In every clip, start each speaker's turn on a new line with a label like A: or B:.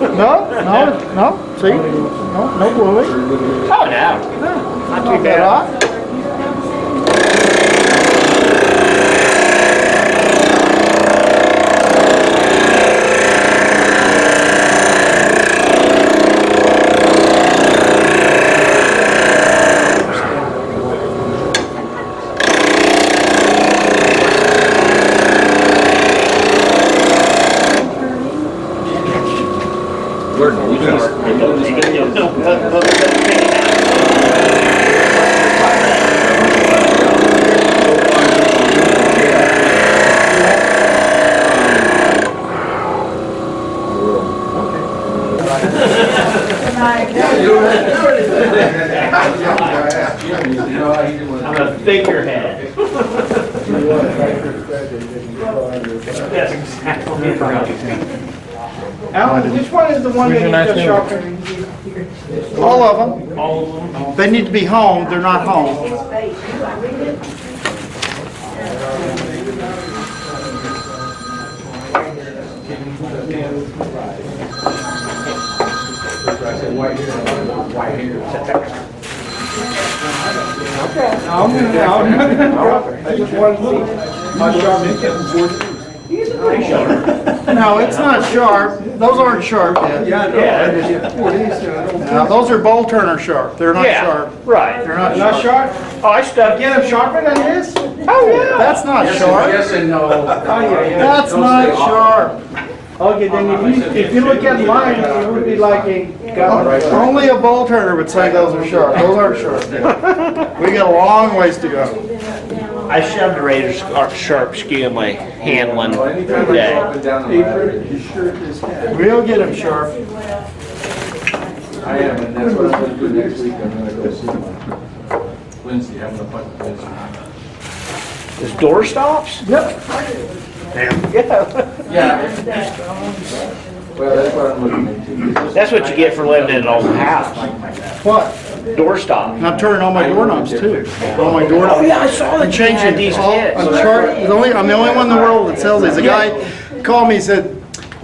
A: No. See? No gluing.
B: Oh, no. Not too bad.
A: Hot.
B: I'm a figurehead. That's exactly right.
A: Alan, which one is the one that you just sharpened? All of them.
B: All of them.
A: They need to be home. They're not home. I just wanted to No, it's not sharp. Those aren't sharp yet. Those are bolt turner sharp. They're not sharp.
B: Right.
A: They're not sharp.
B: Oh, I stuck.
A: Get them sharper than this?
B: Oh, yeah.
A: That's not sharp.
C: Yes and no.
A: That's not sharp. Okay, then if you look at mine, it would be like only a bolt turner would say those are sharp. Those aren't sharp. We got a long ways to go.
B: I shoved a razor sharp skew in my hand one day.
A: We'll get them sharp.
C: I am, and that's what I'm going to do next week. I'm going to go see my Lindsay, having an appointment with Lindsay.
B: Is door stops?
A: Yep.
C: Yeah. Well, that's what I'm looking into.
B: That's what you get for living in an old house.
A: What?
B: Door stop.
A: And I'm turning all my doorknobs too. All my doorknobs.
B: Oh yeah, I saw that
A: I'm
B: you had
A: changing
B: these
A: all.
B: kits.
A: I'm the only one in the world that sells these. A guy called me and said,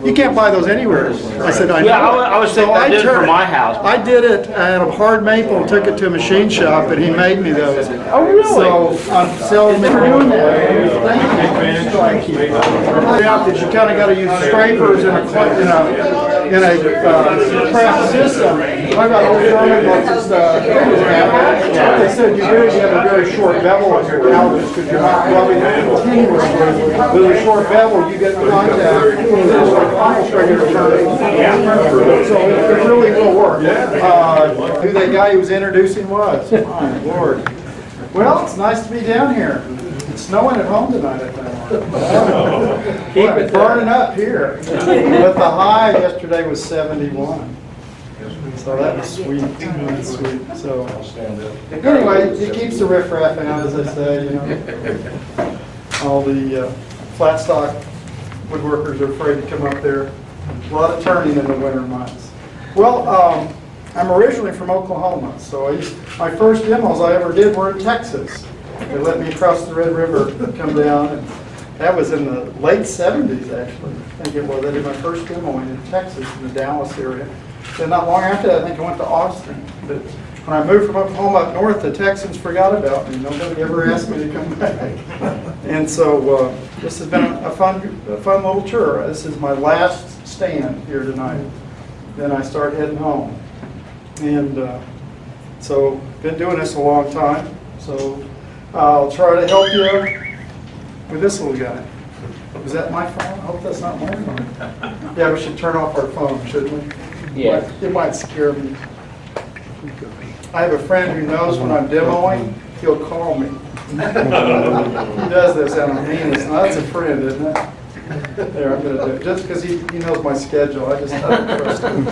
A: "You can't buy those anywhere." I said, "I know."
B: Yeah, I was thinking I did it for my house.
A: I did it out of hard maple and took it to a machine shop, and he made me those.
B: Oh really?
A: So I'm selling them doing that. Thank you. That you kind of got to use scrapers in a craft system. I got old German books and stuff. They said you really have a very short bevel on your calibrates because you're not rubbing it continuously. With a short bevel, you get contact. It's like almost regular turning. So it really will work. Who that guy he was introducing was. My Lord. Well, it's nice to be down here. It's snowing at home tonight, I think. Keep it burning up here. But the high yesterday was 71. So that was sweet. That's sweet. So anyway, it keeps the riffraff out, as I say. You know, all the flat stock woodworkers are afraid to come up there. A lot of turning in the winter months. Well, I'm originally from Oklahoma, so my first demos I ever did were in Texas. They let me cross the Red River, come down, and that was in the late 70s, actually. I think it was. I did my first demo in Texas, in the Dallas area. Then not long after that, I think I went to Austin. But when I moved from Oklahoma up north, the Texans forgot about me. Nobody ever asked me to come back. And so this has been a fun little tour. This is my last stand here tonight. Then I start heading home. And so been doing this a long time. So I'll try to help you with this little guy. Is that my phone? I hope that's not my phone. Yeah, we should turn off our phone, shouldn't we?
B: Yeah.
A: It might scare me. I have a friend who knows when I'm demoing, he'll call me. He does this, and I mean, that's a friend, isn't it? There, I'm going to do it. Just because he knows my schedule, I just have to trust him.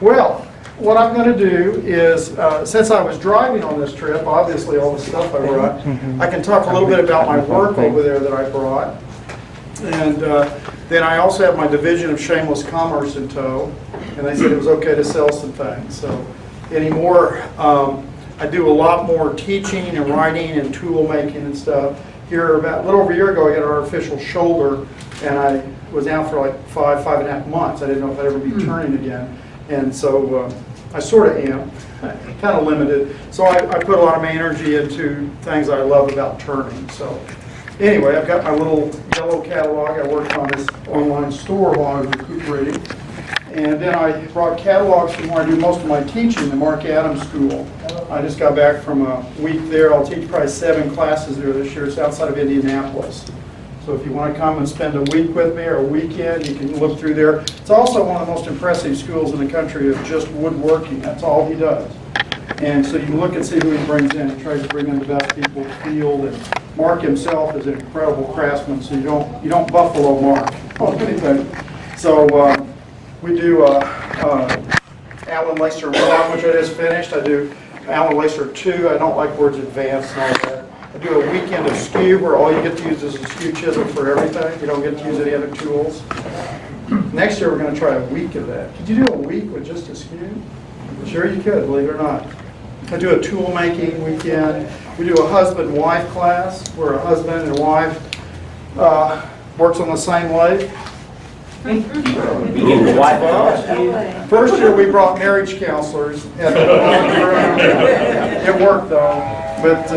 A: Well, what I'm going to do is, since I was driving on this trip, obviously all the stuff I brought, I can talk a little bit about my work over there that I brought. And then I also have my division of shameless commerce in tow, and they said it was okay to sell some things. So anymore, I do a lot more teaching and writing and tool making and stuff. Here, about a little over a year ago, I got an artificial shoulder, and was out for like 5.5 months. I didn't know if I'd ever be turning again. And so I sort of am, kind of limited. So I put a lot of my energy into things I love about turning. So anyway, I've got my little yellow catalog. I worked on this online store while I was recuperating. And then I brought catalogs from where I do most of my teaching, the Mark Adams School. I just got back from a week there. I'll teach probably 7 classes there this year. It's outside of Indianapolis. So if you want to come and spend a week with me or a weekend, you can look through there. It's also one of the most impressive schools in the country of just woodworking. That's all he does. And so you can look and see who he brings in. He tries to bring in the best people in the field. And Mark himself is an incredible craftsman, so you don't buffalo Mark on anything. So we do Alan Lacer 1, which I just finished. I do Alan Lacer 2. I don't like words advanced and all that. I do a weekend of Skew, where all you get to use is a Skew chisel for everything. You don't get to use any other tools. Next year, we're going to try a week of that. Could you do a week with just a Skew? Sure you could, believe it or not. I do a tool making weekend. We do a husband-wife class, where a husband and wife works on the same lathe. First year we brought marriage counselors. It worked though, but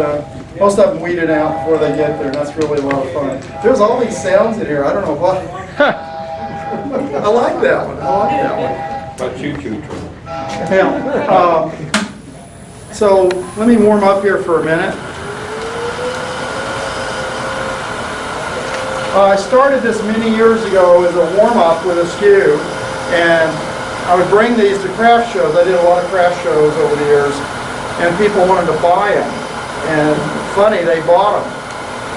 A: most of them weeded out before they get there. That's really a lot of fun. There's all these sounds in here. I don't know what. I like that one. I like that one.
D: But choo-choo train.
A: Now, so let me warm up here for a minute. I started this many years ago as a warm-up with a Skew, and I would bring these to craft shows. I did a lot of craft shows over the years, and people wanted to buy them. And funny, they bought them.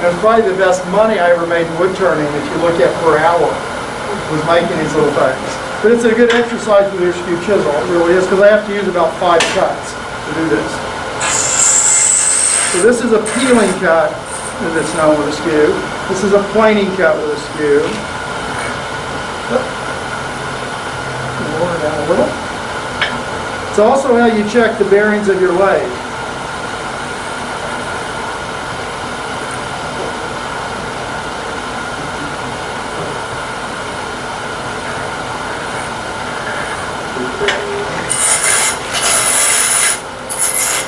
A: And it was probably the best money I ever made in wood turning, if you look at per hour, was making these little things. But it's a good exercise with your Skew chisel, it really is, because I have to use about 5 cuts to do this. So this is a peeling cut, as it's known with a Skew. This is a planing cut with a Skew. Lower it down a little. It's also how you check the bearings of your lathe.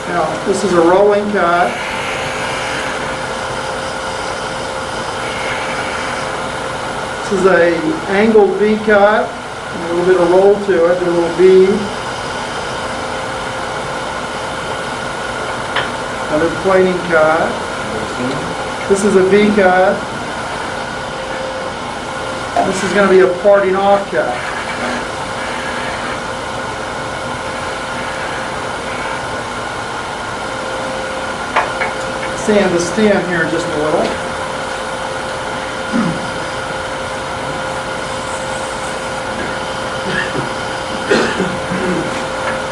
A: Now, this is a rolling cut. This is a angled V cut, and a little bit of roll to it, a little V. Another planing cut. This is a V cut. This is going to be a parting off cut. Sand the stem here just a little.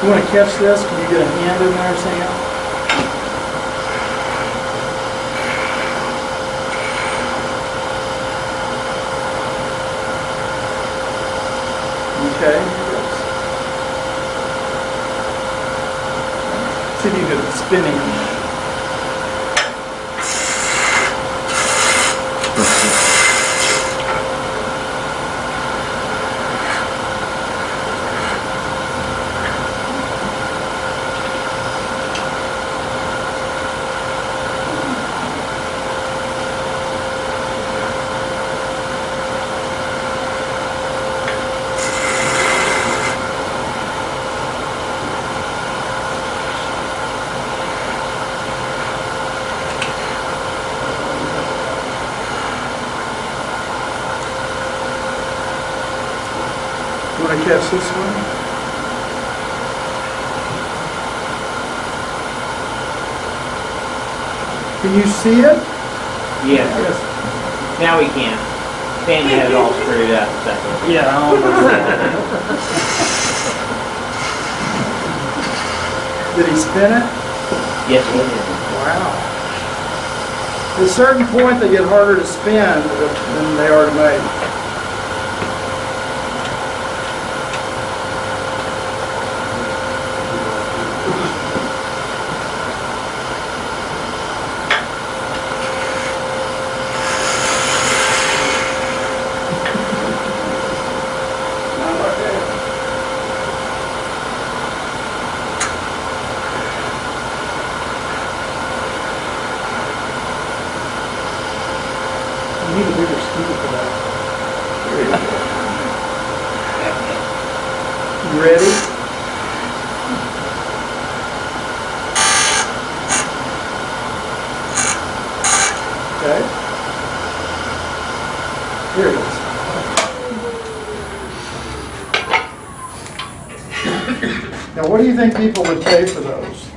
A: You want to catch this? Can you get a hand in there, Sam? Okay. See if you get it spinning. Want to catch this one? Can you see it?
B: Yes. Now we can. Sam had it all screwed up a second.
A: Yeah. Did he spin it?
B: Yes, we did.
A: Wow. At a certain point, they get harder to spin than they are to make. need a bigger skew for that. You ready? Okay. Here it is. Now, what do you think people would pay for those?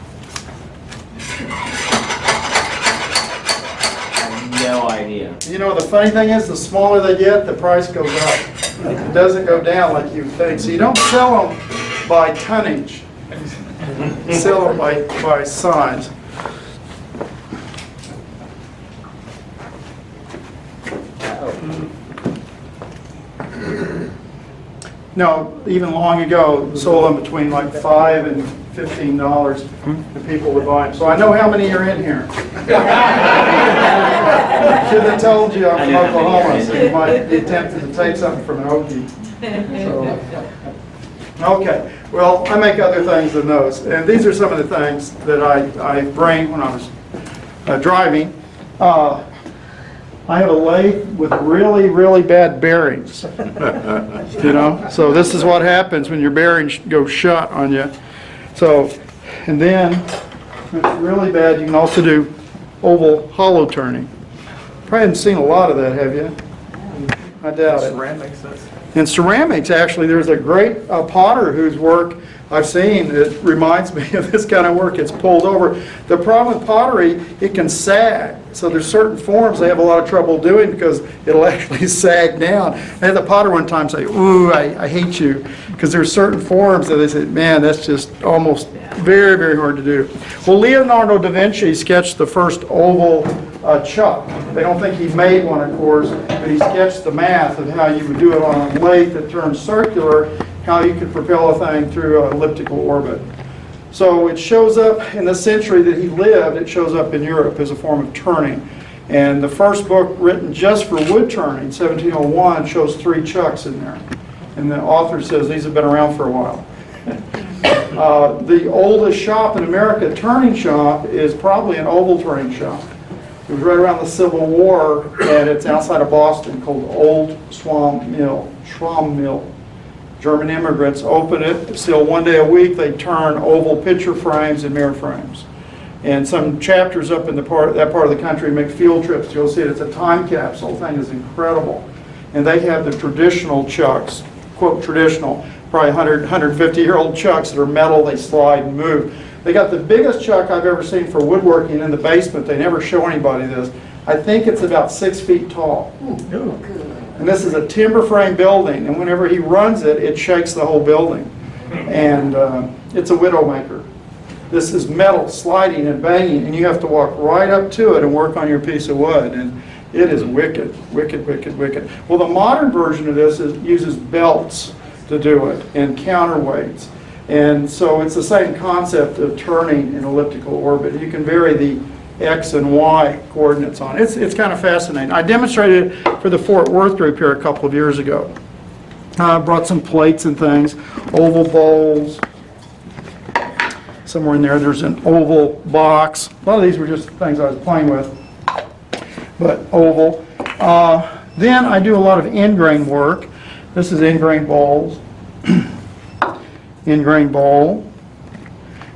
B: No idea.
A: You know, the funny thing is, the smaller they get, the price goes up. It doesn't go down like you think. So you don't sell them by tonnage. You sell them by size. No, even long ago, sold them between like $5 and $15, and people would buy them. So I know how many are in here. Should have told you I'm from Oklahoma, so you might be tempted to take something from an Okie. So, okay, well, I make other things than those, and these are some of the things that I bring when I was driving. I have a lathe with really, really bad bearings. You know, so this is what happens when your bearings go shut on you. So, and then, if it's really bad, you can also do oval hollow turning. Probably haven't seen a lot of that, have you? I doubt it.
D: Ceramics,
A: In ceramics, actually, there's a great potter whose work I've seen that reminds me of this kind of work. It's pulled over. The problem with pottery, it can sag. So there's certain forms they have a lot of trouble doing because it'll actually sag down. I had the potter one time say, ooh, I hate you. Because there's certain forms that they said, man, that's just almost very, very hard to do. Well, Leonardo da Vinci sketched the first oval chuck. They don't think he made one, of course, but he sketched the math of how you would do it on a lathe that turns circular, how you could propel a thing through an elliptical orbit. So it shows up in the century that he lived, it shows up in Europe as a form of turning. And the first book written just for wood turning, 1701, shows 3 chucks in there. And the author says these have been around for a while. The oldest shop in America, turning shop, is probably an oval turning shop. It was right around the Civil War, and it's outside of Boston, called Old Schwamm Mill. German immigrants open it, still one day a week they turn oval picture frames and mirror frames. And some chapters up in that part of the country make field trips. You'll see it, it's a time capsule. The thing is incredible. And they have the traditional chucks, quote traditional, probably 100, 150-year-old chucks that are metal, they slide and move. They got the biggest chuck I've ever seen for woodworking in the basement. They never show anybody this. I think it's about 6 feet tall. And this is a timber frame building, and whenever he runs it, it shakes the whole building. And it's a widowmaker. This is metal sliding and banging, and you have to walk right up to it and work on your piece of wood. And it is wicked, wicked, wicked, wicked. Well, the modern version of this uses belts to do it and counterweights. And so it's the same concept of turning in elliptical orbit. You can vary the X and Y coordinates on it. It's kind of fascinating. I demonstrated it for the Fort Worth group here a couple of years ago. I brought some plates and things, oval bowls. Somewhere in there's an oval box. A lot of these were just things I was playing with, but oval. Then I do a lot of end-grain work. This is end-grain bowls. End-grain bowl.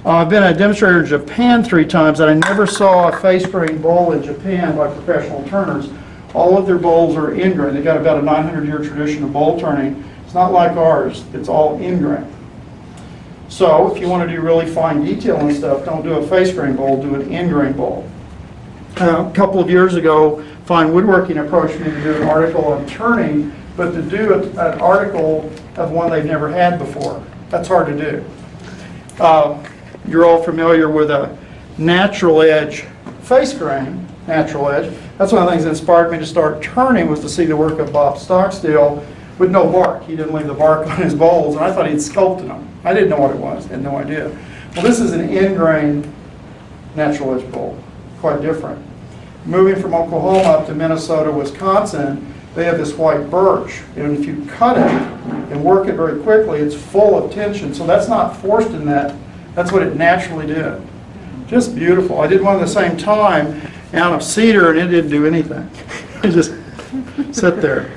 A: I've been a demonstrator in Japan 3 times, and I never saw a face-grain bowl in Japan by professional turners. All of their bowls are end-grain. They've got about a 900-year tradition of bowl turning. It's not like ours. It's all end-grain. So if you want to do really fine detail and stuff, don't do a face-grain bowl, do an end-grain bowl. A couple of years ago, Fine Woodworking approached me to do an article on turning, but to do an article of one they've never had before. That's hard to do. You're all familiar with a natural edge face grain, natural edge. That's one of the things that inspired me to start turning, was to see the work of Bob Stockstill with no bark. He didn't leave the bark on his bowls, and I thought he'd sculpted them. I didn't know what it was, had no idea. Well, this is an end-grain natural edge bowl, quite different. Moving from Oklahoma up to Minnesota, Wisconsin, they have this white birch, and if you cut it and work it very quickly, it's full of tension. So that's not forced in that. That's what it naturally did. Just beautiful. I did one at the same time out of cedar, and it didn't do anything. It just sit there.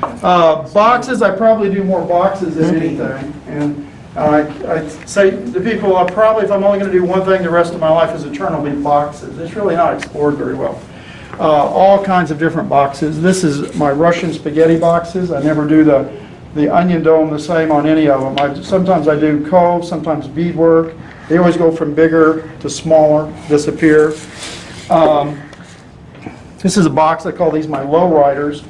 A: Boxes, I probably do more boxes than anything. And I say to people, probably if I'm only going to do one thing the rest of my life as a turn, will be boxes. It's really not explored very well. All kinds of different boxes. This is my Russian spaghetti boxes. I never do the onion dome the same on any of them. Sometimes I do cove, sometimes beadwork. They always go from bigger to smaller, disappear. This is a box, I call these my low riders.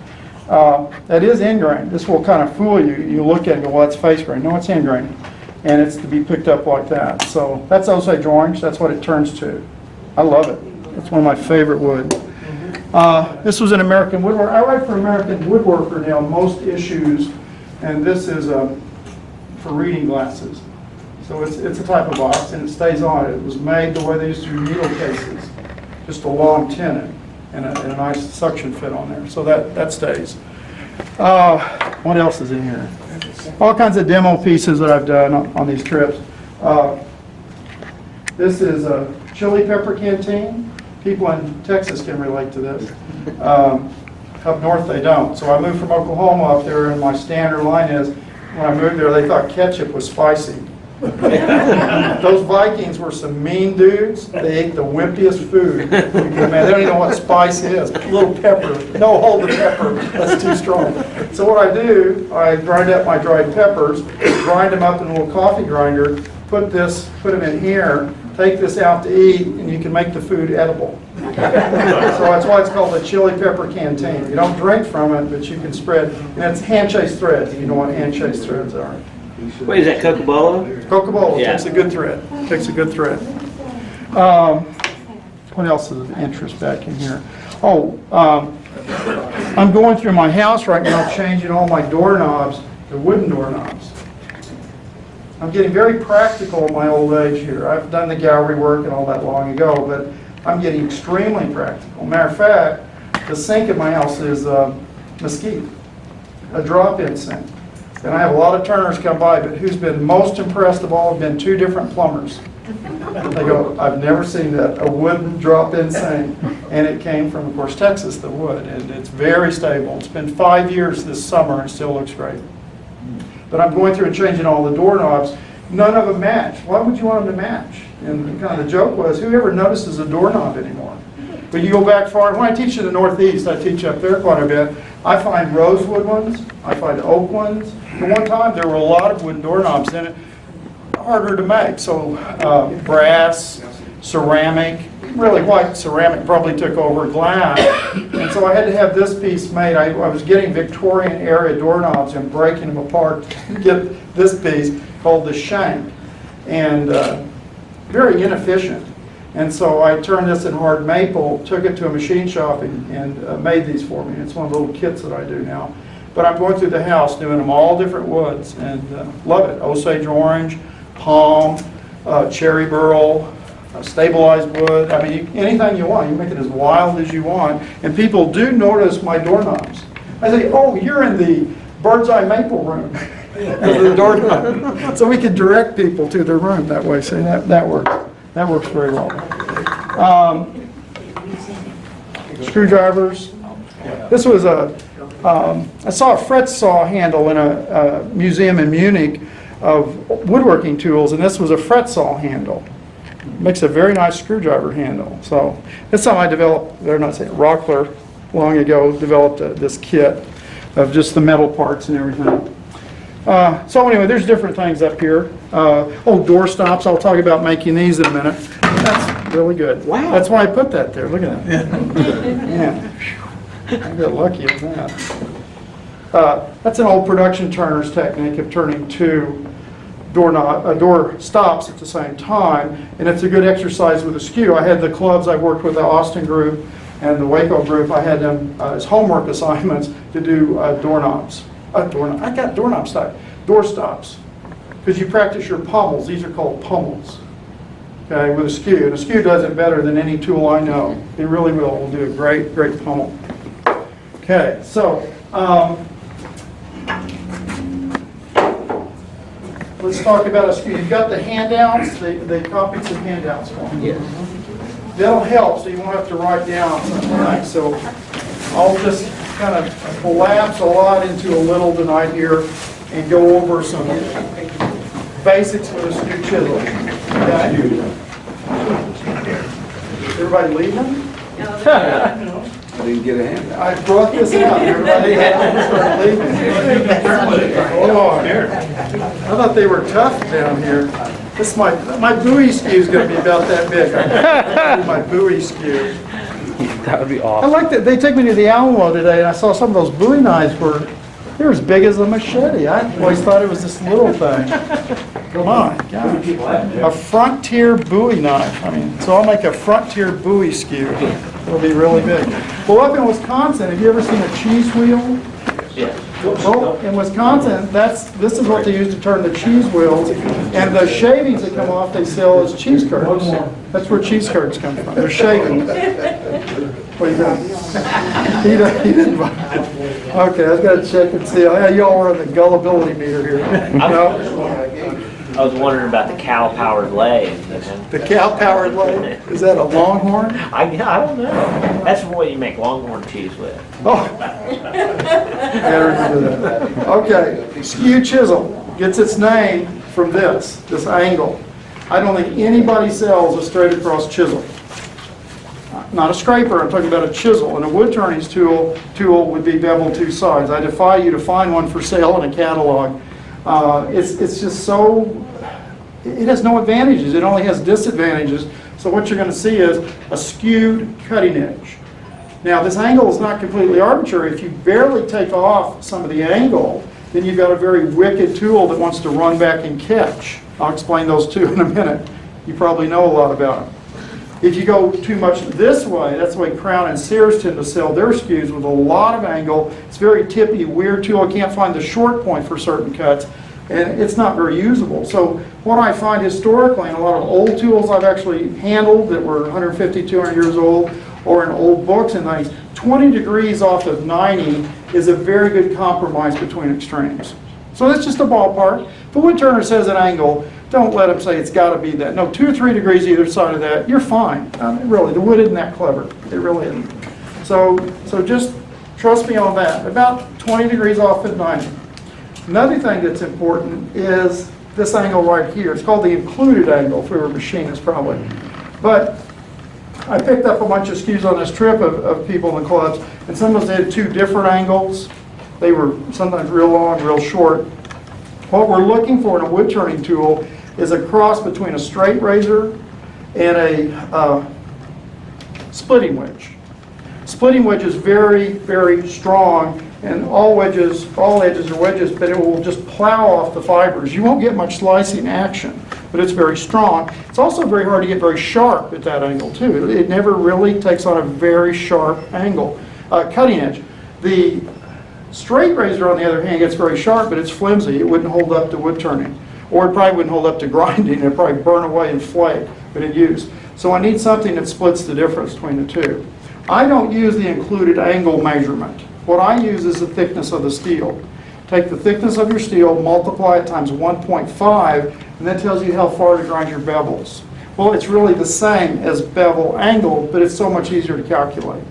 A: That is ingrain. This will kind of fool you. You look at it and go, well, that's face grain. No, it's ingrain. And it's to be picked up like that. So that's Osage orange. That's what it turns to. I love it. It's one of my favorite wood. This was an American Woodworker. I write for American Woodworker now, most issues. And this is for reading glasses. So it's a type of box, and it stays on. It was made the way they used to do needle cases. Just a long tenon and a nice suction fit on there. So that stays. What else is in here? All kinds of demo pieces that I've done on these trips. This is a chili pepper canteen. People in Texas can relate to this. Up north they don't. So I moved from Oklahoma up there, and my standard line is, when I moved there, they thought ketchup was spicy. Those Vikings were some mean dudes. They ate the wimpiest food. Man, they don't even know what spice is. A little pepper. No, hold the pepper. That's too strong. So what I do, I grind up my dried peppers, grind them up in a little coffee grinder, put them in here, take this out to eat, and you can make the food edible. So that's why it's called a chili pepper canteen. You don't drink from it, but you can spread. And it's hand-chased threads, if you know what hand-chased threads are.
B: Wait, is that Coca-Cola?
A: Coca-Cola
B: Yeah.
A: takes a good thread. Takes a good thread. What else is of interest back in here? I'm going through my house right now, changing all my doorknobs to wooden doorknobs. I'm getting very practical in my old age here. I've done the gallery work and all that long ago, but I'm getting extremely practical. Matter of fact, the sink in my house is mesquite, a drop-in sink. And I have a lot of turners come by, but who's been most impressed of all have been two different plumbers. They go, I've never seen that, a wooden drop-in sink. And it came from, of course, Texas, the wood. And it's very stable. It's been 5 years this summer and it still looks great. But I'm going through and changing all the doorknobs. None of them match. Why would you want them to match? And kind of the joke was, who ever notices a doorknob anymore? But you go back far. When I teach in the Northeast, I teach up there quite a bit. I find rosewood ones. I find oak ones. At one time, there were a lot of wooden doorknobs in it. Harder to make. So brass, ceramic, really white ceramic probably took over glass. And so I had to have this piece made. I was getting Victorian era doorknobs and breaking them apart to get this piece called the shank. And very inefficient. And so I turned this in hard maple, took it to a machine shop and made these for me. It's one of the little kits that I do now. But I'm going through the house doing them all different woods and love it. Osage orange, palm, cherry burl, stabilized wood. I mean, anything you want. You make it as wild as you want. And people do notice my doorknobs. I say, oh, you're in the bird's eye maple room. The doorknob. So we can direct people to their room that way. So that works. That works very well. Screwdrivers. This was I saw a fret saw handle in a museum in Munich of woodworking tools, and this was a fret saw handle. Makes a very nice screwdriver handle. So that's something I developed, they're not saying, Rockler long ago developed this kit of just the metal parts and everything. So anyway, there's different things up here. Door stops. I'll talk about making these in a minute. That's really good. Wow. That's why I put that there. Look at that. Yeah. I got lucky with that. That's an old production turner's technique of turning two door stops at the same time, and it's a good exercise with a skew. I had the clubs I worked with, the Austin group and the Waco group. I had them as homework assignments to do doorknobs. I got doorknob stuff. Door stops. Because you practice your pommels. These are called pommels. Okay, with a skew. And a skew does it better than any tool I know. It really will. Will do a great, great pommel. Okay, so let's talk about a skew. You've got the handouts. They copied some handouts for me.
B: Yes.
A: That'll help, so you won't have to write down something like. So I'll just kind of collapse a lot into a little tonight here and go over some basics with a skew chisel. Okay? Everybody leaving?
D: I didn't get a hand.
A: I brought this out. Everybody started leaving. Oh, I thought they were tough down here. This my buoy skew is going to be about that big. My buoy skew.
E: That would be
A: I
E: awesome.
A: like that. They took me to the Alamo today, and I saw some of those buoy knives were they're as big as a machete. I always thought it was this little thing. Come on, gosh. A frontier buoy knife. I mean, so I'll make a frontier buoy skew. It'll be really big. Well, up in Wisconsin, have you ever seen a cheese wheel?
B: Yeah.
A: Well, in Wisconsin, this is what they use to turn the cheese wheels, and the shavings that come off they sell as cheese curds. That's where cheese curds come from. They're shavings. What are you doing? He didn't buy it. Okay, I was gonna check and see. Y'all were on the gullibility meter here. No?
B: I was wondering about the cow-powered lathe.
A: The cow-powered lathe? Is that a Longhorn?
B: I don't know. That's what you make Longhorn cheese with.
A: Oh. Yeah, I remember that. Okay, skew chisel gets its name from this angle. I don't think anybody sells a straight across chisel. Not a scraper, I'm talking about a chisel. And a wood turning tool would be beveled two sides. I defy you to find one for sale in a catalog. It's just so, it has no advantages, it only has disadvantages. So what you're going to see is a skewed cutting edge. Now this angle is not completely arbitrary. If you barely take off some of the angle, then you've got a very wicked tool that wants to run back and catch. I'll explain those two in a minute. You probably know a lot about them. If you go too much this way, that's the way Crown and Sears tend to sell their skews, with a lot of angle. It's very tippy, weird tool. I can't find the short point for certain cuts, and it's not very usable. So what I find historically in a lot of old tools I've actually handled that were 150, 200 years old, or in old books and things, 20 degrees off of 90 is a very good compromise between extremes. So that's just a ballpark. If a wood turner says an angle, don't let them say it's got to be that. No, 2 or 3 degrees either side of that, you're fine. Really, the wood isn't that clever. It really isn't. So just trust me on that. About 20 degrees off at 90. Another thing that's important is this angle right here. It's called the included angle if we were machinists probably. But I picked up a bunch of skews on this trip of people in the clubs, and some of them did 2 different angles. They were sometimes real long, real short. What we're looking for in a wood turning tool is a cross between a straight razor and a splitting wedge. Splitting wedge is very, very strong, and all edges are wedges, but it will just plow off the fibers. You won't get much slicing action, but it's very strong. It's also very hard to get very sharp at that angle too. It never really takes on a very sharp angle, cutting edge. The straight razor, on the other hand, gets very sharp, but it's flimsy. It wouldn't hold up to wood turning. Or it probably wouldn't hold up to grinding. It'd probably burn away and flake, but in use. So I need something that splits the difference between the two. I don't use the included angle measurement. What I use is the thickness of the steel. Take the thickness of your steel, multiply it times 1.5, and that tells you how far to grind your bevels. Well, it's really the same as bevel angle, but it's so much easier to calculate.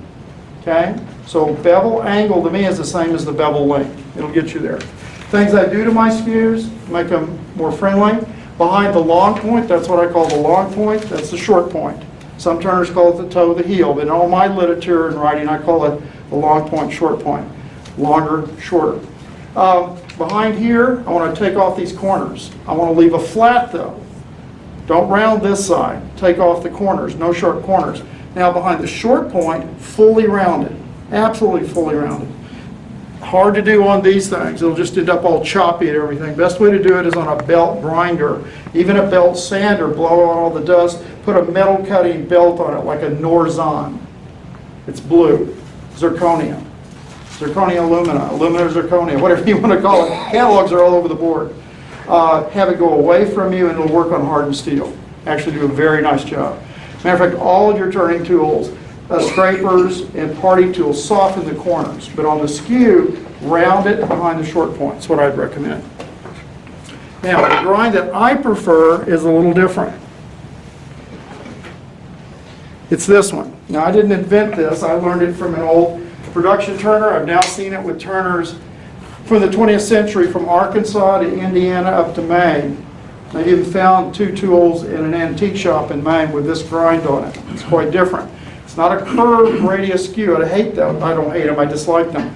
A: Okay? So bevel angle to me is the same as the bevel length. It'll get you there. Things I do to my skews, make them more friendly. Behind the long point, that's what I call the long point, that's the short point. Some turners call it the toe of the heel, but in all my literature and writing, I call it the long point, short point. Longer, shorter. Behind here, I want to take off these corners. I want to leave a flat though. Don't round this side. Take off the corners, no sharp corners. Now behind the short point, fully rounded. Absolutely fully rounded. Hard to do on these things. It'll just end up all choppy and everything. Best way to do it is on a belt grinder. Even a belt sander, blow out all the dust. Put a metal cutting belt on it like a Norzon. It's blue. Zirconia. Zirconia alumina. Alumina zirconia. Whatever you want to call it. Catalogs are all over the board. Have it go away from you and it'll work on hardened steel. Actually do a very nice job. Matter of fact, all of your turning tools, scrapers and party tools, soften the corners. But on the skew, round it behind the short point. That's what I'd recommend. Now, the grind that I prefer is a little different. It's this one. Now, I didn't invent this. I learned it from an old Production turner, I've now seen it with turners from the 20th century from Arkansas to Indiana up to Maine. I even found 2 tools in an antique shop in Maine with this grind on it. It's quite different. It's not a curved radius skew. I hate them. I don't hate them, I dislike them.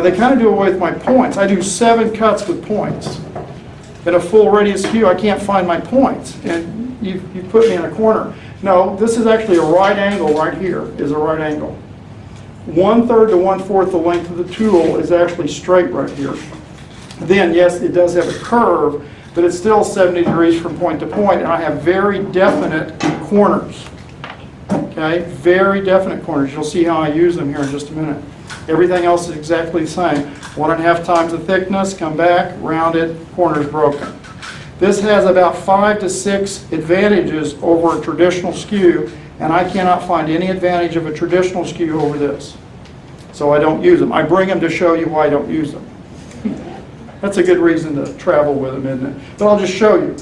A: They kind of do away with my points. I do 7 cuts with points. In a full radius skew, I can't find my points. And you put me in a corner. No, this is actually a right angle right here, is a right angle. 1/3 to 1/4 the length of the tool is actually straight right here. Then, yes, it does have a curve, but it's still 70 degrees from point to point, and I have very definite corners. Okay, very definite corners. You'll see how I use them here in just a minute. Everything else is exactly the same. 1.5 times the thickness, come back, round it, corners broken. This has about 5 to 6 advantages over a traditional skew, and I cannot find any advantage of a traditional skew over this. So I don't use them. I bring them to show you why I don't use them. That's a good reason to travel with them, isn't it? But I'll just show you.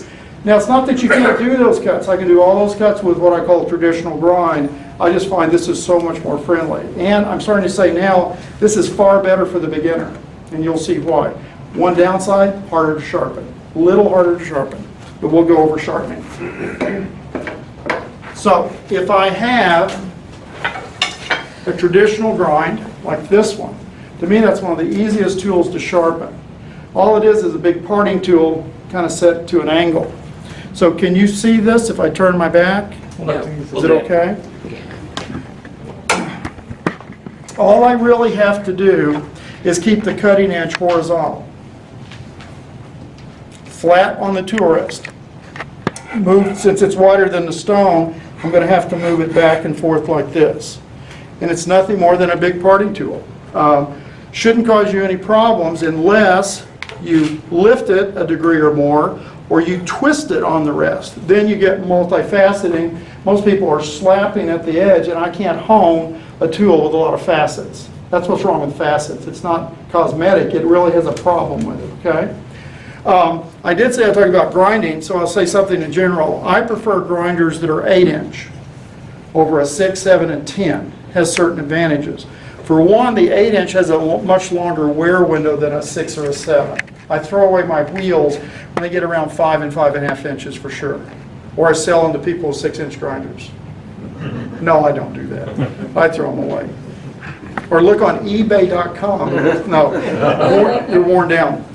A: Now, it's not that you can't do those cuts. I can do all those cuts with what I call traditional grind. I just find this is so much more friendly. And I'm starting to say now, this is far better for the beginner. And you'll see why. One downside, harder to sharpen. A little harder to sharpen. But we'll go over sharpening. So, if I have a traditional grind, like this one, to me that's one of the easiest tools to sharpen. All it is a big parting tool, kind of set to an angle. So can you see this if I turn my back?
B: Yeah.
A: Is it okay? All I really have to do is keep the cutting edge horizontal. Flat on the tool wrist. Move, since it's wider than the stone, I'm going to have to move it back and forth like this. And it's nothing more than a big parting tool. Shouldn't cause you any problems unless you lift it a degree or more, or you twist it on the rest. Then you get multifaceting. Most people are slapping at the edge, and I can't hone a tool with a lot of facets. That's what's wrong with facets. It's not cosmetic. It really has a problem with it, okay? I did say I'd talk about grinding, so I'll say something in general. I prefer grinders that are 8-inch over a 6, 7, and 10. Has certain advantages. For one, the 8-inch has a much longer wear window than a 6 or a 7. I throw away my wheels when they get around 5 and 5.5 inches for sure. Or I sell them to people with 6-inch grinders. No, I don't do that. I throw them away. Or look on eBay.com. No, you're worn down.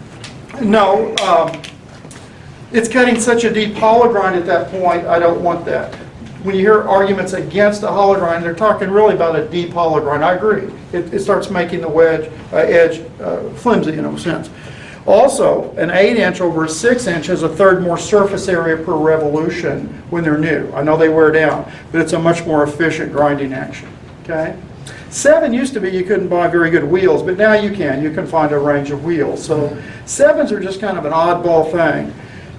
A: No, it's cutting such a deep hollow grind at that point, I don't want that. When you hear arguments against a hollow grind, they're talking really about a deep hollow grind. I agree. It starts making the edge flimsy in a sense. Also, an 8-inch over a 6-inch has a third more surface area per revolution when they're new. I know they wear down, but it's a much more efficient grinding action. Okay? 7 used to be you couldn't buy very good wheels, but now you can. You can find a range of wheels. So 7s are just kind of an oddball thing.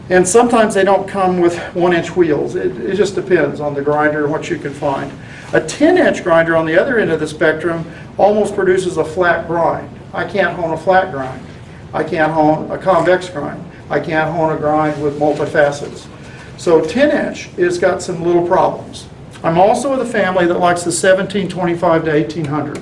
A: And sometimes they don't come with 1-inch wheels. It just depends on the grinder and what you can find. A 10-inch grinder on the other end of the spectrum almost produces a flat grind. I can't hone a flat grind. I can't hone a convex grind. I can't hone a grind with multifacets. So 10-inch has got some little problems. I'm also of the family that likes the 1725 to 1800.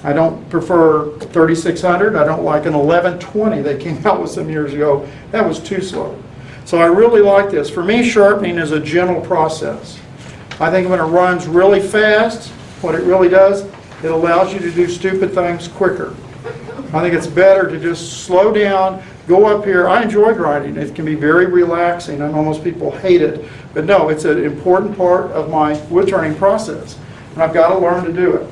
A: I don't prefer 3600. I don't like an 1120 they came out with some years ago. That was too slow. So I really like this. For me, sharpening is a gentle process. I think when it runs really fast, what it really does, it allows you to do stupid things quicker. I think it's better to just slow down, go up here. I enjoy grinding. It can be very relaxing. I know most people hate it. But no, it's an important part of my wood turning process. And I've got to learn to do it.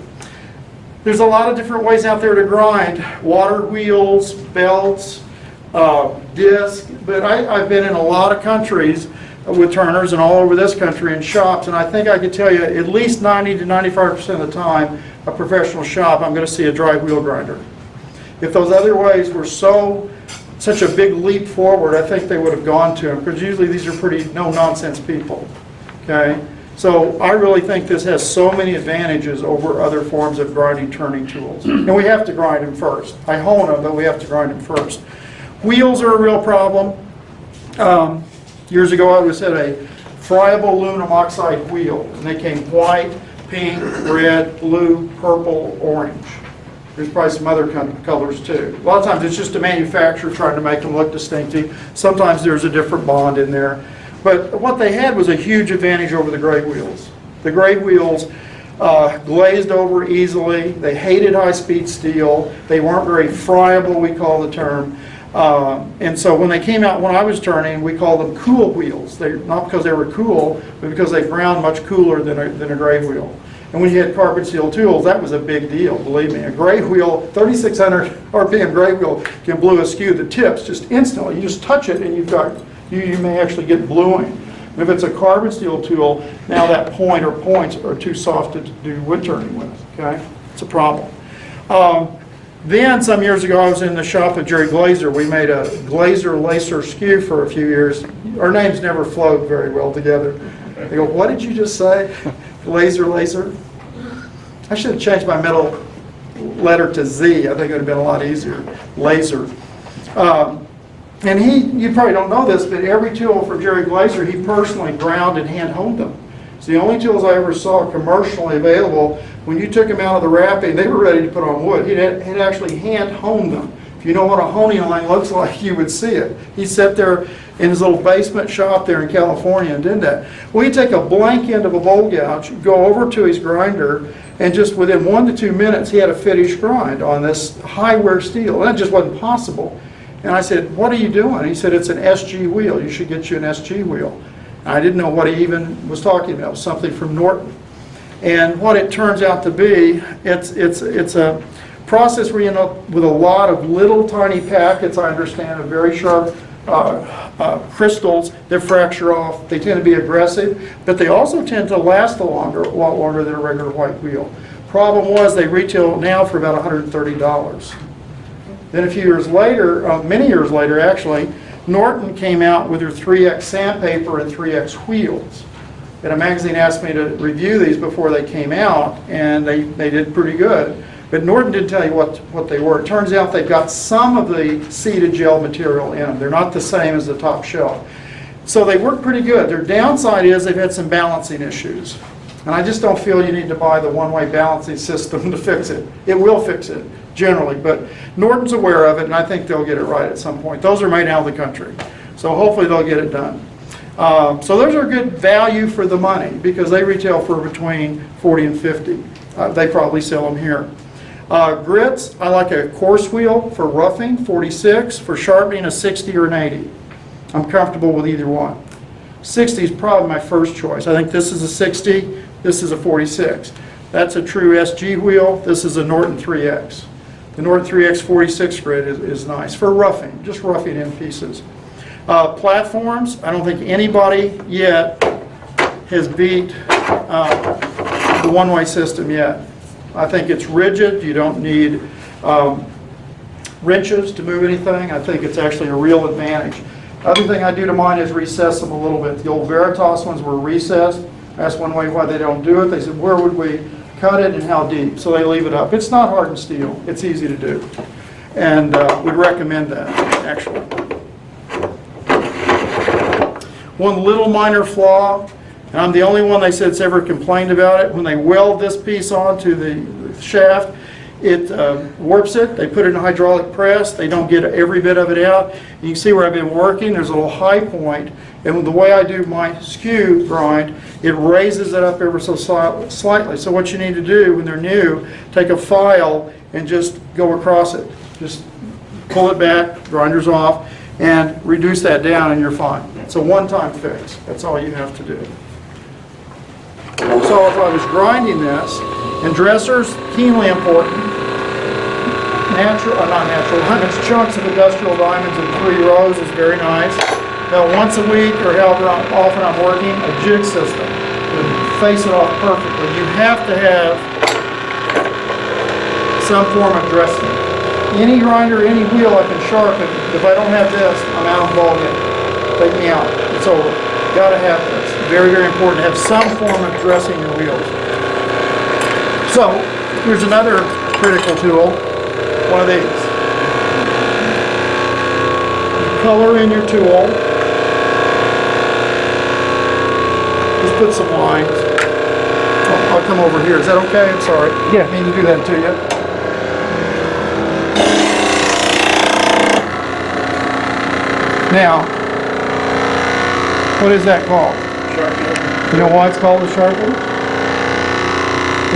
A: There's a lot of different ways out there to grind. Water wheels, belts, disc. But I've been in a lot of countries with turners and all over this country in shops. And I think I could tell you at least 90 to 95% of the time, a professional shop, I'm going to see a dry wheel grinder. If those other ways were such a big leap forward, I think they would have gone to them, because usually these are pretty no-nonsense people, okay? So I really think this has so many advantages over other forms of grinding, turning tools. And we have to grind them first. I hone them, but we have to grind them first. Wheels are a real problem. Years ago I was at a friable aluminum oxide wheel, and they came white, pink, red, blue, purple, orange. There's probably some other colors too. A lot of times it's just a manufacturer trying to make them look distinctive. Sometimes there's a different bond in there. But what they had was a huge advantage over the gray wheels. The gray wheels glazed over easily. They hated high-speed steel. They weren't very friable, we call the term. And so when they came out, when I was turning, we called them cool wheels. Not because they were cool, but because they ground much cooler than a gray wheel. And when you had carbon steel tools, that was a big deal, believe me. A gray wheel, 3,600 RPM gray wheel can blue a skew the tips just instantly. You just touch it and you may actually get bluing. And if it's a carbon steel tool, now that point or points are too soft to do wood turning with, okay? It's a problem. Then some years ago I was in the shop of Jerry Glazer. We made a Glazer lacer skew for a few years. Our names never flowed very well together. They go, what did you just say? Glazer lacer? I should have changed my middle letter to Z. I think it would have been a lot easier. Laser. And you probably don't know this, but every tool from Jerry Glazer, he personally ground and hand-honed them. It's the only tools I ever saw commercially available. When you took them out of the wrapping, they were ready to put on wood. He'd actually hand-honed them. If you know what a honing line looks like, you would see it. He sat there in his little basement shop there in California and did that. Well, he'd take a blank end of a bowl gouge, go over to his grinder, and just within 1 to 2 minutes, he had a finished grind on this high-wear steel. And that just wasn't possible. And I said, what are you doing? He said, it's an SG wheel. You should get you an SG wheel. And I didn't know what he even was talking about. It was something from Norton. And what it turns out to be, it's a process where you end up with a lot of little tiny packets, I understand, of very sharp crystals that fracture off. They tend to be aggressive, but they also tend to last a lot longer than a regular white wheel. Problem was they retail now for about $130. Then a few years later, many years later actually, Norton came out with their 3X sandpaper and 3X wheels. And a magazine asked me to review these before they came out, and they did pretty good. But Norton didn't tell you what they were. It turns out they've got some of the seeded gel material in them. They're not the same as the top shelf. So they work pretty good. Their downside is they've had some balancing issues. And I just don't feel you need to buy the one-way balancing system to fix it. It will fix it, generally, but Norton's aware of it, and I think they'll get it right at some point. Those are made out of the country, so hopefully they'll get it done. So those are good value for the money, because they retail for between 40 and 50. They probably sell them here. Grits, I like a coarse wheel for roughing, 46, for sharpening a 60 or an 80. I'm comfortable with either one. 60 is probably my first choice. I think this is a 60, this is a 46. That's a true SG wheel. This is a Norton 3X. The Norton 3X 46 grit is nice for roughing, just roughing in pieces. Platforms, I don't think anybody yet has beat the one-way system yet. I think it's rigid. You don't need wrenches to move anything. I think it's actually a real advantage. Other thing I do to mine is recess them a little bit. The old Veritas ones were recessed. I asked one way why they don't do it. They said, where would we cut it and how deep? So they leave it up. It's not hardened steel. It's easy to do. And would recommend that, actually. One little minor flaw, and I'm the only one they said that's ever complained about it. When they weld this piece onto the shaft, it warps it. They put it in a hydraulic press. They don't get every bit of it out. You can see where I've been working. There's a little high point, and the way I do my skew grind, it raises it up ever so slightly. So what you need to do when they're new, take a file and just go across it. Just pull it back, grinders off, and reduce that down, and you're fine. It's a one-time fix. That's all you have to do. So if I was grinding this, and dressers, keenly important. Not natural, it's chunks of industrial diamonds in 3 rows is very nice. Now once a week or however often I'm working, a jig system would face it off perfectly. You have to have some form of dressing. Any grinder, any wheel I can sharpen. If I don't have this, I'm out of the ballgame. Take me out. It's over. Got to have this. Very, very important to have some form of dressing your wheels. So, here's another critical tool, one of these. You color in your tool. Just put some lines. I'll come over here. Is that okay? I'm sorry.
E: Yeah.
A: I mean to do that to you. Now, what is that called? Sharpen. You know why it's called a sharpen?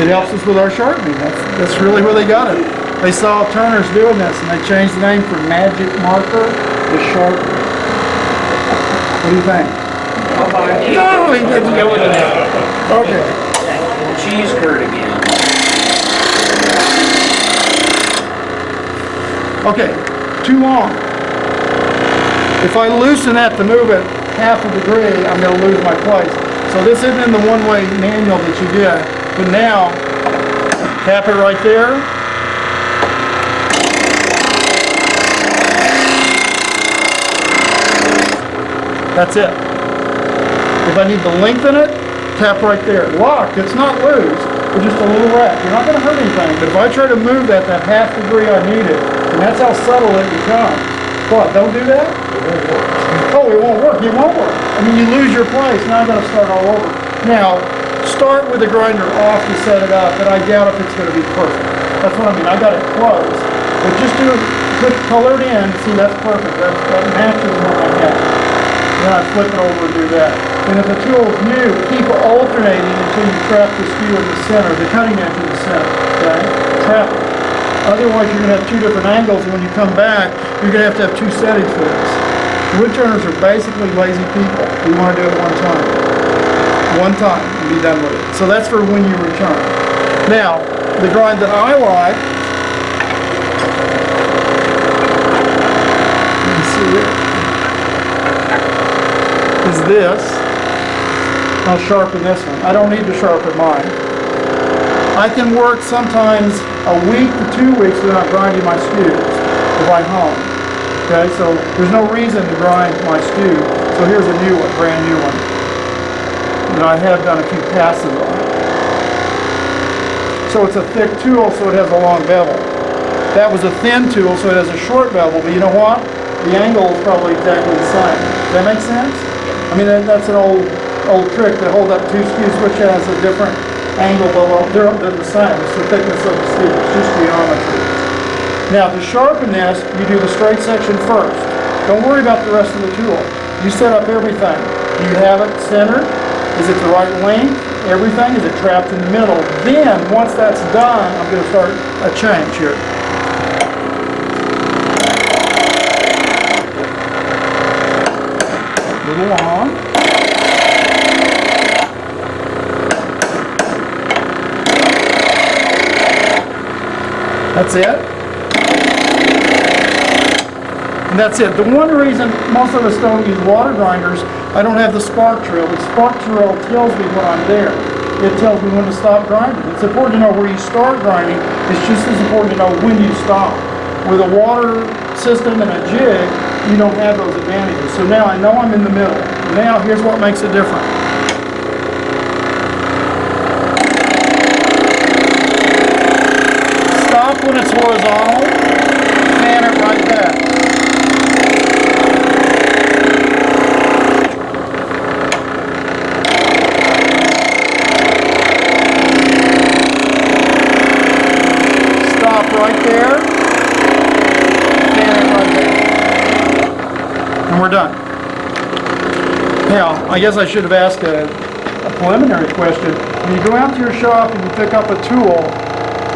A: It helps us with our sharpening. That's really where they got it. They saw turners doing this and they changed the name from magic marker to sharpen. What do you think? No, he didn't go with that. Okay.
B: Cheese curd again.
A: Okay, too long. If I loosen that to move it half a degree, I'm going to lose my place. So this isn't in the one-way manual that you get. But now, tap it right there. That's it. If I need to lengthen it, tap right there. Locked, it's not loose, it's just a little wrap. You're not going to hurt anything, but if I try to move that half degree I need it, and that's how subtle it becomes. What, don't do that? It won't work. Oh, it won't work, it won't work. I mean, you lose your place, now I've got to start all over. Now, start with the grinder off to set it up, but I doubt if it's going to be perfect. That's what I mean, I got it close. But just do it, put it colored in, see that's perfect, that matches what I have. Then I flip it over and do that. And if the tool is new, keep alternating until you trap the skew in the center, the cutting edge in the center, okay? Trap it. Otherwise you're going to have two different angles, and when you come back, you're going to have two settings for this. Wood turners are basically lazy people. We want to do it one time. One time and be done with it. So that's for when you return. Now, the grind that I like, let me see here, is this. I'll sharpen this one. I don't need to sharpen mine. I can work sometimes a week to 2 weeks without grinding my skews if I'm home. Okay, so there's no reason to grind my skew. So here's a new one, brand new one. And I have done a few passes on it. So it's a thick tool, so it has a long bevel. That was a thin tool, so it has a short bevel, but you know what? The angle is probably exactly the same. Does that make sense? I mean, that's an old trick to hold up two skews, which has a different angle below. They're the same. It's the thickness of the skew. It's just geometry. Now, to sharpen this, you do the straight section first. Don't worry about the rest of the tool. You set up everything. Do you have it centered? Is it the right length? Everything? Is it trapped in the middle? Then, once that's done, I'm going to start a change here. A little long. That's it. And that's it. The one reason most of us don't use water grinders, I don't have the spark trail. The spark trail tells me when I'm there. It tells me when to stop grinding. It's important to know where you start grinding. It's just as important to know when you stop. With a water system and a jig, you don't have those advantages. So now I know I'm in the middle. Now here's what makes it different. Stop when it's horizontal, fan it right back. Stop right there, fan it right there. And we're done. Now, I guess I should have asked a preliminary question. When you go out to your shop and you pick up a tool,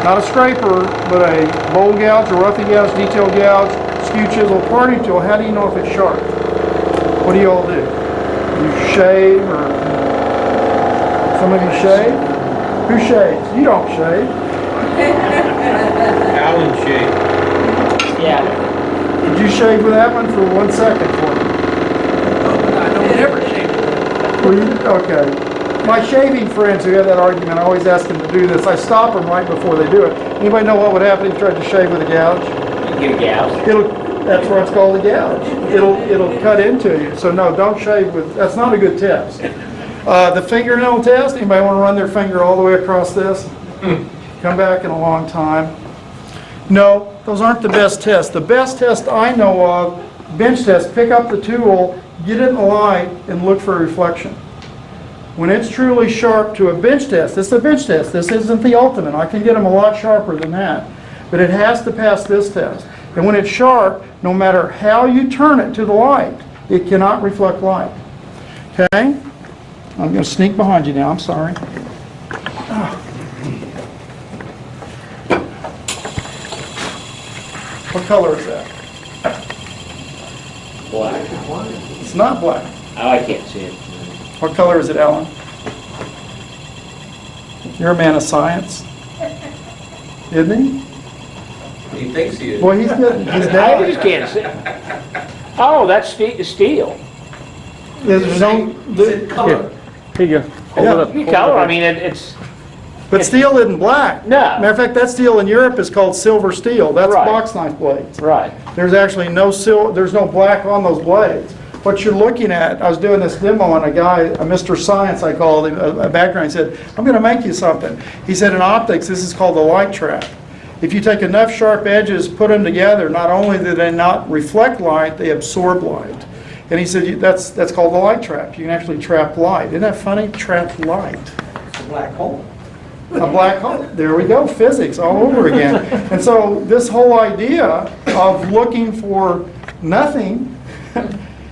A: not a scraper, but a bowl gouge, a roughy gouge, detail gouge, skew chisel, party tool, how do you know if it's sharp? What do you all do? You shave, or some of you shave? Who shaves? You don't shave.
B: Alan shave. Yeah.
A: Did you shave with that one for 1 second for me?
B: I don't ever shave.
A: Well, okay. My shaving friends who have that argument, I always ask them to do this. I stop them right before they do it. Anybody know what would happen if you tried to shave with a gouge?
B: You get a gouge.
A: That's why it's called a gouge. It'll cut into you. So no, don't shave with. That's not a good test. The fingernail test. Anybody want to run their finger all the way across this? Come back in a long time. No, those aren't the best tests. The best test I know of, bench test. Pick up the tool, get it in the light, and look for a reflection. When it's truly sharp to a bench test, this is a bench test, this isn't the ultimate. I can get them a lot sharper than that. But it has to pass this test. And when it's sharp, no matter how you turn it to the light, it cannot reflect light. Okay? I'm going to sneak behind you now, I'm sorry. What color is that?
B: Black.
A: It's not black.
B: Oh, I can't see it.
A: What color is it, Alan? You're a man of science, isn't he?
C: He thinks he is.
A: Boy, he's good. He's
B: I
A: down.
B: just can't see. Oh, that's steel.
A: There's no,
C: Color.
E: Here you go. Hold
A: Yeah.
E: it up.
B: You
E: hold it
B: color,
E: up.
B: I mean, it's,
A: but steel isn't black.
B: No.
A: Matter of fact, that steel in Europe is called silver steel. That's
B: Right.
A: box knife blades.
B: right.
A: There's actually no there's no black on those blades. What you're looking at, I was doing this demo on a guy, a Mr. Science I called him, a background, he said, I'm going to make you something. He said, in optics, this is called the light trap. If you take enough sharp edges, put them together, not only do they not reflect light, they absorb light. And he said, that's called the light trap. You can actually trap light. Isn't that funny? Trap light.
F: A black hole.
A: A black hole. There we go, physics all over again. And so this whole idea of looking for nothing,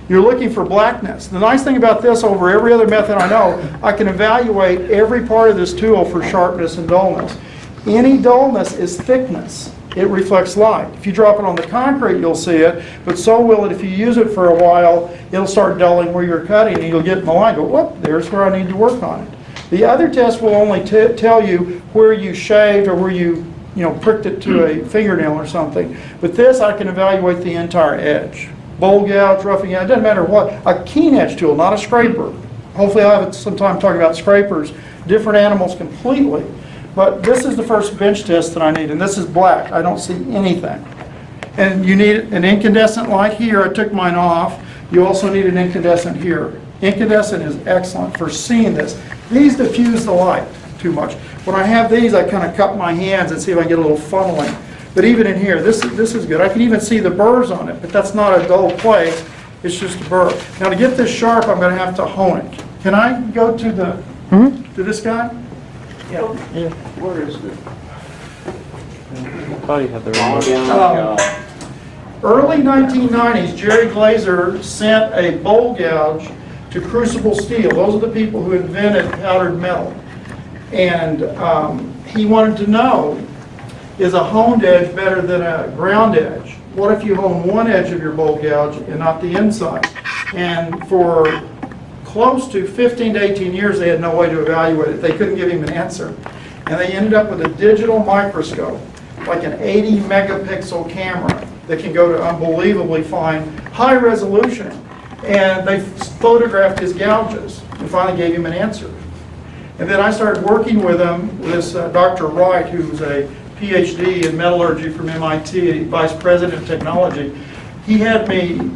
A: you're looking for blackness. The nice thing about this over every other method I know, I can evaluate every part of this tool for sharpness and dullness. Any dullness is thickness. It reflects light. If you drop it on the concrete, you'll see it, but so will it if you use it for a while, it'll start dulling where you're cutting, and you'll get in the line, go, whoop, there's where I need to work on it. The other test will only tell you where you shaved or where you pricked it to a fingernail or something. But this, I can evaluate the entire edge. Bowl gouge, roughing out, it doesn't matter what. A keen edge tool, not a scraper. Hopefully I'll have some time talking about scrapers, different animals completely. But this is the first bench test that I need, and this is black. I don't see anything. And you need an incandescent light here. I took mine off. You also need an incandescent here. Incandescent is excellent for seeing this. These diffuse the light too much. When I have these, I kind of cup my hands and see if I get a little funneling. But even in here, this is good. I can even see the burrs on it, but that's not a dull place. It's just a burr. Now to get this sharp, I'm going to have to hone it. Can I go to the to this guy?
E: Yeah.
C: Where is it?
E: Thought you had the
B: All
E: remote.
B: down.
A: Early 1990s, Jerry Glazer sent a bowl gouge to Crucible Steel. Those are the people who invented powdered metal. And he wanted to know, is a honed edge better than a ground edge? What if you hone one edge of your bowl gouge and not the inside? And for close to 15 to 18 years, they had no way to evaluate it. They couldn't give him an answer. And they ended up with a digital microscope, like an 80 megapixel camera that can go to unbelievably fine, high resolution. And they photographed his gouges and finally gave him an answer. And then I started working with him, this Dr. Wright, who's a PhD in metallurgy from MIT, Vice President of Technology. He had me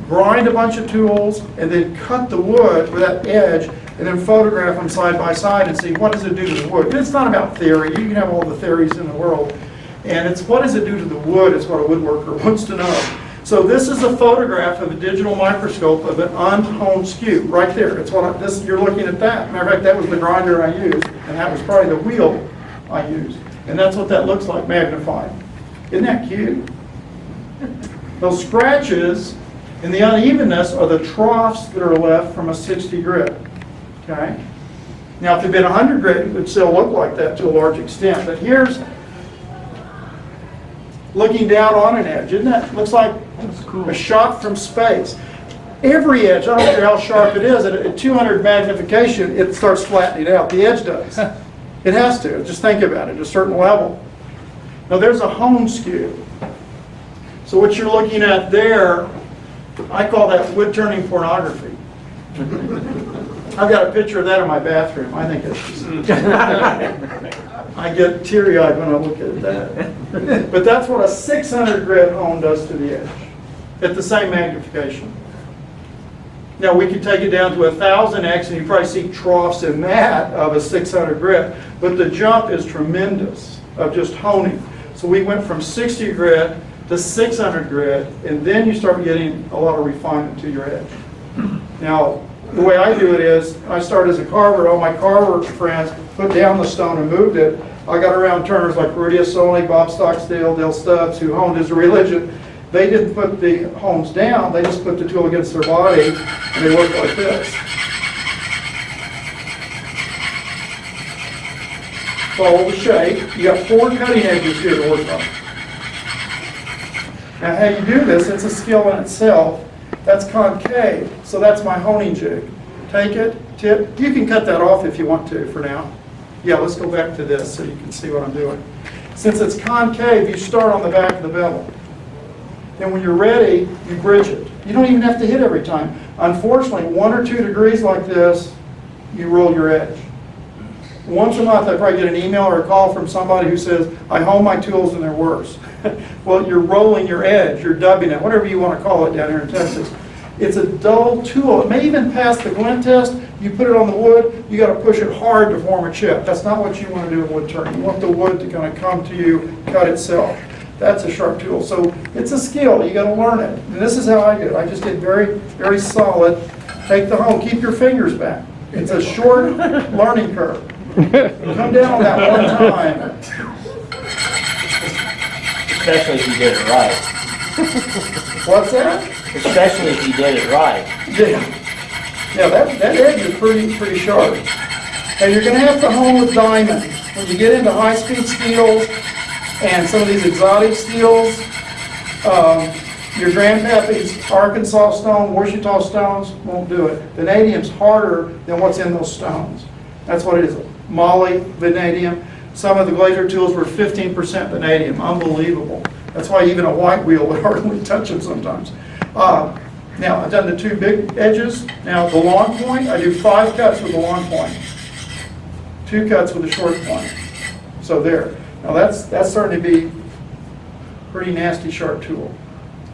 A: grind a bunch of tools and then cut the wood with that edge and then photograph them side by side and see what does it do to the wood. And it's not about theory. You can have all the theories in the world. And it's what does it do to the wood is what a woodworker wants to know. So this is a photograph of a digital microscope of an unhoned skew right there. It's what you're looking at that. Matter of fact, that was the grinder I used, and that was probably the wheel I used. And that's what that looks like magnified. Isn't that cute? Those scratches and the unevenness are the troughs that are left from a 60 grit. Okay? Now, if it had been 100 grit, it would still look like that to a large extent. But here's looking down on an edge. Isn't that, looks like a shot from space. Every edge, I don't care how sharp it is, at 200 magnification, it starts flattening out. The edge does. It has to. Just think about it at a certain level. Now, there's a hone skew. So what you're looking at there, I call that wood turning pornography. I've got a picture of that in my bathroom. I think it's I get teary-eyed when I look at that. But that's what a 600 grit hone does to the edge at the same magnification. Now we could take it down to 1000x and you probably see troughs in that of a 600 grit, but the jump is tremendous of just honing. So we went from 60 grit to 600 grit, and then you start getting a lot of refinement to your edge. Now, the way I do it is, I started as a carver, all my carver friends put down the stone and moved it. I got around turners like Rudy Asoli, Bob Stocksdale, Dale Stubbs, who honed his religion. They didn't put the hones down, they just put the tool against their body, and they worked like this. Follow the shape. You got 4 cutting edges here to work on. Now how you do this, it's a skill in itself. That's concave, so that's my honing jig. Take it, tip. You can cut that off if you want to for now. Yeah, let's go back to this so you can see what I'm doing. Since it's concave, you start on the back of the bevel. Then when you're ready, you bridge it. You don't even have to hit every time. Unfortunately, 1 or 2 degrees like this, you roll your edge. Once a month, I probably get an email or a call from somebody who says, I hone my tools and they're worse. Well, you're rolling your edge, you're dubbing it, whatever you want to call it down here in Texas. It's a dull tool. It may even pass the glint test. You put it on the wood, you got to push it hard to form a chip. That's not what you want to do in wood turning. You want the wood to kind of come to you, cut itself. That's a sharp tool. So it's a skill. You got to learn it. And this is how I do it. I just get very, very solid. Take the hone. Keep your fingers back. It's a short learning curve. Come down on that one time.
B: Especially if you did it right.
A: What's that?
B: Especially if you did it right.
A: Yeah, that edge is pretty sharp. Now you're going to have to hone with diamond. When you get into high-speed steels and some of these exotic steels, your Grandpappy's Arkansas stone, Wichita stones won't do it. Vanadium's harder than what's in those stones. That's what it is. Moly, vanadium. Some of the glazier tools were 15% vanadium. Unbelievable. That's why even a white wheel would hardly touch it sometimes. Now, I've done the 2 big edges. Now, the long point, I do 5 cuts with the long point. 2 cuts with the short point. So there. Now, that's starting to be a pretty nasty sharp tool.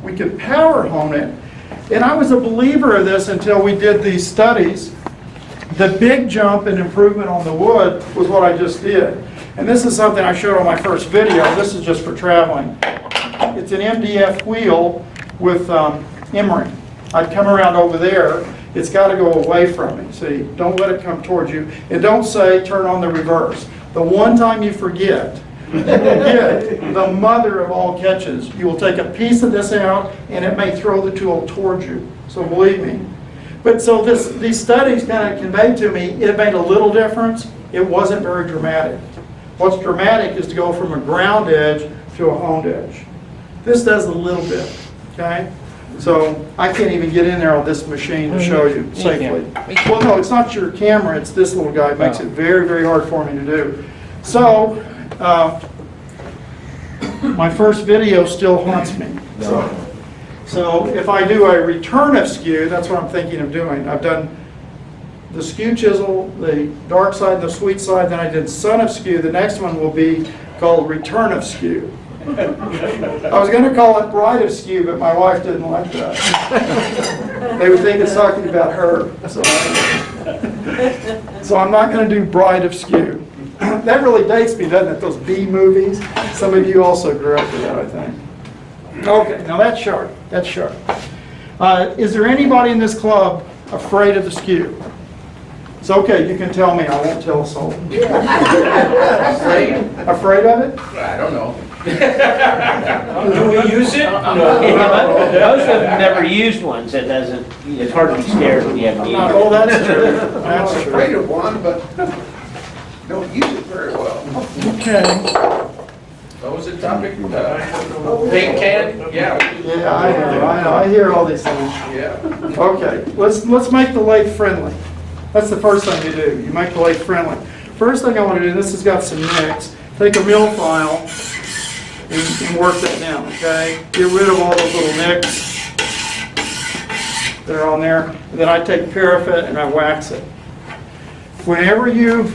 A: We could power hone it. And I was a believer of this until we did these studies. The big jump in improvement on the wood was what I just did. And this is something I showed on my first video. This is just for traveling. It's an MDF wheel with emery. I'd come around over there. It's got to go away from me. See, don't let it come towards you. And don't say turn on the reverse. The one time you forget, you will get the mother of all catches. You will take a piece of this out and it may throw the tool towards you. So believe me. But so these studies kind of conveyed to me, it made a little difference. It wasn't very dramatic. What's dramatic is to go from a ground edge to a honed edge. This does a little bit, okay? So I can't even get in there on this machine to show you safely. Well, no, it's not your camera, it's this little guy. It makes it very, very hard for me to do. So my first video still haunts me. So if I do a return of skew, that's what I'm thinking of doing. I've done the skew chisel, the dark side and the sweet side, then I did son of skew. The next one will be called return of skew. I was going to call it bride of skew, but my wife didn't like that. They would think it's talking about her. So I'm not going to do bride of skew. That really dates me, doesn't it? Those B movies. Some of you also grew up with that, I think. Okay, now that's sharp. That's sharp. Is there anybody in this club afraid of the skew? It's okay, you can tell me, I won't tell a soul. Afraid of it?
C: I don't know.
B: Do we use it? No. Most of them never used one, so it doesn't, it's hard to be scared when you haven't used it.
A: Oh, that's true. That's
D: I'm
A: true.
D: afraid of one, but don't use it very well.
A: Okay.
C: What was the topic? Paint can? Yeah.
A: Yeah, I know. I hear all these things.
C: Yeah.
A: Okay, let's make the lathe friendly. That's the first thing you do. You make the lathe friendly. First thing I want to do, this has got some nicks. Take a mill file and work that down, okay? Get rid of all those little nicks that are on there. And then I take paraffin and I wax it. Whenever you've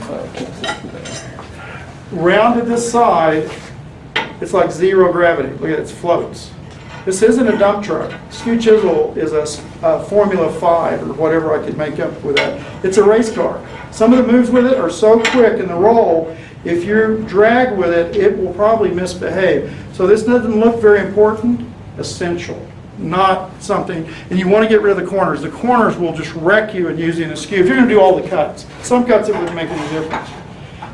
A: rounded this side, it's like zero gravity. Look at it, it floats. This isn't a dump truck. Skew chisel is a Formula 5 or whatever I could make up with that. It's a race car. Some of the moves with it are so quick in the roll, if you drag with it, it will probably misbehave. So this doesn't look very important, essential. not something, and you want to get rid of the corners. The corners will just wreck you in using a skew. If you're going to do all the cuts, some cuts it wouldn't make any difference.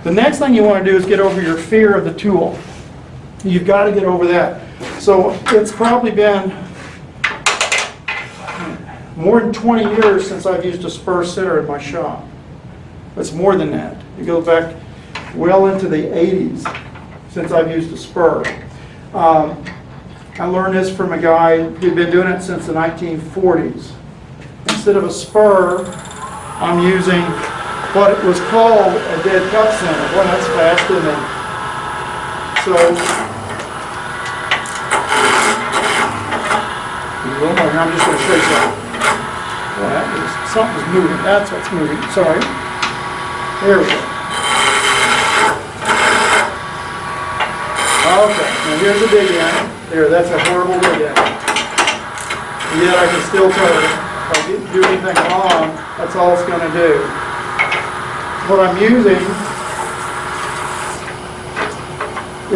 A: The next thing you want to do is get over your fear of the tool. You've got to get over that. So it's probably been more than 20 years since I've used a spur sitter in my shop. It's more than that. It goes back well into the 80s since I've used a spur. I learned this from a guy who'd been doing it since the 1940s. Instead of a spur, I'm using what it was called a dead cup center. Boy, that's fast, isn't it? So, I'm just going to show you something. Well, something's moving. That's what's moving. Sorry. There we go. Okay, now here's a dig in. There, that's a horrible dig in. And yet I can still tell it. If I didn't do anything wrong, that's all it's going to do. What I'm using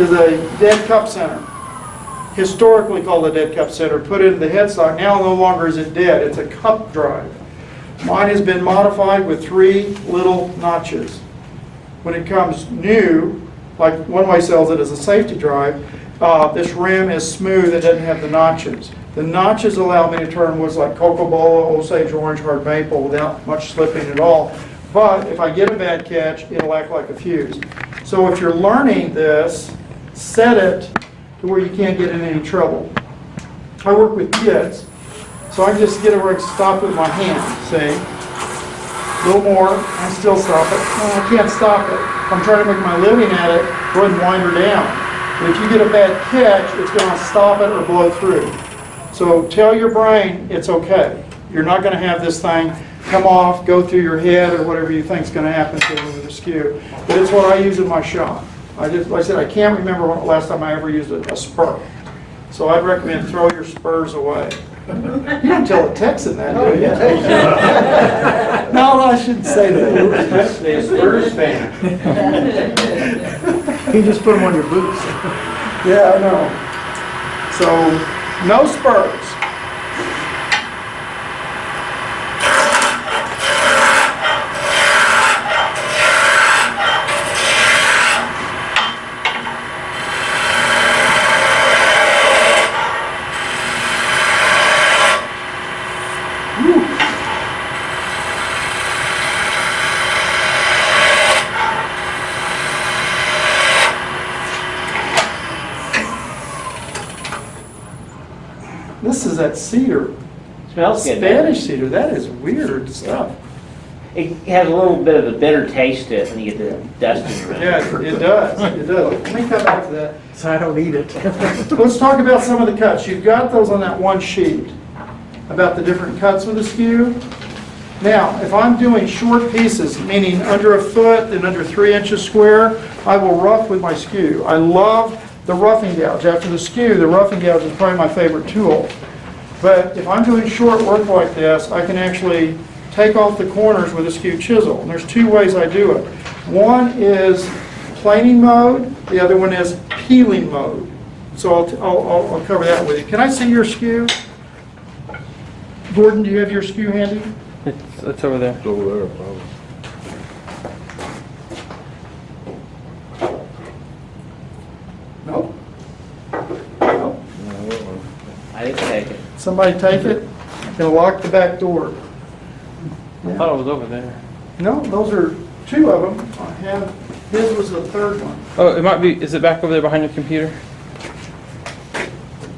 A: is a dead cup center. Historically called a dead cup center. Put it in the headstock. Now no longer is it dead. It's a cup drive. Mine has been modified with 3 little notches. When it comes new, like One Way sells it as a safety drive, this rim is smooth. It doesn't have the notches. The notches allow me to turn woods like Coca-Cola, Osage orange, hard maple without much slipping at all. But if I get a bad catch, it'll act like a fuse. So if you're learning this, set it to where you can't get in any trouble. I work with kids, so I just get it where I can stop with my hand, see? A little more, I still stop it. No, I can't stop it. If I'm trying to make my living at it, go ahead and wind her down. But if you get a bad catch, it's going to stop it or blow through. So tell your brain it's okay. You're not going to have this thing come off, go through your head, or whatever you think is going to happen to it with a skew. But it's what I use in my shop. Like I said, I can't remember when the last time I ever used a spur. So I'd recommend throw your spurs away. You don't tell a Texan that, do you? No, I shouldn't say that.
B: Especially a Spurs fan.
A: You just put them on your boots. Yeah, I know. So, no spurs. This is that cedar.
B: Smells good.
A: Spanish cedar. That is weird stuff.
B: It has a little bit of a bitter taste to it when you get the dust in your mouth.
A: Yeah, it does. It does. Let me come back to that.
E: So I don't eat it.
A: Let's talk about some of the cuts. You've got those on that one sheet about the different cuts with the skew. Now, if I'm doing short pieces, meaning under a foot and under 3 inches square, I will rough with my skew. I love the roughing gouge. After the skew, the roughing gouge is probably my favorite tool. But if I'm doing short work like this, I can actually take off the corners with a skew chisel. And there's 2 ways I do it. One is planing mode, the other one is peeling mode. So I'll cover that with you. Can I see your skew? Gordon, do you have your skew handy?
E: It's over there.
C: It's over there, probably.
A: Nope. Nope.
B: I didn't take it.
A: Somebody take it and lock the back door.
E: I thought it was over there.
A: No, those are 2 of them. I have, his was the 3rd one.
E: Oh, it might be, is it back over there behind your computer?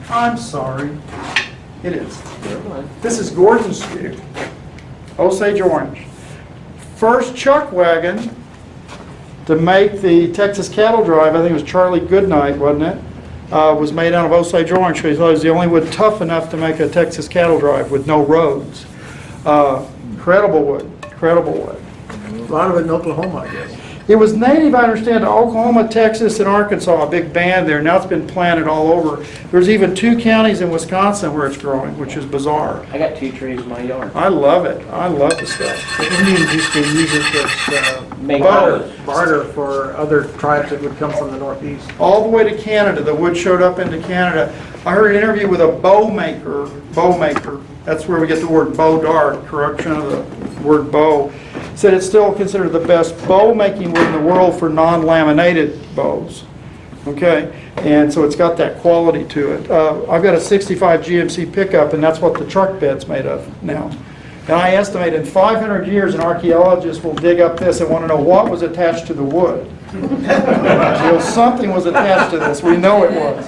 A: I'm sorry. It is. This is Gordon's skew. Osage orange. First chuck wagon to make the Texas cattle drive, I think it was Charlie Goodnight, wasn't it? Was made out of Osage orange because it was the only wood tough enough to make a Texas cattle drive with no roads. Incredible wood, incredible wood.
F: A lot of it in Oklahoma, I guess.
A: It was native, I understand, to Oklahoma, Texas, and Arkansas, a big band there. Now it's been planted all over. There's even 2 counties in Wisconsin where it's growing, which is bizarre.
B: I got 2 trees in my yard.
A: I love it. I love the stuff.
F: The Indians used to use it as
B: Make
F: barter,
B: bows.
F: barter for other tribes that would come from the northeast.
A: All the way to Canada. The wood showed up into Canada. I heard an interview with a bow maker. That's where we get the word bow dart, correction of the word bow. Said it's still considered the best bow making wood in the world for non-laminated bows. Okay, and so it's got that quality to it. I've got a 65 GMC pickup, and that's what the truck bed's made of now. And I estimate in 500 years, an archaeologist will dig up this and want to know what was attached to the wood. So something was attached to this. We know it was.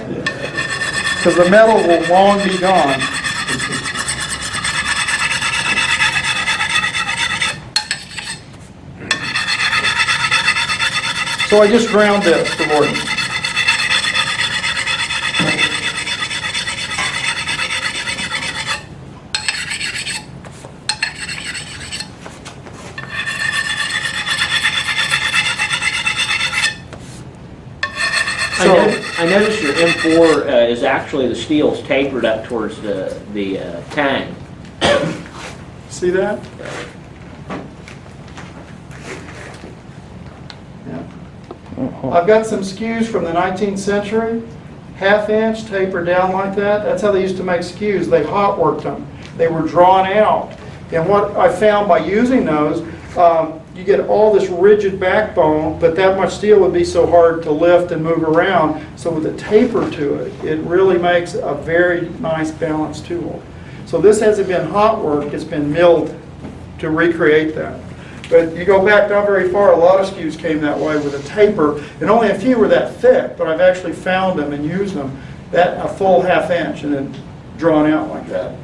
A: Because the metal will long be gone. So I just ground this for Gordon.
B: I noticed your M4 is actually, the steel's tapered up towards the tang.
A: See that? Yeah. I've got some skews from the 19th century, 1/2 inch tapered down like that. That's how they used to make skews. They hot worked them. They were drawn out. And what I found by using those, you get all this rigid backbone, but that much steel would be so hard to lift and move around. So with a taper to it, it really makes a very nice balanced tool. So this hasn't been hot worked, it's been milled to recreate that. But you go back not very far, a lot of skews came that way with a taper, and only a few were that thick, but I've actually found them and used them, that a full 1/2 inch and then drawn out like that.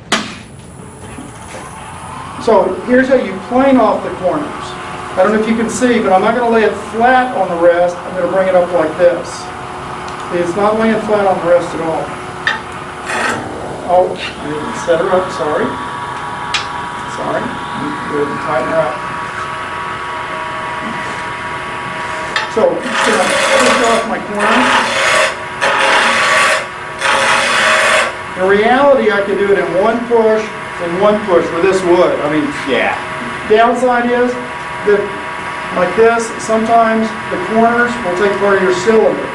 A: So here's how you plane off the corners. I don't know if you can see, but I'm not going to lay it flat on the rest. I'm going to bring it up like this. See, it's not laying flat on the rest at all. Oh, I didn't set her up, sorry. Sorry. Go ahead and tighten her up. So, just going to push off my corners. In reality, I could do it in one push with this wood. I mean,
B: Yeah.
A: downside is that, like this, sometimes the corners will take part of your cylinder.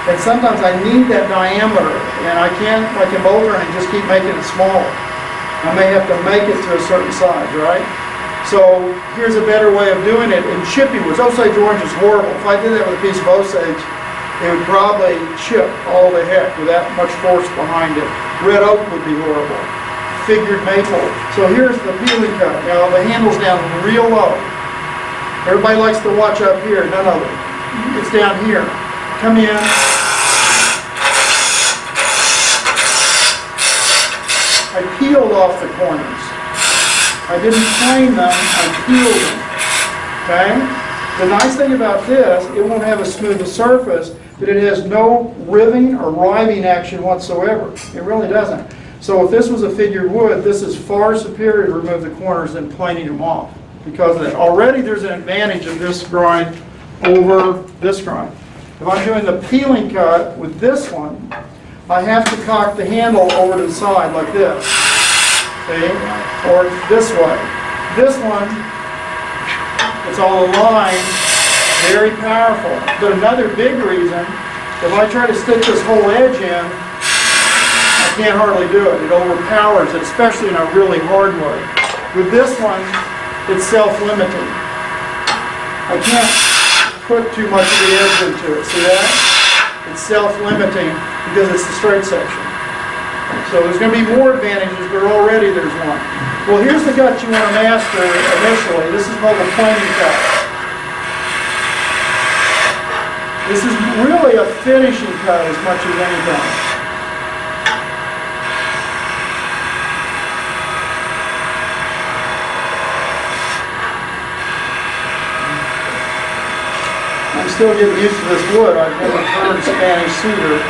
A: And sometimes I need that diameter, and I can't, like in bolt and just keep making it smaller. I may have to make it to a certain size, right? So here's a better way of doing it in chippy woods. Osage orange is horrible. If I did that with a piece of Osage, it would probably chip all the heck with that much force behind it. Red oak would be horrible. Figured maple. So here's the peeling cut. Now the handle's down real low. Everybody likes to watch up here. No, no, it's down here. Come in. I peeled off the corners. I didn't plane them, I peeled them. Okay? The nice thing about this, it won't have as smooth a surface, but it has no riving or riving action whatsoever. It really doesn't. So if this was a figured wood, this is far superior to remove the corners than planing them off. Because of that. Already there's an advantage of this grind over this grind. If I'm doing the peeling cut with this one, I have to cock the handle over to the side like this. See? Or this way. This one, it's all aligned, very powerful. But another big reason, if I try to stick this whole edge in, I can't hardly do it. It overpowers it, especially in a really hard wood. With this one, it's self-limiting. I can't put too much of the edge into it. See that? It's self-limiting because it's the straight section. So there's going to be more advantages, but already there's one. Well, here's the cut you want to master initially. This is called the planing cut. This is really a finishing cut as much as anything. I'm still getting used to this wood. I've never burned Spanish cedar.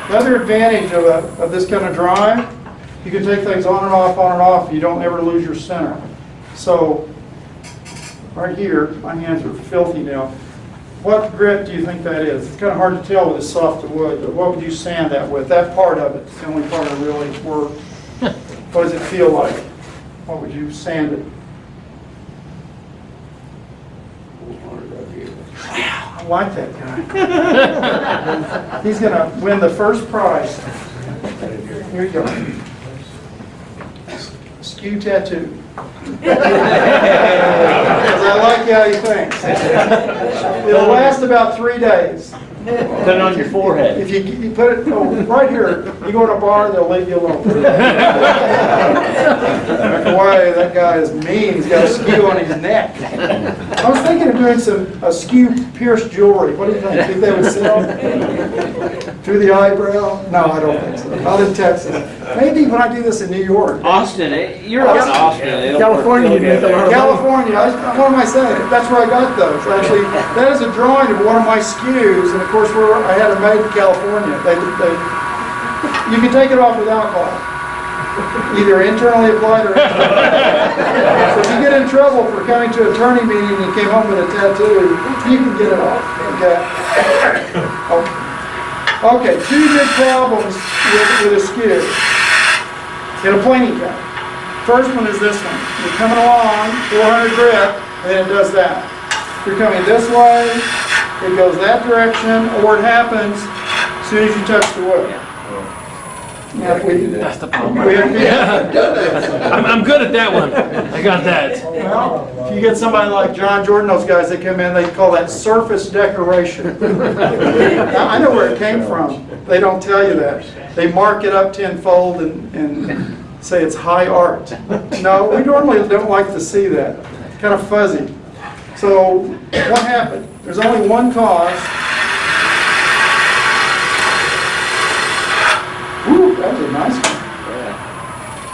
A: Another advantage of this kind of drive, You can take things on and off, you don't ever lose your center. So, right here, my hands are filthy now. What grit do you think that is? It's kind of hard to tell with this soft wood, but what would you sand that with? That part of it, it's the only part that really works. What does it feel like? What would you sand it? Wow, I like that guy. He's gonna win the first prize. Here you go. Skew tattoo. Because I like how he thinks. It'll last about 3 days.
B: Put it on your forehead.
A: If you put it right here, you go to a bar, they'll leave you alone. Back away, that guy is mean. He's got a skew on his neck. I was thinking of doing a skew pierced jewelry. What do you think? Think they would sell? Through the eyebrow? No, I don't think so. Not in Texas. Maybe when I do this in New York.
B: Austin, you're up in Austin. It'll
F: California,
B: work
F: you make a lot of money.
A: California, what am I saying? That's where I got those. Actually, that is a drawing of one of my skews, and of course, I had them made in California. You can take it off with alcohol, either internally applied or externally. So if you get in trouble for coming to an attorney meeting and you came home with a tattoo, you can get it off. Okay. Okay. 2 big problems with a skew in a planing cap. First one is this one. You're coming along, 400 grit, and then it does that. You're coming this way, it goes that direction, or it happens as soon as you touch the wood. Now,
E: That's the problem.
F: I'm good at that one. I got that.
A: Well, if you get somebody like John Jordan, those guys that come in, they call that surface decoration. Now, I know where it came from. They don't tell you that. They mark it up tenfold and say it's high art. No, we normally don't like to see that. It's kind of fuzzy. So what happened? There's only one cause. Woo, that was a nice one.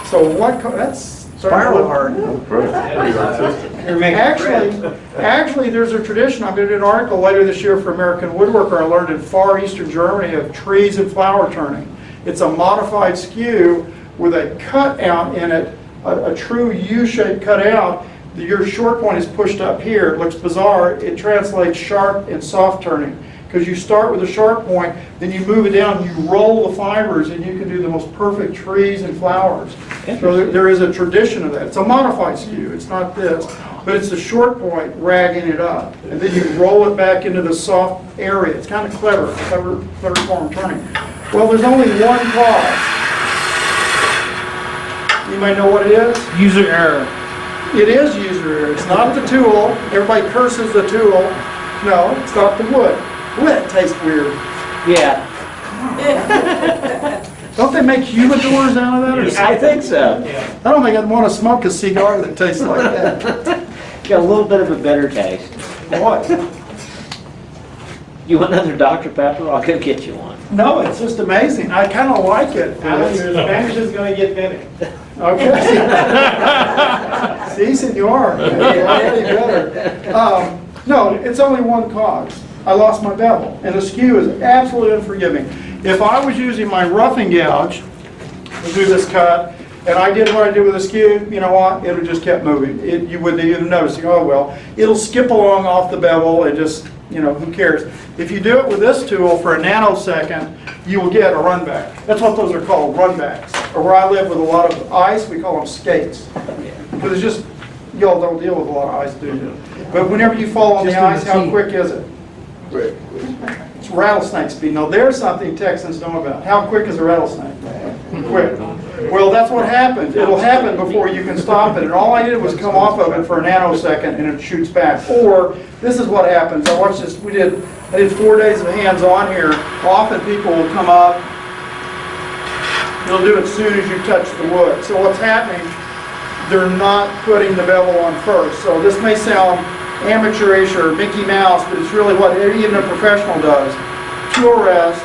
A: So what? That's
F: Spiral hard.
A: Actually, there's a tradition. I'm going to do an article later this year for American Woodworker. I learned in far eastern Germany of trees and flower turning. It's a modified skew with a cutout in it, a true U-shaped cutout. Your short point is pushed up here. It looks bizarre. It translates sharp and soft turning. Because you start with a sharp point, then you move it down, you roll the fibers, and you can do the most perfect trees and flowers. So there is a tradition of that. It's a modified skew. It's not this. But it's the short point ragging it up. And then you roll it back into the soft area. It's kind of clever form turning. Well, there's only one cause. You might know what it is?
F: User error.
A: It is user error. It's not the tool. Everybody curses the tool. No, it's not the wood. Wood, it tastes weird.
B: Yeah,
A: Don't they make humidors out of that? Or
B: I
A: something?
B: think so.
A: I don't think I'd want to smoke a cigar that tastes like that.
B: Got a little bit of a better taste.
A: What?
B: You want another Dr. Pepper? I'll go get you one.
A: No, it's just amazing. I kind of like it.
F: Your Spanish is going to get better.
A: Okay. See, senor. Already better. No, it's only one cause. I lost my bevel, and the skew is absolutely unforgiving. If I was using my roughing gouge to do this cut, and I did what I did with the skew, you know what? It would just kept moving. You wouldn't even notice. You go, oh well. It'll skip along off the bevel and just, who cares? If you do it with this tool for a nanosecond, you will get a run back. That's what those are called, run backs. Or where I live with a lot of ice, we call them skates. Because it's just, y'all don't deal with a lot of ice, do you? But whenever you fall on the ice, how quick is it? It's rattlesnake speed. Now there's something Texans know about. How quick is a rattlesnake? Quick. Well, that's what happens. It'll happen before you can stop it. And all I did was come off of it for a nanosecond and it shoots back. Or this is what happens. I watched this. I did 4 days of hands-on here. Often people will come up. They'll do it as soon as you touch the wood. So what's happening? They're not putting the bevel on first. So this may sound amateurish or Mickey Mouse, but it's really what even a professional does. Tool rest,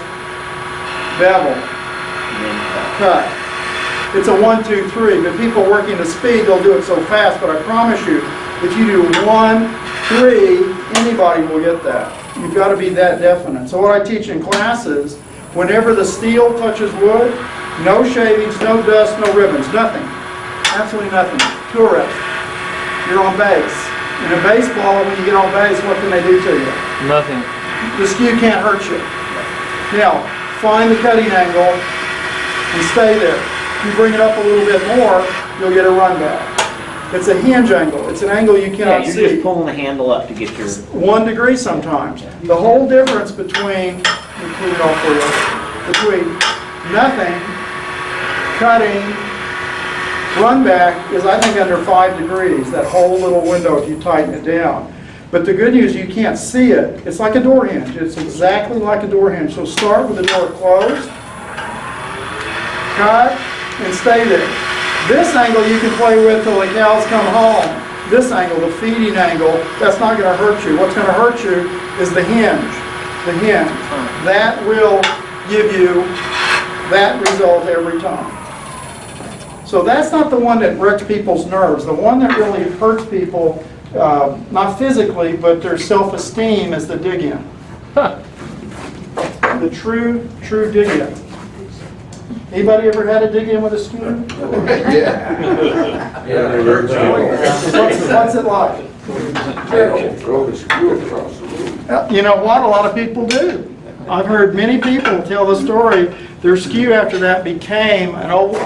A: bevel, cut. It's a 1, 2, 3, but people working the speed, they'll do it so fast, but I promise you, if you do 1, 3, anybody will get that. You've got to be that definite. So what I teach in classes, whenever the steel touches wood, No shavings, no dust, no ribbons, nothing. Absolutely nothing. Tool rest. You're on base. In a baseball, when you get on base, what can they do to you?
E: Nothing.
A: The skew can't hurt you. Now, find the cutting angle and stay there. If you bring it up a little bit more, you'll get a run back. It's a hinge angle. It's an angle you
B: Yeah,
A: cannot
B: you're
A: see.
B: just pulling the handle up to get your,
A: 1 degree sometimes. The whole difference between, let me clean it off for you, between nothing, cutting, run back is I think under 5 degrees, that whole little window if you tighten it down. But the good news, you can't see it. It's like a door hinge. It's exactly like a door hinge. So start with the door closed, cut, and stay there. This angle you can play with till the cows come home. This angle, the feeding angle, that's not going to hurt you. What's going to hurt you is the hinge. The hinge. That will give you that result every time. So that's not the one that wrecks people's nerves. The one that really hurts people, not physically, but their self-esteem is the dig-in. The true dig-in. Anybody ever had a dig-in with a skew?
D: Yeah. Yeah, it hurts you.
A: What's it like?
D: Throw the skew across the room.
A: You know what? A lot of people do. I've heard many people tell the story. Their skew after that became an old,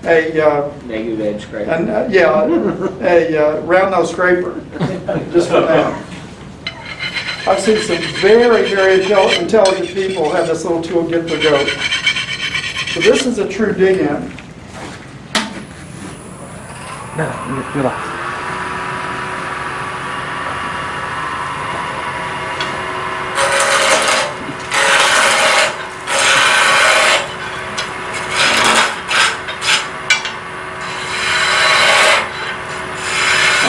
B: negative edge scraper.
A: a round nose scraper. Just for that. I've seen some very intelligent people have this little tool get their goat. So this is a true dig-in.
E: No, relax.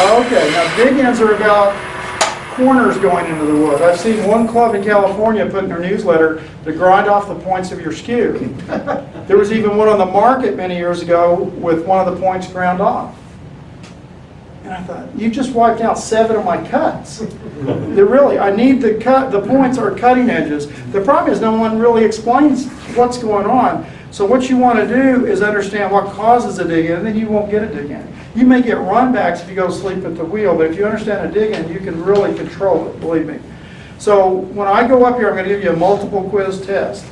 A: Okay, now dig-ins are about corners going into the wood. I've seen one club in California put in their newsletter to grind off the points of your skew. There was even one on the market many years ago with one of the points ground off. And I thought, you just wiped out 7 of my cuts. I need the cut, the points are cutting edges. The problem is no one really explains what's going on. So what you want to do is understand what causes a dig-in, and then you won't get a dig-in. You may get runbacks if you go to sleep at the wheel, but if you understand a dig-in, you can really control it, believe me. So when I go up here, I'm going to give you a multiple quiz test.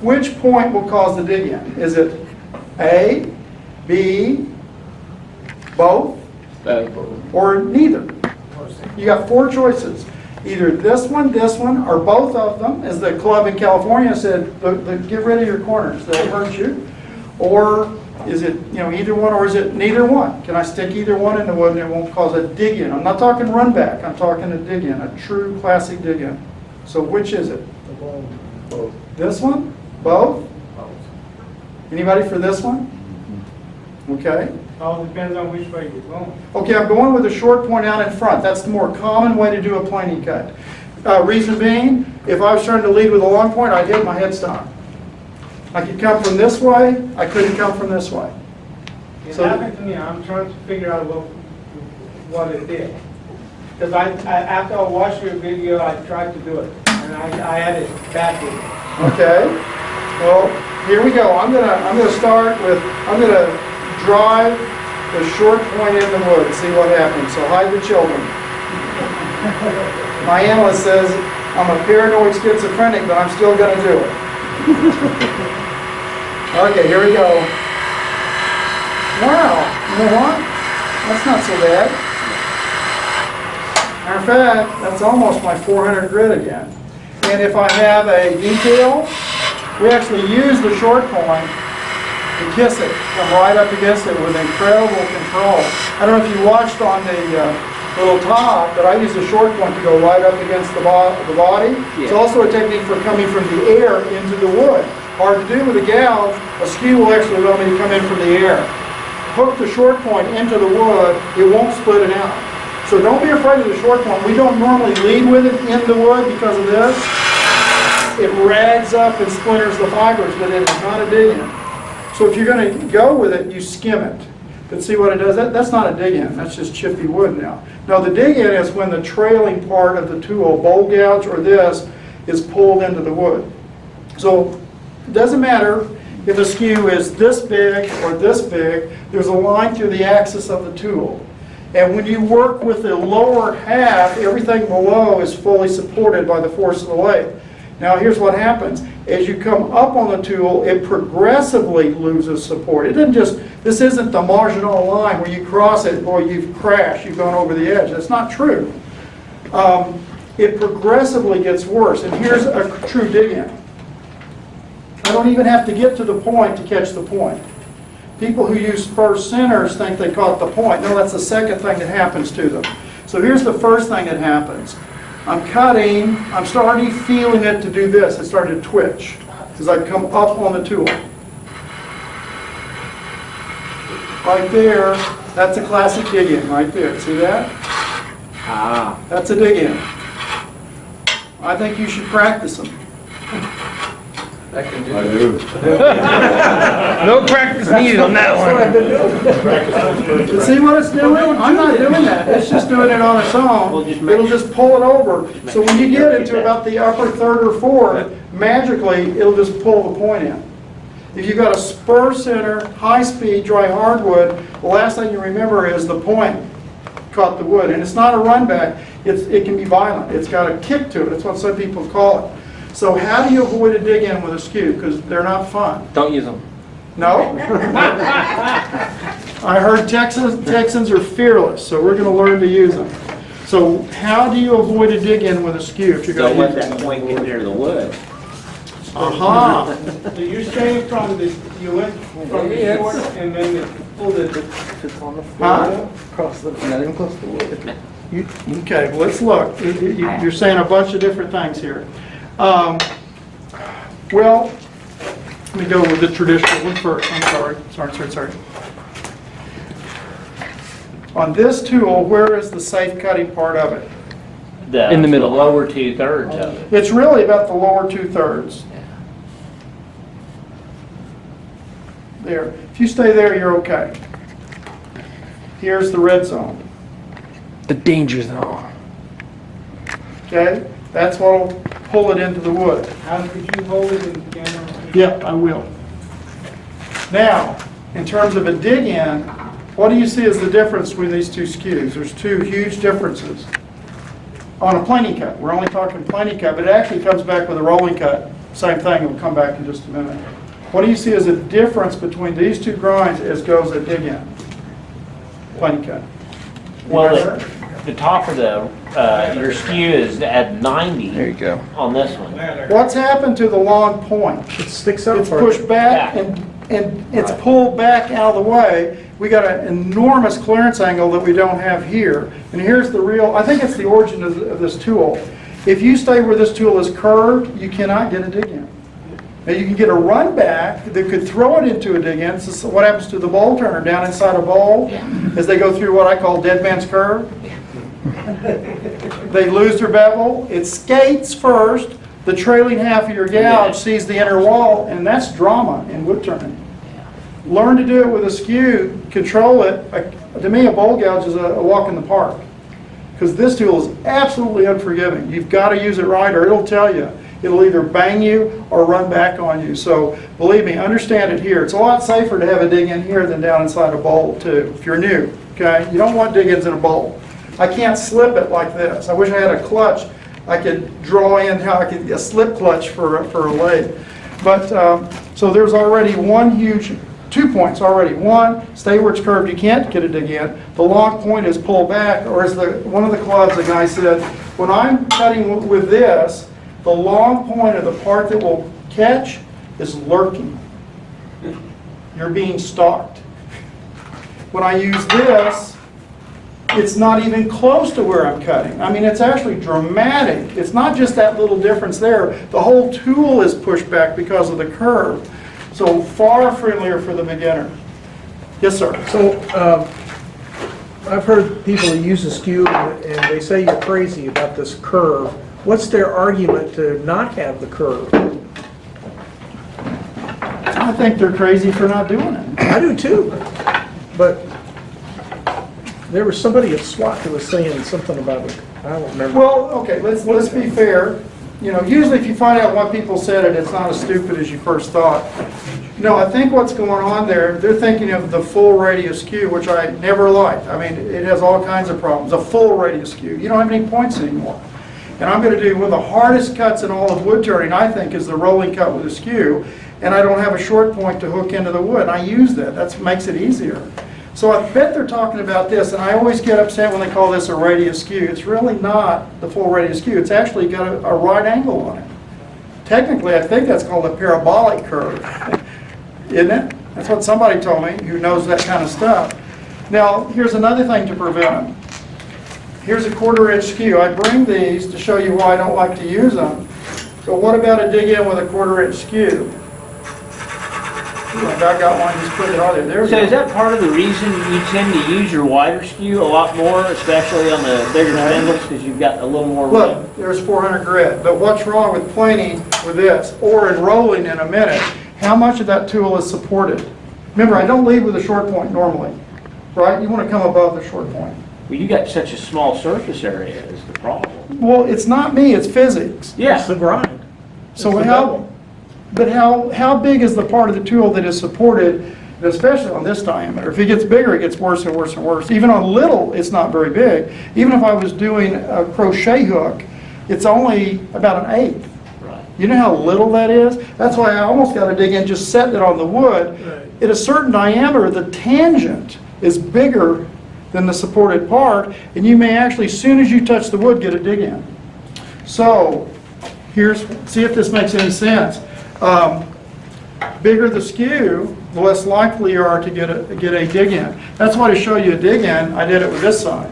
A: Which point will cause the dig-in? Is it A, B, both, or neither? You got 4 choices. Either this one, or both of them, as the club in California said, get rid of your corners, they'll hurt you. Or is it either one, or is it neither one? Can I stick either one in the wood and it won't cause a dig-in? I'm not talking run back, I'm talking a dig-in, a true classic dig-in. So which is it?
F: Both.
A: This one? Both? Anybody for this one? Okay.
F: All depends on which way you're going.
A: Okay, I'm going with a short point out in front. That's the more common way to do a planing cut. Reason being, if I was trying to lead with a long point, I'd hit my headstock. I could come from this way, I couldn't come from this way.
F: It
A: So-
F: happened to me. I'm trying to figure out what it did. Because after I watched your video, I tried to do it, and I had it backwards.
A: Okay. Well, here we go. I'm gonna start with, I'm gonna drive the short point in the wood and see what happens. So hide the children. My analyst says I'm a paranoid schizophrenic, but I'm still gonna do it. Okay, here we go. Wow, you know what? That's not so bad. Matter of fact, that's almost my 400 grit again. And if I have a detail, we actually use the short point to kiss it, come right up against it with incredible control. I don't know if you watched on the little top, but I use the short point to go right up against the body.
B: Yeah.
A: It's also a technique for coming from the air into the wood. Hard to do with a gouge. A skew will actually allow me to come in from the air. Hook the short point into the wood, it won't split it out. So don't be afraid of the short point. We don't normally lead with it in the wood because of this. It rags up and splinters the fibers, but it is not a dig-in. So if you're going to go with it, you skim it. But see what it does? That's not a dig-in. That's just chippy wood now. Now the dig-in is when the trailing part of the tool, bowl gouge or this, is pulled into the wood. So It doesn't matter if a skew is this big or this big, there's a line through the axis of the tool. And when you work with the lower half, everything below is fully supported by the force of the lathe. Now here's what happens. As you come up on the tool, it progressively loses support. It doesn't just, this isn't the marginal line where you cross it, boy, you've crashed, you've gone over the edge. That's not true. It progressively gets worse. And here's a true dig-in. I don't even have to get to the point to catch the point. People who use spur centers think they caught the point. No, that's the second thing that happens to them. So here's the first thing that happens. I'm cutting, I'm already feeling it to do this. It started to twitch as I come up on the tool. Right there, that's a classic dig-in right there. See that?
B: Ah.
A: That's a dig-in. I think you should practice them.
C: That can do
D: I
C: it.
D: do.
E: No practice needed on that
A: That's what I've
E: one.
A: been doing. See what it's doing? I'm not doing that. It's just doing it on its own.
B: We'll just make
A: It'll just pull it over.
B: make
A: So when you
B: sure
A: get
B: you
A: into
B: get
A: about the upper third or fourth, magically, it'll just pull the point in. If you've got a spur center, high-speed, dry hardwood, the last thing you remember is the point caught the wood. And it's not a run back. It can be violent. It's got a kick to it. That's what some people call it. So how do you avoid a dig-in with a skew? Because they're not fun.
E: Don't use them.
A: No? I heard Texans are fearless, so we're going to learn to use them. So how do you avoid a dig-in with a skew if you're
B: Don't
A: going to
B: let
A: use
B: that
A: it?
B: point get near the wood.
A: Aha!
F: So you're saying from the, you went from the short and then you pulled it.
E: If it's on the floor,
A: Huh?
E: across the, not even close to the wood.
A: Okay, well, let's look. You're saying a bunch of different things here. Well, let me go with the traditional one first. I'm sorry. On this tool, where is the safe cutting part of it?
E: In the middle.
B: The lower 2/3 of it.
A: It's really about the lower 2/3. There. If you stay there, you're okay. Here's the red zone.
E: The danger zone.
A: Okay? That's what'll pull it into the wood.
F: How could you hold it in the camera?
A: Yeah, I will. Now, in terms of a dig-in, what do you see as the difference between these two skews? There's two huge differences. On a planing cut, we're only talking planing cut, but it actually comes back with a rolling cut. Same thing, it'll come back in just a minute. What do you see as a difference between these two grinds as goes a dig-in? Planing cut.
B: Well, the top of your skew is at 90
E: There you go.
B: on this one.
A: What's happened to the long point?
E: It sticks out
A: It's pushed back
B: Yeah.
A: and it's pulled back out of the way. We got an enormous clearance angle that we don't have here. And here's the real, I think it's the origin of this tool. If you stay where this tool is curved, you cannot get a dig-in. Now you can get a run back that could throw it into a dig-in. This is what happens to the bowl turner down inside a bowl as they go through what I call dead man's curve. They lose their bevel. It skates first. The trailing half of your gouge sees the inner wall, and that's drama in wood turning. Learn to do it with a skew, control it. To me, a bowl gouge is a walk in the park, because this tool is absolutely unforgiving. You've got to use it right, or it'll tell you. It'll either bang you or run back on you. So believe me, understand it here. It's a lot safer to have a dig-in here than down inside a bowl too, if you're new, okay? You don't want dig-ins in a bowl. I can't slip it like this. I wish I had a clutch. I could draw in how I could, a slip clutch for a lathe. But, so there's already one huge, 2 points already. One, stay where it's curved, you can't get a dig-in. The long point is pull back, or as one of the clubs, the guy said, when I'm cutting with this, the long point of the part that will catch is lurking. You're being stalked. When I use this, it's not even close to where I'm cutting. I mean, it's actually dramatic. It's not just that little difference there. The whole tool is pushed back because of the curve. So far friendlier for the beginner. Yes, sir.
G: So, I've heard people who use a skew and they say you're crazy about this curve. What's their argument to not have the curve?
A: I think they're crazy for not doing it.
G: I do too, but there was somebody at SWAT who was saying something about it. I don't remember.
A: Well, okay, let's be fair. you know, usually if you find out what people said it's not as stupid as you first thought. No, I think what's going on there, they're thinking of the full radius skew, which I never liked. I mean, it has all kinds of problems. A full radius skew, you don't have any points anymore. And I'm going to do one of the hardest cuts in all of wood turning, I think, is the rolling cut with a skew. And I don't have a short point to hook into the wood. I use that. That makes it easier. So I bet they're talking about this, and I always get upset when they call this a radius skew. It's really not the full radius skew. It's actually got a right angle on it. Technically, I think that's called a parabolic curve, isn't it? That's what somebody told me who knows that kind of stuff. Now, here's another thing to prevent them. Here's a 1/4 inch skew. I bring these to show you why I don't like to use them. So what about a dig in with a 1/4 inch skew? I got one, just put it on there. There we
B: So
A: go.
B: is that part of the reason you tend to use your wider skew a lot more, especially on the bigger spindles, because you've got a little more room?
A: Look, there's 400 grit, but what's wrong with planing with this, or in rolling in a minute? How much of that tool is supported? Remember, I don't lead with a short point normally, right? You want to come above the short point.
B: Well, you got such a small surface area is the problem.
A: Well, it's not me, it's physics.
B: Yeah.
G: It's the grind.
A: So
G: It's the
A: how,
G: bevel.
A: but how big is the part of the tool that is supported, especially on this diameter? If it gets bigger, it gets worse and worse and worse. Even on little, it's not very big. Even if I was doing a crochet hook, it's only about 1/8.
B: Right.
A: You know how little that is? That's why I almost got to dig in, just setting it on the wood.
G: Right.
A: At a certain diameter, the tangent is bigger than the supported part, and you may actually, as soon as you touch the wood, get a dig in. So, see if this makes any sense. Bigger the skew, the less likely you are to get a dig in. That's why to show you a dig in, I did it with this size.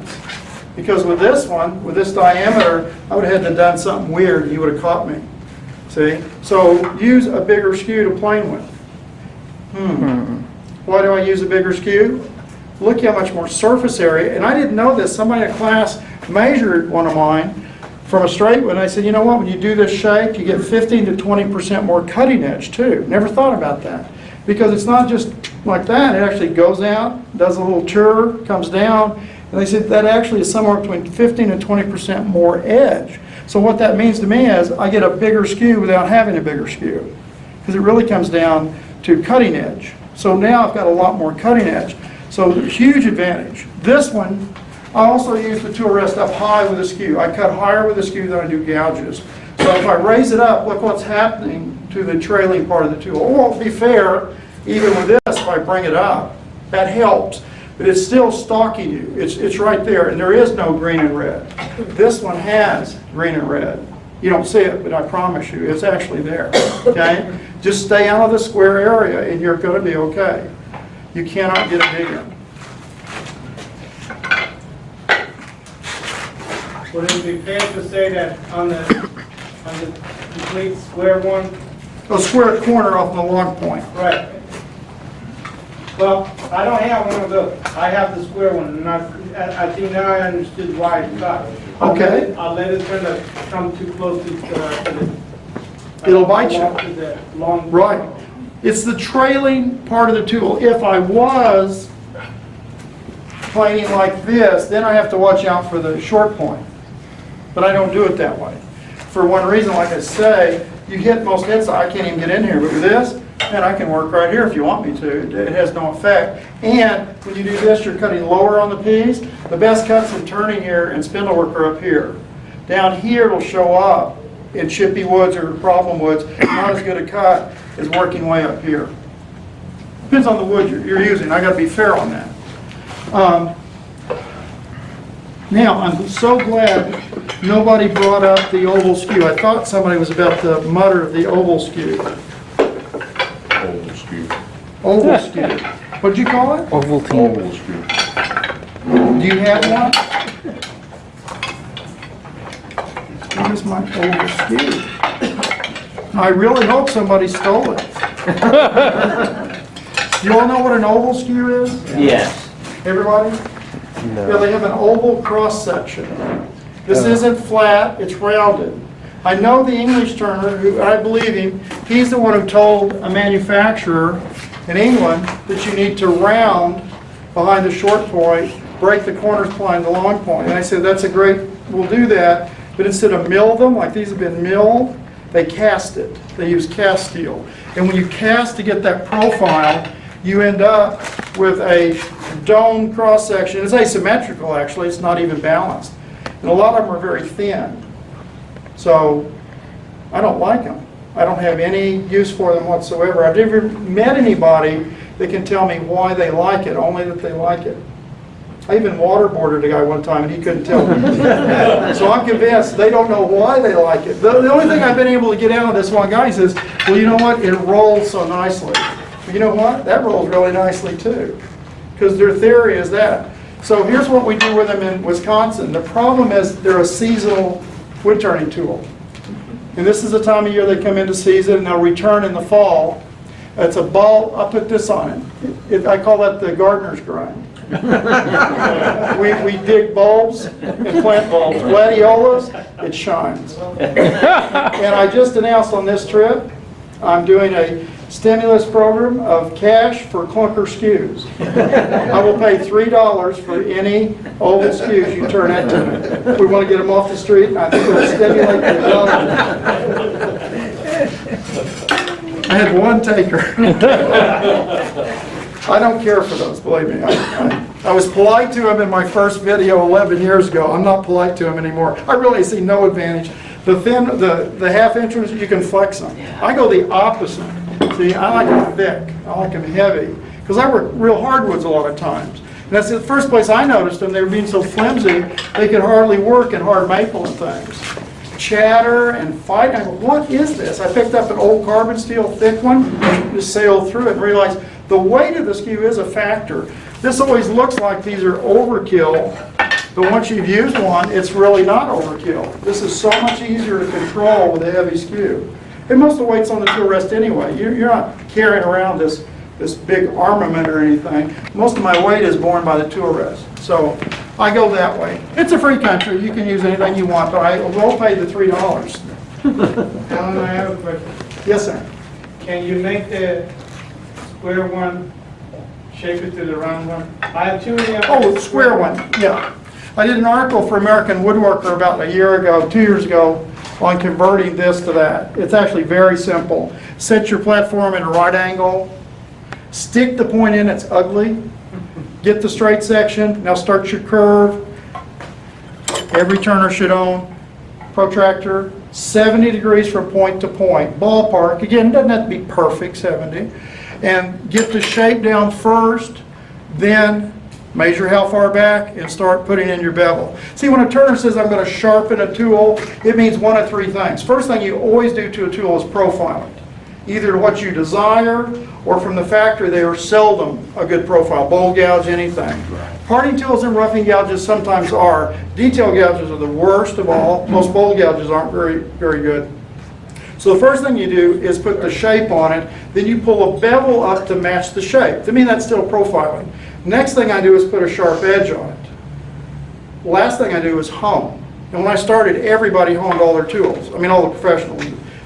A: Because with this one, with this diameter, I would have had to done something weird and you would have caught me. See? So use a bigger skew to plane with. Why do I use a bigger skew? Look how much more surface area. And I didn't know this. Somebody in class measured one of mine from a straight one. I said, you know what, when you do this shape, you get 15 to 20% more cutting edge too. Never thought about that. Because it's not just like that, it actually goes out, does a little tour, comes down, and they said that actually is somewhere between 15 and 20% more edge. So what that means to me is I get a bigger skew without having a bigger skew. Because it really comes down to cutting edge. So now I've got a lot more cutting edge. So huge advantage. This one, I also use the tool rest up high with a skew. I cut higher with a skew than I do gouges. So if I raise it up, look what's happening to the trailing part of the tool. It won't be fair, even with this, if I bring it up. That helps. But it's still stalking you. It's right there, and there is no green and red. This one has green and red. You don't see it, but I promise you, it's actually there. Okay? Just stay out of the square area, and you're going to be okay. You cannot get a dig in.
F: Would it be fair to say that on the complete square one?
A: A square corner off the long point.
F: Right. Well, I don't have one of those. I have the square one, and I think now I understood why it's cut.
A: Okay.
F: I'll let it kind of come too close to the.
A: It'll bite you.
F: To the long.
A: Right. It's the trailing part of the tool. If I was planing like this, then I have to watch out for the short point. But I don't do it that way. For one reason, like I say, you hit most hits, I can't even get in here. But with this, man, I can work right here if you want me to. It has no effect. And when you do this, you're cutting lower on the piece. The best cuts in turning here and spindle work are up here. Down here, it'll show up in chippy woods or problem woods. Not as good a cut as working way up here. Depends on the wood you're using. I got to be fair on that. Now, I'm so glad nobody brought up the oval skew. I thought somebody was about to mutter the oval skew.
C: Oval skew.
A: Oval skew. What'd you call it?
E: Ovaltine.
C: Oval skew.
A: Do you have one? Here's my oval skew. I really hope somebody stole it. You all know what an oval skew is?
B: Yes.
A: Everybody? Yeah, they have an oval cross section. This isn't flat, it's rounded. I know the English turner, who I believe him, he's the one who told a manufacturer in England that you need to round behind the short point, break the corners behind the long point. And I said, that's a great, we'll do that. But instead of mill them, like these have been milled, they cast it. They use cast steel. And when you cast to get that profile, you end up with a domed cross-section. It's asymmetrical, actually. It's not even balanced. And a lot of them are very thin. So I don't like them. I don't have any use for them whatsoever. I've never met anybody that can tell me why they like it, only that they like it. I even waterboarded a guy one time and he couldn't tell me. So I'm convinced they don't know why they like it. The only thing I've been able to get out of this one guy says, well, you know what? It rolls so nicely. But you know what? That rolls really nicely too. Because their theory is that. So here's what we do with them in Wisconsin. The problem is they're a seasonal wood turning tool. And this is the time of year they come into season and they'll return in the fall. It's a ball, I'll put this on it. I call that the gardener's grind. we dig bulbs and plant bulbs. Gladiolas, it shines. And I just announced on this trip, I'm doing a stimulus program of cash for clunker skews. I will pay $3 for any old skews you turn into me. We want to get them off the street, and I think it'll stimulate the economy. I had one taker. I don't care for those, believe me. I was polite to him in my first video 11 years ago. I'm not polite to him anymore. I really see no advantage. The half inches, you can flex them. I go the opposite. See, I like them thick. I like them heavy. Because I work real hardwoods a lot of times. And that's the first place I noticed them. They were being so flimsy, they could hardly work in hard maple and things. Chatter and fight. I go, what is this? I picked up an old carbon steel thick one, just sailed through it and realized the weight of the skew is a factor. This always looks like these are overkill, but once you've used one, it's really not overkill. This is so much easier to control with a heavy skew. And most of the weight's on the tool rest anyway. You're not carrying around this big armament or anything. Most of my weight is borne by the tool rest. So I go that way. It's a free country. You can use anything you want, but I will pay the $3.
F: Alan, I have a question.
A: Yes, sir.
F: Can you make the square one, shape it to the round one? I have too many.
A: Oh, the square one, yeah. I did an article for American Woodworker about a year ago, 2 years ago, on converting this to that. It's actually very simple. Set your platform in a right angle, stick the point in, it's ugly, get the straight section, now start your curve. Every turner should own protractor, 70 degrees from point to point, ballpark. Again, it doesn't have to be perfect, 70. And get the shape down first, then measure how far back and start putting in your bevel. See, when a turner says I'm going to sharpen a tool, it means one of three things. First thing you always do to a tool is profile it. Either what you desire or from the factory. They are seldom a good profile. Bowl gouge, anything. Parting tools and roughing gouges sometimes are. Detail gouges are the worst of all. Most bowl gouges aren't very good. So the first thing you do is put the shape on it, then you pull a bevel up to match the shape. To me, that's still profiling. Next thing I do is put a sharp edge on it. Last thing I do is hone. And when I started, everybody honed all their tools. I mean, all the professionals.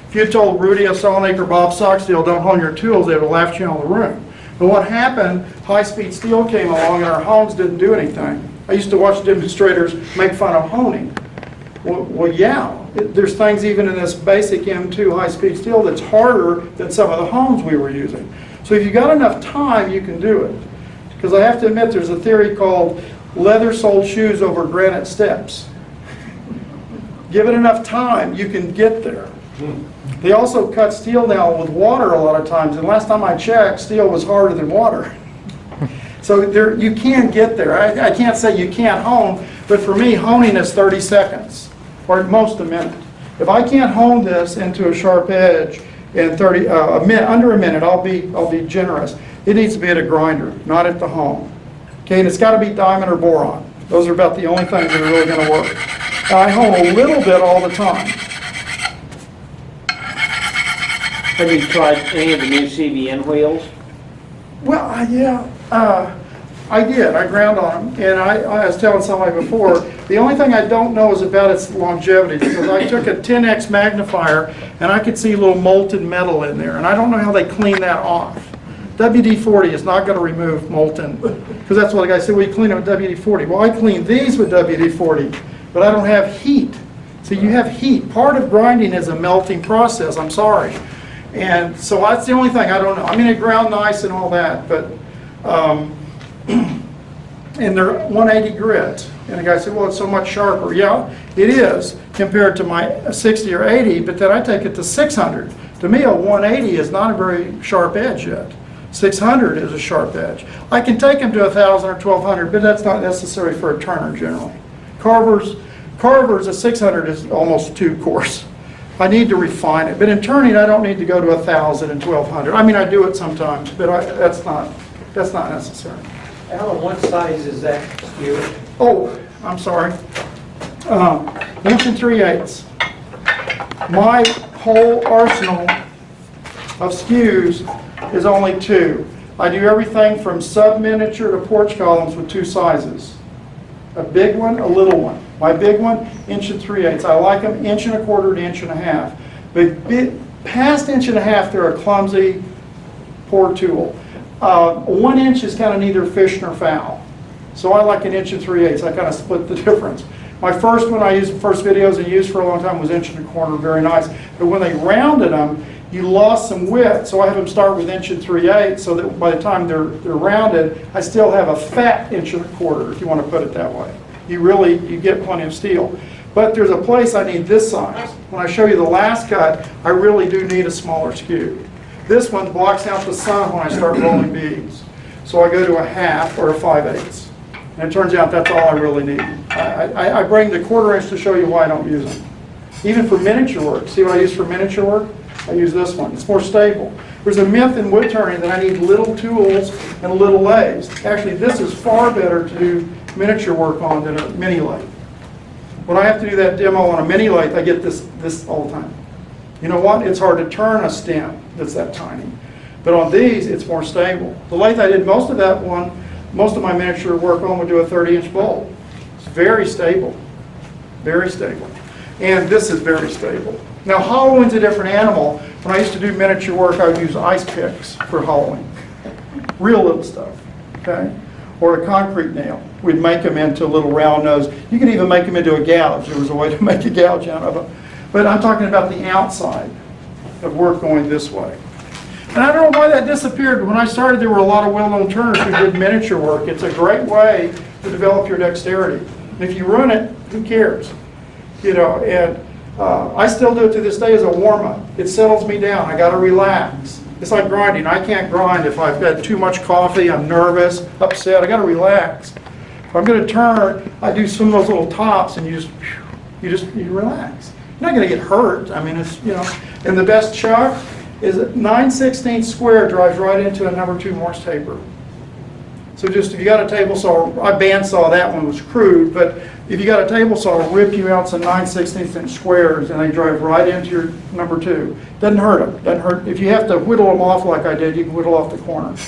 A: If you told Rudy Solonic or Bob Stockstill, don't hone your tools, they would have laughed you out of the room. But what happened, high-speed steel came along and our hones didn't do anything. I used to watch demonstrators make fun of honing. Well, yeah, there's things even in this basic M2 high-speed steel that's harder than some of the hones we were using. So if you've got enough time, you can do it. Because I have to admit, there's a theory called leather-soled shoes over granite steps. Give it enough time, you can get there. They also cut steel now with water a lot of times, and last time I checked, steel was harder than water. So you can get there. I can't say you can't hone, but for me, honing is 30 seconds, or at most a minute. If I can't hone this into a sharp edge in under a minute, I'll be generous. It needs to be at a grinder, not at the hone. Okay, and it's got to be diamond or boron. Those are about the only things that are really going to work. Now, I hone a little bit all the time.
B: Have you tried any of the new CVN wheels?
A: Well, yeah, I did. I ground on them, and I was telling somebody before, the only thing I don't know is about its longevity, because I took a 10x magnifier, and I could see a little molten metal in there, and I don't know how they clean that off. WD-40 is not going to remove molten, because that's what the guy said, well, you clean it with WD-40. Well, I clean these with WD-40, but I don't have heat. See, So you have heat. Part of grinding is a melting process, I'm sorry. And so that's the only thing I don't know. I mean, it ground nice and all that, but, and they're 180 grit. And the guy said, well, it's so much sharper. Yeah, it is compared to my 60 or 80, but then I take it to 600. To me, a 180 is not a very sharp edge yet. 600 is a sharp edge. I can take them to 1,000 or 1,200, but that's not necessary for a turner generally. Carvers, a 600 is almost too coarse. I need to refine it, but in turning, I don't need to go to 1,000 and 1,200. I mean, I do it sometimes, but that's not necessary.
F: Alan, what size is that skew?
A: Oh, I'm sorry. 1 3/8. My whole arsenal of skews is only 2. I do everything from sub-miniature to porch columns with 2 sizes. A big one, a little one. My big one, 1 3/8. I like them 1 1/4 to 1 1/2. But past 1 1/2, they're a clumsy, poor tool. 1 inch is kind of neither fish nor fowl. So I like an 1 3/8. I kind of split the difference. My first one I used, first videos I used for a long time was 1 1/4, very nice. But when they rounded them, you lost some width. So I have them start with 1 3/8 so that by the time they're rounded, I still have a fat 1 1/4, if you want to put it that way. You get plenty of steel. But there's a place I need this size. When I show you the last cut, I really do need a smaller skew. This one blocks out the sun when I start rolling beads. So I go to a 1/2 or a 5/8. And it turns out that's all I really need. I bring the 1/4 inch to show you why I don't use them. Even for miniature work, see what I use for miniature work? I use this one. It's more stable. There's a myth in wood turning that I need little tools and little lathes. Actually, this is far better to do miniature work on than a mini lathe. When I have to do that demo on a mini lathe, I get this all the time. You know what? It's hard to turn a stem that's that tiny. But on these, it's more stable. The lathe I did most of my miniature work on would do a 30-inch bolt. It's very stable. Very stable. And this is very stable. Now, hollowing's a different animal. When I used to do miniature work, I would use ice picks for hollowing. Real little stuff, okay? Or a concrete nail. We'd make them into a little round nose. You could even make them into a gouge. There was a way to make a gouge out of them. But I'm talking about the outside of work going this way. And I don't know why that disappeared. When I started, there were a lot of well-known turners who did miniature work. It's a great way to develop your dexterity. And if you ruin it, who cares? You know, and I still do it to this day as a warm-up. It settles me down. I got to relax. It's like grinding. I can't grind if I've had too much coffee, I'm nervous, upset. I got to relax. If I'm going to turn, I do some of those little tops, and you relax. You're not going to get hurt. I mean, it's, you know. And the best chuck is a 9/16 square drives right into a number 2 Morse taper. So just if you got a table saw, I bandsaw that one was crude, but if you got a table saw, it'll rip you out some 9/16 inch squares and they drive right into your number 2. Doesn't hurt them. Doesn't hurt. If you have to whittle them off like I did, you can whittle off the corners.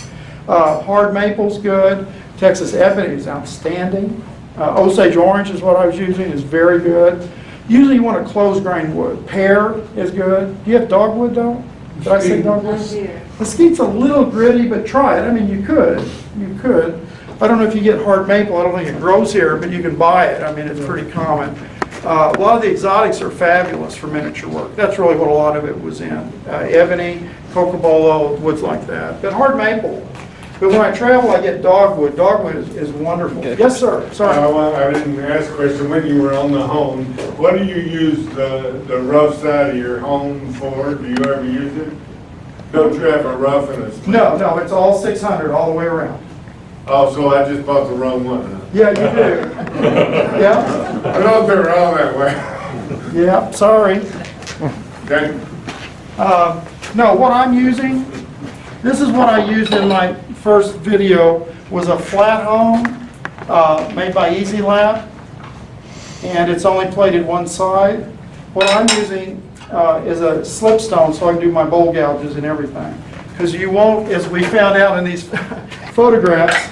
A: Hard maple's good. Texas ebony is outstanding. Osage orange is what I was using, is very good. Usually you want a close grain wood. Pear is good. Do you have dogwood though? Did I say dogwood? Mesquite's a little gritty, but try it. I mean, you could. You could. I don't know if you get hard maple. I don't think it grows here, but you can buy it. I mean, it's pretty common. A lot of the exotics are fabulous for miniature work. That's really what a lot of it was in. Ebony, cocobolo, woods like that. But hard maple. But when I travel, I get dogwood. Dogwood is wonderful. Yes, sir. Sorry.
H: I didn't ask a question. When you were on the hone, what do you use the rough side of your hone for? Do you ever use it? Don't you have a rough and a split?
A: No, it's all 600 all the way around.
H: Oh, so I just bought the wrong one, huh?
A: Yeah, you do. Yeah?
H: I don't know if they're all that way.
A: Yeah, sorry.
H: Okay.
A: No, what I'm using, this is what I used in my first video, was a flat hone made by Easy Lap, and it's only plated one side. What I'm using is a slipstone so I can do my bowl gouges and everything. Because you won't, as we found out in these photographs,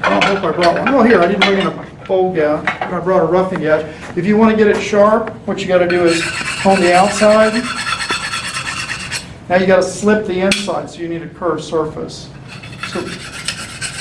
A: I hope I brought one. Oh, here, I didn't bring in a bowl gouge. I brought a roughing gouge. If you want to get it sharp, what you got to do is hone the outside. Now you got to slip the inside, so you need a curved surface. So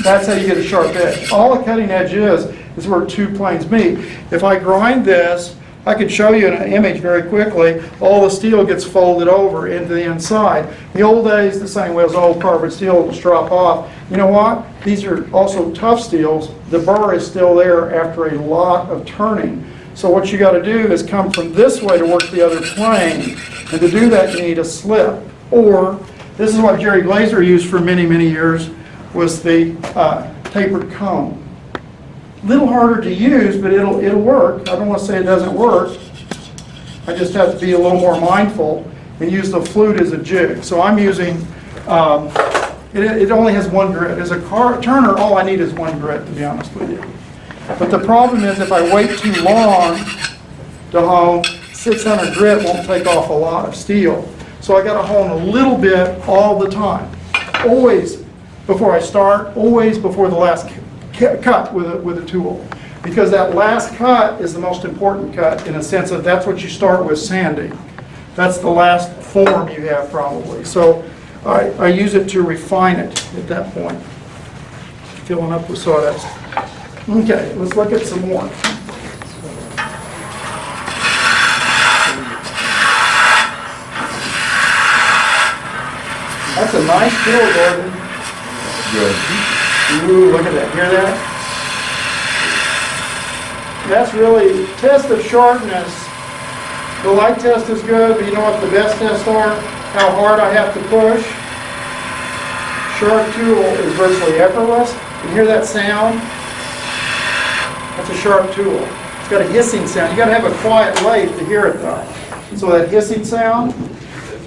A: that's how you get a sharp edge. All a cutting edge is where 2 planes meet. If I grind this I could show you an image very quickly. All the steel gets folded over into the inside. The old days, the same way as old carbon steel, will just drop off. You know what? These are also tough steels. The burr is still there after a lot of turning. So what you got to do is come from this way to work the other plane. And to do that, you need a slip. Or, this is what Jerry Glazer used for many, many years, was the tapered cone. Little harder to use, but it'll work. I don't want to say it doesn't work. I just have to be a little more mindful and use the flute as a jig. So I'm using, it only has one grit. As a turner, all I need is one grit, to be honest with you. But the problem is if I wait too long to hone, 600 grit won't take off a lot of steel. So I got to hone a little bit all the time. Always before I start, always before the last cut with a tool, because that last cut is the most important cut in a sense that that's what you start with sanding. That's the last form you have probably. So I use it to refine it at that point, filling up with sawdust. Okay, let's look at some more. That's a nice tool, Gordon.
C: Good.
A: Ooh, look at that. Hear that? That's really, test of sharpness. The light test is good, but you know what the best tests are? How hard I have to push. Sharp tool is virtually effortless. You hear that sound? That's a sharp tool. It's got a hissing sound. You got to have a quiet lathe to hear it though. So that hissing sound,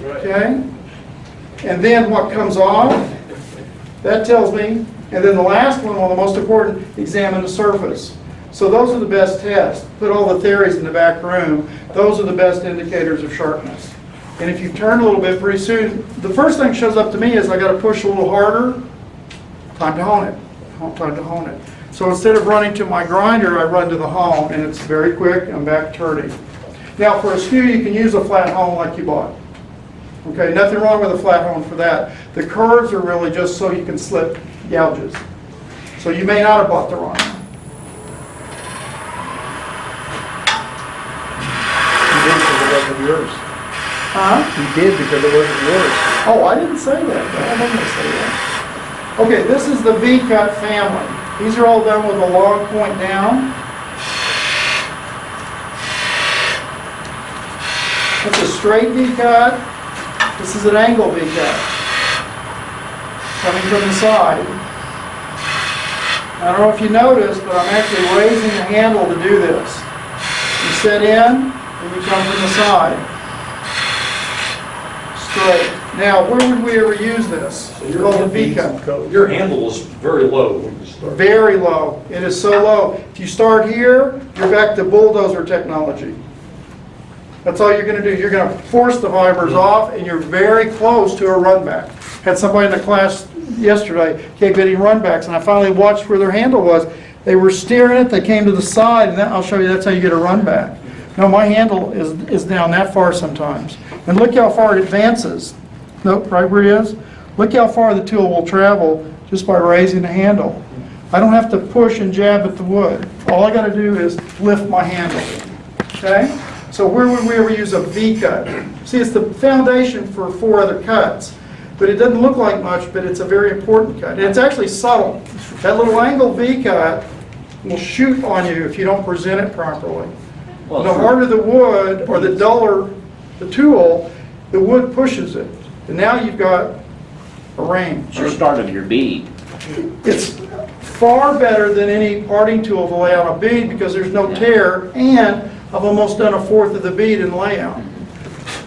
A: okay? And then what comes off, that tells me. And then the last one the most important, examine the surface. So those are the best tests. Put all the theories in the back room. Those are the best indicators of sharpness. And if you turn a little bit pretty soon, the first thing that shows up to me is I got to push a little harder. Time to hone it. Time to hone it. So instead of running to my grinder, I run to the hone, and it's very quick. I'm back turning. Now for a skew, you can use a flat hone like you bought. Okay, nothing wrong with a flat hone for that. The curves are really just so you can slip gouges. So you may not have bought the wrong one.
G: You did because it wasn't yours.
A: Huh?
G: You did because it wasn't yours.
A: Oh, I didn't say that. I'm not going to say that. Okay, this is the V-cut family. These are all done with a long point down. It's a straight V-cut. This is an angle V-cut. Coming from the side. I don't know if you noticed, but I'm actually raising the handle to do this. You set in, and you come from the side. Straight. Now, where would we ever use this? It's called a V-cut.
C: Your handle is very low when you start.
A: Very low. It is so low. If you start here, you're back to bulldozer technology. That's all you're going to do. You're going to force the fibers off, and you're very close to a run back. Had somebody in the class yesterday kept getting run backs, and I finally watched where their handle was. They were steering it, they came to the side, and I'll show you that's how you get a run back. No, my handle is down that far sometimes. And look how far it advances. Nope, right where it is. Look how far the tool will travel just by raising the handle. I don't have to push and jab at the wood. All I got to do is lift my handle. Okay? So where would we ever use a V-cut? See, it's the foundation for 4 other cuts. But it doesn't look like much, but it's a very important cut. And it's actually subtle. That little angle V-cut will shoot on you if you don't present it properly.
B: Well,
A: The harder the wood, or the duller the tool, the wood pushes it. And now you've got a range.
B: It's your start of your bead.
A: It's far better than any parting tool to lay out a bead because there's no tear, and I've almost done 1/4 of the bead in layout.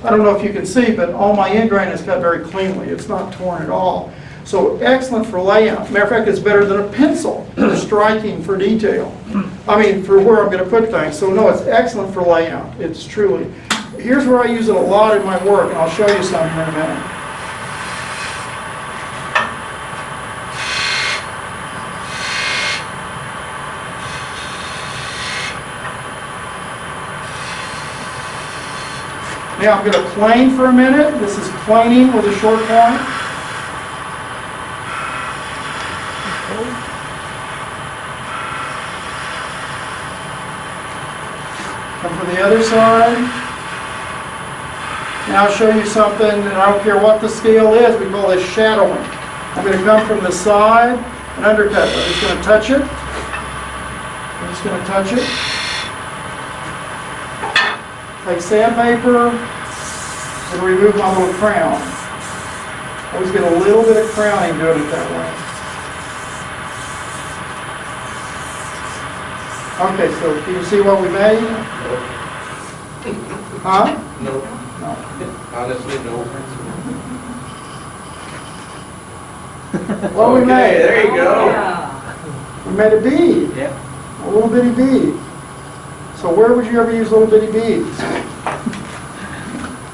A: I don't know if you can see, but all my end grain is cut very cleanly. It's not torn at all. So excellent for layout. Matter of fact, it's better than a pencil for striking for detail. I mean, for where I'm going to put things. So no, it's excellent for layout. It's truly. Here's where I use it a lot in my work, and I'll show you some here in a minute. Now I'm going to plane for a minute. This is planing with a short point. Come from the other side. Now I'll show you something, and I don't care what the scale is, we call this shadowing. I'm going to come from the side and undercut it. I'm just going to touch it. I'm just going to touch it. Take sandpaper and remove my little crown. Always get a little bit of crowning doing it that way. Okay, so can you see what we made? Huh?
C: No.
A: No.
C: Honestly, no.
A: What we
C: Okay,
A: made?
C: there you go.
A: We made a bead.
B: Yep.
A: A little bitty bead. So where would you ever use little bitty beads?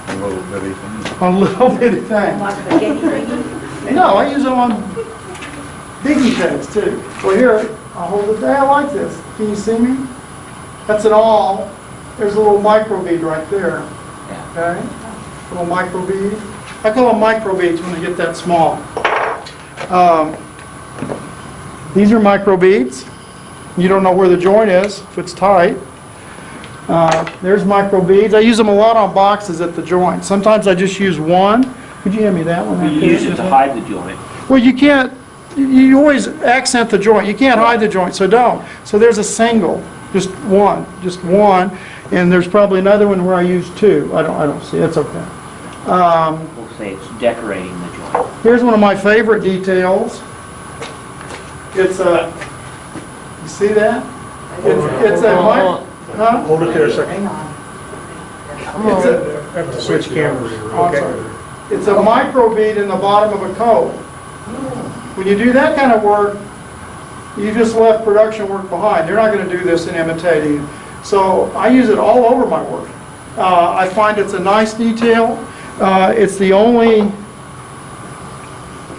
H: A little bitty thing.
A: On little bitty things. No, I use them on biggie things too. Well, here, I'll hold it there. I like this. Can you see me? That's an awl. There's a little micro bead right there. Okay? Little micro bead. I call them micro beads when they get that small. These are micro beads. You don't know where the joint is if it's tight. There's micro beads. I use them a lot on boxes at the joint. Sometimes I just use one. Could you hand me that one?
B: You use it to hide the joint.
A: Well, you can't, you always accent the joint. You can't hide the joint, so don't. So there's a single, just one, and there's probably another one where I use two. I don't see, it's okay.
B: We'll say it's decorating the joint.
A: Here's one of my favorite details. It's a, you see that? It's a, huh?
G: Hold it there a second.
A: It's a,
G: I have to switch cameras.
A: oh, I'm sorry. It's a micro bead in the bottom of a coat. When you do that kind of work, you just left production work behind. You're not going to do this in imitating. So I use it all over my work. I find it's a nice detail. It's the only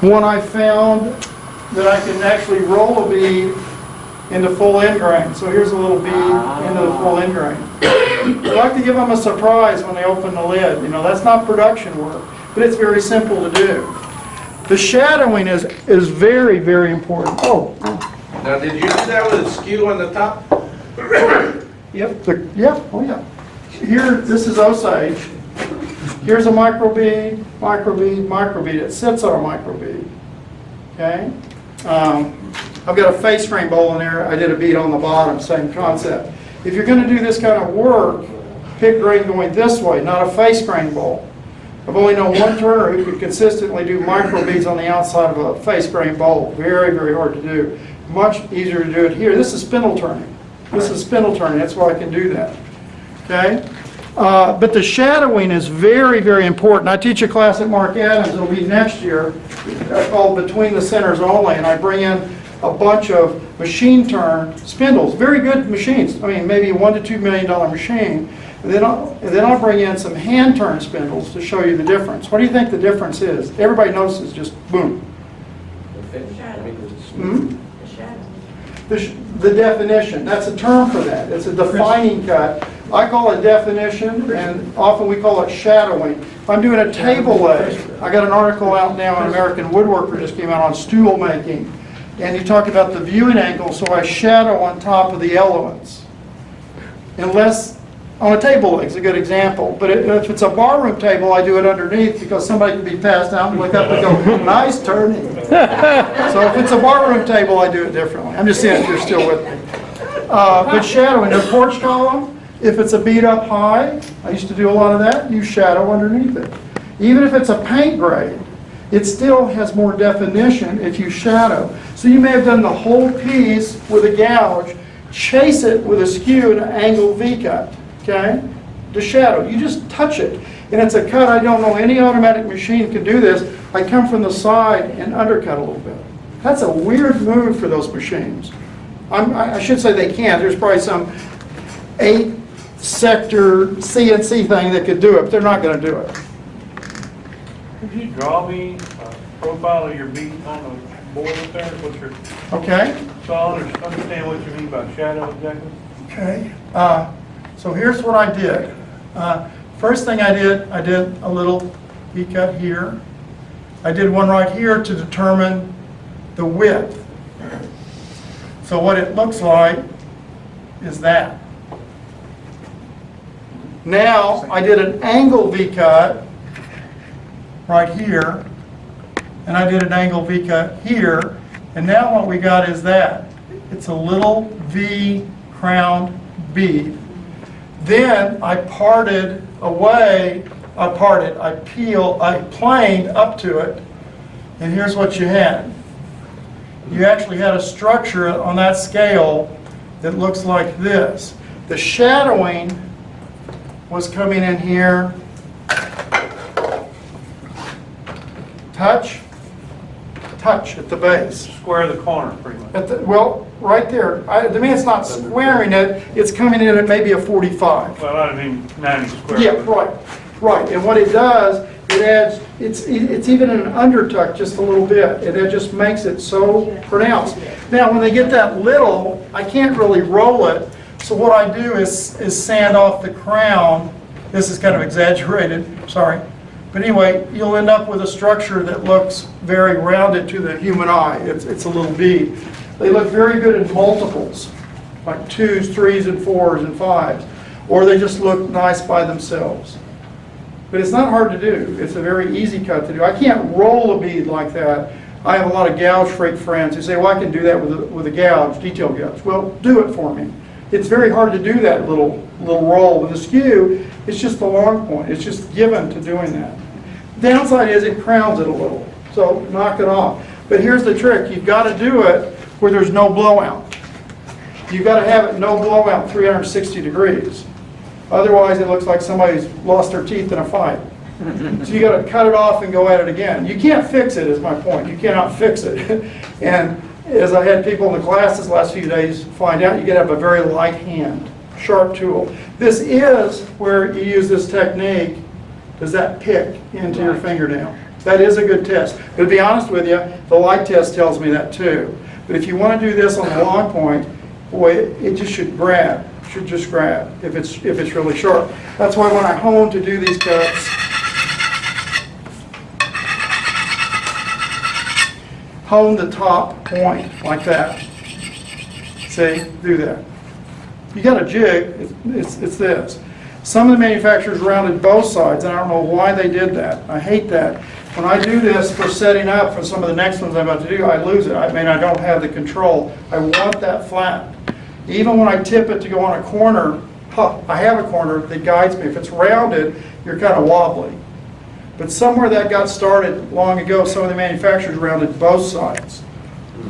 A: one I found that I can actually roll a bead into full end grain. So here's a little bead into the full end grain. I like to give them a surprise when they open the lid. You know, that's not production work, but it's very simple to do. The shadowing is very, very important. Oh,
C: Now, did you do that with a skew on the top?
A: yep, oh yeah. Here, this is Osage. Here's a micro bead, micro bead, micro bead. It sits on a micro bead. Okay? I've got a face frame bowl in there. I did a bead on the bottom, same concept. If you're going to do this kind of work, pick grain going this way, not a face grain bowl. I've only known one turner who could consistently do micro beads on the outside of a face grain bowl. Very, very hard to do. Much easier to do it here. This is spindle turning. This is spindle turning. That's why I can do that. Okay? But the shadowing is very, very important. I teach a class at Mark Adams. It'll be next year, called Between the Centers Only, and I bring in a bunch of machine turn spindles. Very good machines. I mean, maybe a $1 to $2 million machine. And then I'll bring in some hand turn spindles to show you the difference. What do you think the difference is? Everybody notices just boom. The definition, that's a term for that. It's a defining cut. I call it definition, and often we call it shadowing. If I'm doing a table leg, I got an article out now in American Woodworker, just came out on stool making, and you talk about the viewing angle, so I shadow on top of the elements. Unless, on a table leg is a good example, but if it's a barroom table, I do it underneath because somebody can be passed out and look up and go, nice turning. So if it's a barroom table, I do it differently. I'm just saying if you're still with me. But shadowing, the porch column, if it's a bead up high, I used to do a lot of that, you shadow underneath it. Even if it's a paint grade, it still has more definition if you shadow. So you may have done the whole piece with a gouge, chase it with a skew and an angle V-cut, okay? To shadow, you just touch it. And it's a cut, I don't know any automatic machine can do this. I come from the side and undercut a little bit. That's a weird move for those machines. I should say they can't. There's probably some 8-sector CNC thing that could do it, but they're not going to do it.
F: Could you draw me a profile of your bead on the board up there? What's your,
A: Okay?
F: so I'll understand what you mean by shadow exactly?
A: Okay. So here's what I did. First thing I did a little V-cut here. I did one right here to determine the width. So what it looks like is that. Now, I did an angle V-cut right here, and I did an angle V-cut here, and now what we got is that. It's a little V crowned bead. Then I parted away, I planed up to it, and here's what you had. You actually had a structure on that scale that looks like this. The shadowing was coming in here, touch at the base.
F: Square the corner, pretty much.
A: Well, right there. To me, it's not squaring it, it's coming in at maybe a 45.
F: Well, I mean 90 square.
A: Yeah, right. And what it does, it adds, it's even an undertuck just a little bit. It just makes it so pronounced. Now, when they get that little, I can't really roll it. So what I do is sand off the crown. This is kind of exaggerated, sorry. But anyway, you'll end up with a structure that looks very rounded to the human eye. It's a little bead. They look very good in multiples, like 2s, 3s, and 4s, and 5s. Or they just look nice by themselves. But it's not hard to do. It's a very easy cut to do. I can't roll a bead like that. I have a lot of gouge freak friends who say, well, I can do that with a gouge, detail gouge. Well, do it for me. It's very hard to do that little roll. With a skew, it's just the long point. It's just given to doing that. Downside is it crowns it a little, so knock it off. But here's the trick. You've got to do it where there's no blowout. You've got to have it no blowout 360 degrees. Otherwise, it looks like somebody's lost their teeth in a fight. So you got to cut it off and go at it again. You can't fix it, is my point. You cannot fix it. And as I had people in the classes the last few days find out, you got to have a very light hand, sharp tool. This is where you use this technique. Does that pick into your fingernail? That is a good test. But to be honest with you, the light test tells me that too. But if you want to do this on the long point, boy, it just should grab. It should just grab if it's really sharp. That's why when I hone to do these cuts, hone the top point like that. See, do that. You got a jig, it's this. Some of the manufacturers rounded both sides, and I don't know why they did that. I hate that. When I do this for setting up for some of the next ones I'm about to do, I lose it. I mean, I don't have the control. I want that flat. Even when I tip it to go on a corner, I have a corner that guides me. If it's rounded, you're kind of wobbly. But somewhere that got started long ago, some of the manufacturers rounded both sides.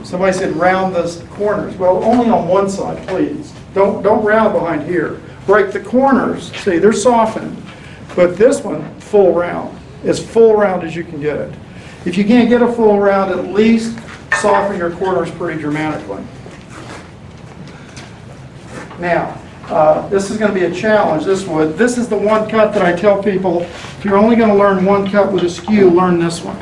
A: Somebody said round the corners. Well, only on one side, please. Don't round behind here. Break the corners. See, they're softened. But this one, full round. As full round as you can get it. If you can't get a full round, at least soften your corners pretty dramatically. Now, this is going to be a challenge, this would. This is the one cut that I tell people, if you're only going to learn one cut with a skew, learn this one.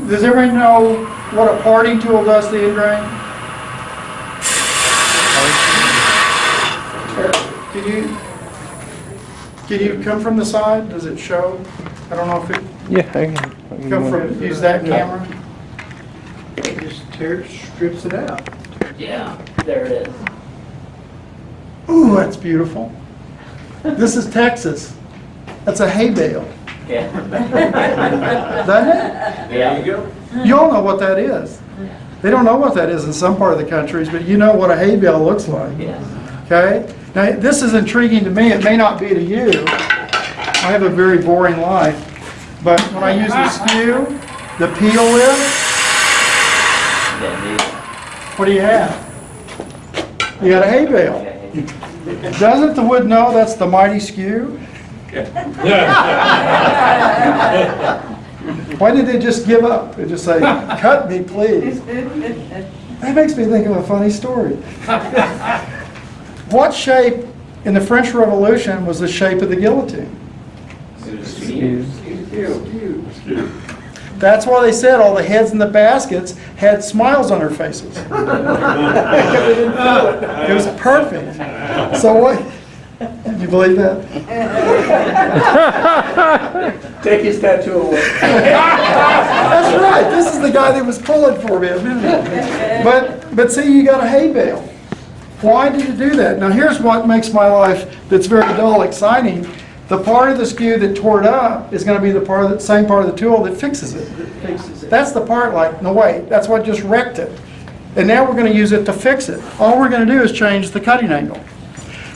A: Does everybody know what a parting tool does to the end grain? Can you come from the side? Does it show? I don't know if it
E: Yeah, I can.
A: come from, use that camera.
D: It just strips it out.
B: Yeah, there it is.
A: Ooh, that's beautiful. This is Texas. That's a hay bale.
B: Yeah.
A: Doesn't it?
B: Yeah.
A: You all know what that is. They don't know what that is in some part of the countries, but you know what a hay bale looks like.
B: Yes.
A: Okay? Now, this is intriguing to me. It may not be to you. I have a very boring life. But when I use the skew, the peel lift, what do you have? You got a hay bale. Doesn't the wood know that's the mighty skew? Why did they just give up? They just say, cut me, please. That makes me think of a funny story. What shape in the French Revolution was the shape of the guillotine? That's why they said all the heads in the baskets had smiles on their faces. It was perfect. So what? You believe that?
D: Take his tattoo away.
A: That's right. This is the guy that was pulling for me a minute ago. But see, you got a hay bale. Why did you do that? Now here's what makes my life that's very dull exciting. The part of the skew that tore it up is going to be the part of the same part of the tool that fixes it. That's the part like, no wait, that's what just wrecked it. And now we're going to use it to fix it. All we're going to do is change the cutting angle.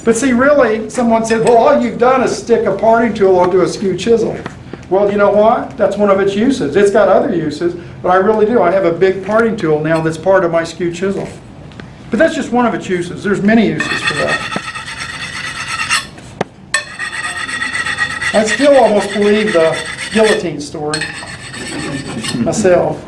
A: But see, really, someone said, well, all you've done is stick a parting tool onto a skew chisel. Well, you know what? That's one of its uses. It's got other uses, but I really do. I have a big parting tool now that's part of my skew chisel. But that's just one of its uses. There's many uses for that. I still almost believe the guillotine story myself.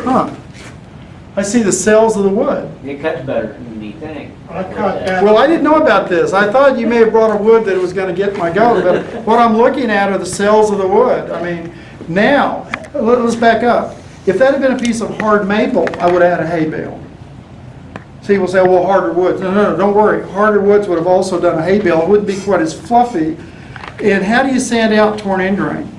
A: Huh. I see the cells of the wood.
B: It cuts better than you think.
F: I cut that.
A: Well, I didn't know about this. I thought you may have brought a wood that was going to get my goat, but what I'm looking at are the cells of the wood. I mean, now, let's back up. If that had been a piece of hard maple, I would have had a hay bale. See, people say, well, harder woods. No, don't worry. Harder woods would have also done a hay bale. It wouldn't be quite as fluffy. And how do you sand out torn end grain?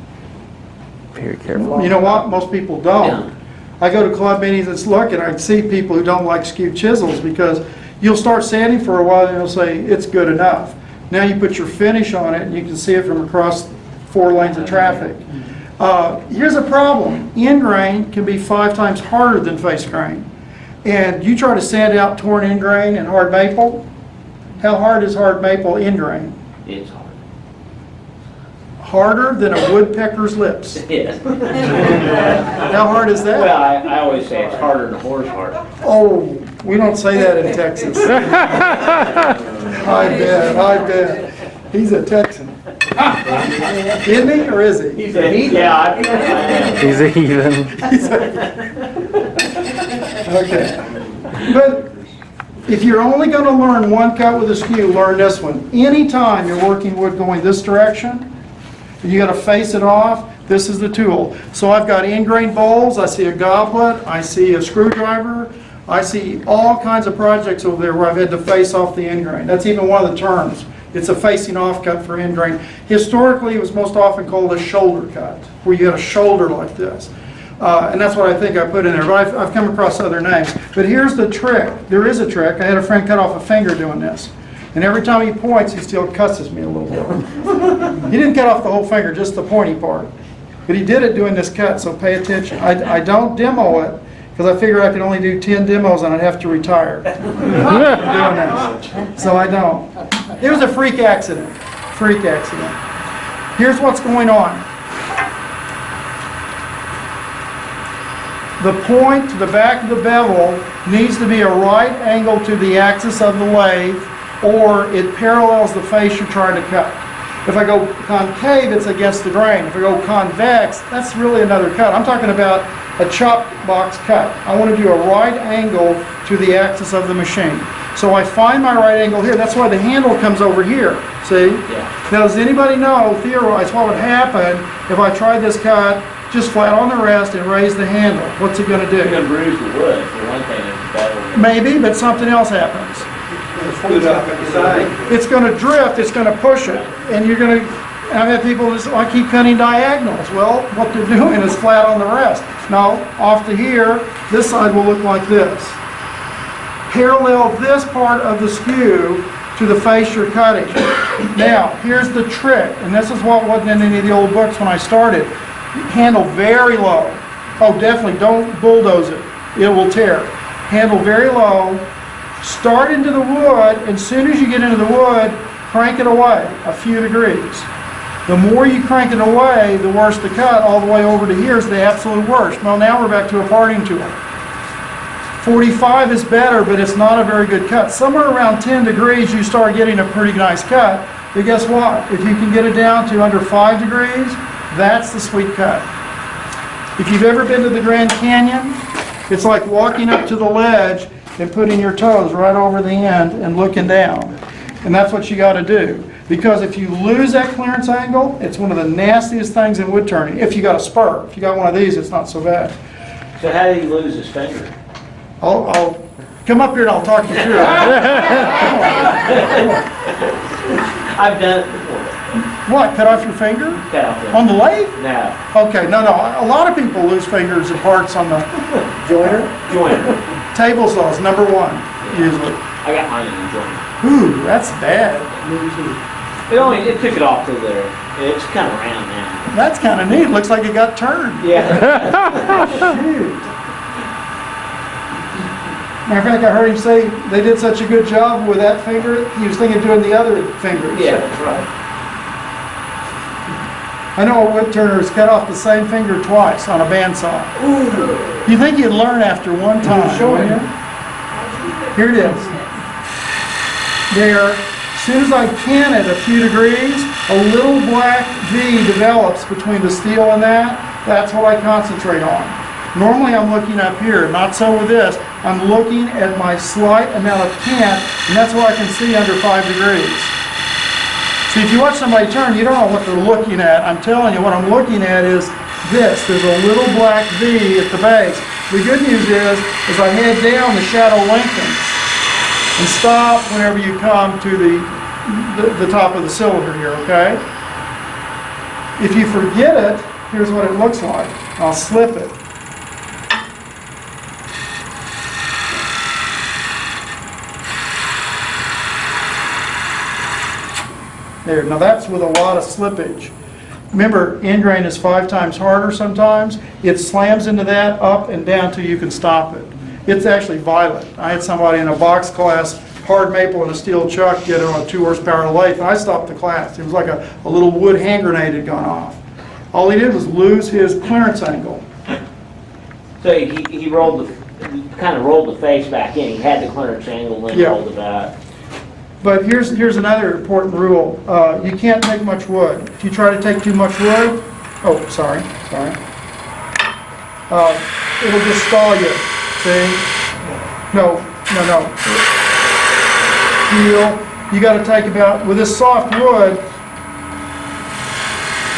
E: Very careful.
A: You know what? Most people don't.
B: Yeah.
A: I go to club meetings and look, and I see people who don't like skewed chisels because you'll start sanding for a while and you'll say, it's good enough. Now you put your finish on it and you can see it from across 4 lanes of traffic. Here's a problem. End grain can be 5 times harder than face grain. And you try to sand out torn end grain and hard maple. How hard is hard maple end grain?
B: It's hard.
A: Harder than a woodpecker's lips.
B: Yes.
A: How hard is that?
B: Well, I always say it's harder than a horse heart.
A: Oh, we don't say that in Texas. I bet. He's a Texan. Isn't he, or is he?
B: He's a heathen. Yeah, I am.
E: He's a heathen.
A: Okay. But if you're only going to learn one cut with a skew, learn this one. Anytime you're working wood going this direction, you got to face it off. This is the tool. So I've got end grain bowls. I see a goblet. I see a screwdriver. I see all kinds of projects over there where I've had to face off the end grain. That's even one of the terms. It's a facing off cut for end grain. Historically, it was most often called a shoulder cut, where you had a shoulder like this. And that's what I think I put in there. But I've come across other names. But here's the trick. There is a trick. I had a friend cut off a finger doing this. And every time he points, he still cusses me a little bit. He didn't cut off the whole finger, just the pointy part. But he did it doing this cut, so pay attention. I don't demo it, because I figure I can only do 10 demos and I'd have to retire doing this. So I don't. It was a freak accident. Freak accident. Here's what's going on. The point to the back of the bevel needs to be a right angle to the axis of the lathe, or it parallels the face you're trying to cut. If I go concave, it's against the grain. If I go convex, that's really another cut. I'm talking about a chop box cut. I want to do a right angle to the axis of the machine. So I find my right angle here. That's why the handle comes over here. See?
B: Yeah.
A: Now, does anybody know, theorize, what would happen if I tried this cut just flat on the rest and raise the handle? What's it going to do?
B: You're going to bruise the wood, for one thing, it's better.
A: Maybe, but something else happens. It's going to drift, it's going to push it, and you're going to, I've had people just, I keep cutting diagonals. Well, what they're doing is flat on the rest. Now, off to here, this side will look like this. Parallel this part of the skew to the face you're cutting. Now, here's the trick, and this is what wasn't in any of the old books when I started. Handle very low. Oh, definitely, don't bulldoze it. It will tear. Handle very low. Start into the wood, and as soon as you get into the wood, crank it away a few degrees. The more you crank it away, the worse the cut. All the way over to here is the absolute worst. Well, now we're back to a parting tool. 45 is better, but it's not a very good cut. Somewhere around 10 degrees, you start getting a pretty nice cut. But guess what? If you can get it down to under 5 degrees, that's the sweet cut. If you've ever been to the Grand Canyon, it's like walking up to the ledge and putting your toes right over the end and looking down. And that's what you got to do. Because if you lose that clearance angle, it's one of the nastiest things in wood turning. If you got a spur. If you got one of these, it's not so bad.
B: So how did he lose his finger?
A: I'll come up here and I'll talk you through it.
B: I've done it before.
A: What, cut off your finger?
B: Cut off the-
A: On the lathe?
B: No,
A: Okay, no. A lot of people lose fingers and parts on the
B: joiner.
A: table saws, number one, usually.
B: I got mine in the joiner.
A: Ooh, that's bad.
B: It took it off to there. It's kind of round now.
A: That's kind of neat. Looks like it got turned.
B: Yeah.
A: Shoot. Matter of fact, I heard him say they did such a good job with that finger, he was thinking of doing the other fingers.
B: Yeah, that's right.
A: I know a wood turner has cut off the same finger twice on a bandsaw. You think you'd learn after one time, wouldn't you? Here it is. There, as soon as I can at a few degrees, a little black V develops between the steel and that. That's what I concentrate on. Normally I'm looking up here, not so with this. I'm looking at my slight amount of cant, and that's what I can see under 5 degrees. See, if you watch somebody turn, you don't know what they're looking at. I'm telling you, what I'm looking at is this. There's a little black V at the base. The good news is, as I head down, the shadow lengthens. And stop whenever you come to the top of the cylinder here, okay? If you forget it, here's what it looks like. I'll slip it. There, now that's with a lot of slippage. Remember, end grain is 5 times harder sometimes. It slams into that up and down till you can stop it. It's actually violent. I had somebody in a box class, hard maple and a steel chuck, get it on a 2 horsepower lathe, and I stopped the class. It was like a little wood hand grenade had gone off. All he did was lose his clearance angle.
B: So he rolled kind of rolled the face back in. He had the clearance angle, then
A: Yeah.
B: rolled it back.
A: But here's another important rule. You can't take much wood. If you try to take too much wood, sorry. It'll just stall you. See? No. You got to take about, with this soft wood,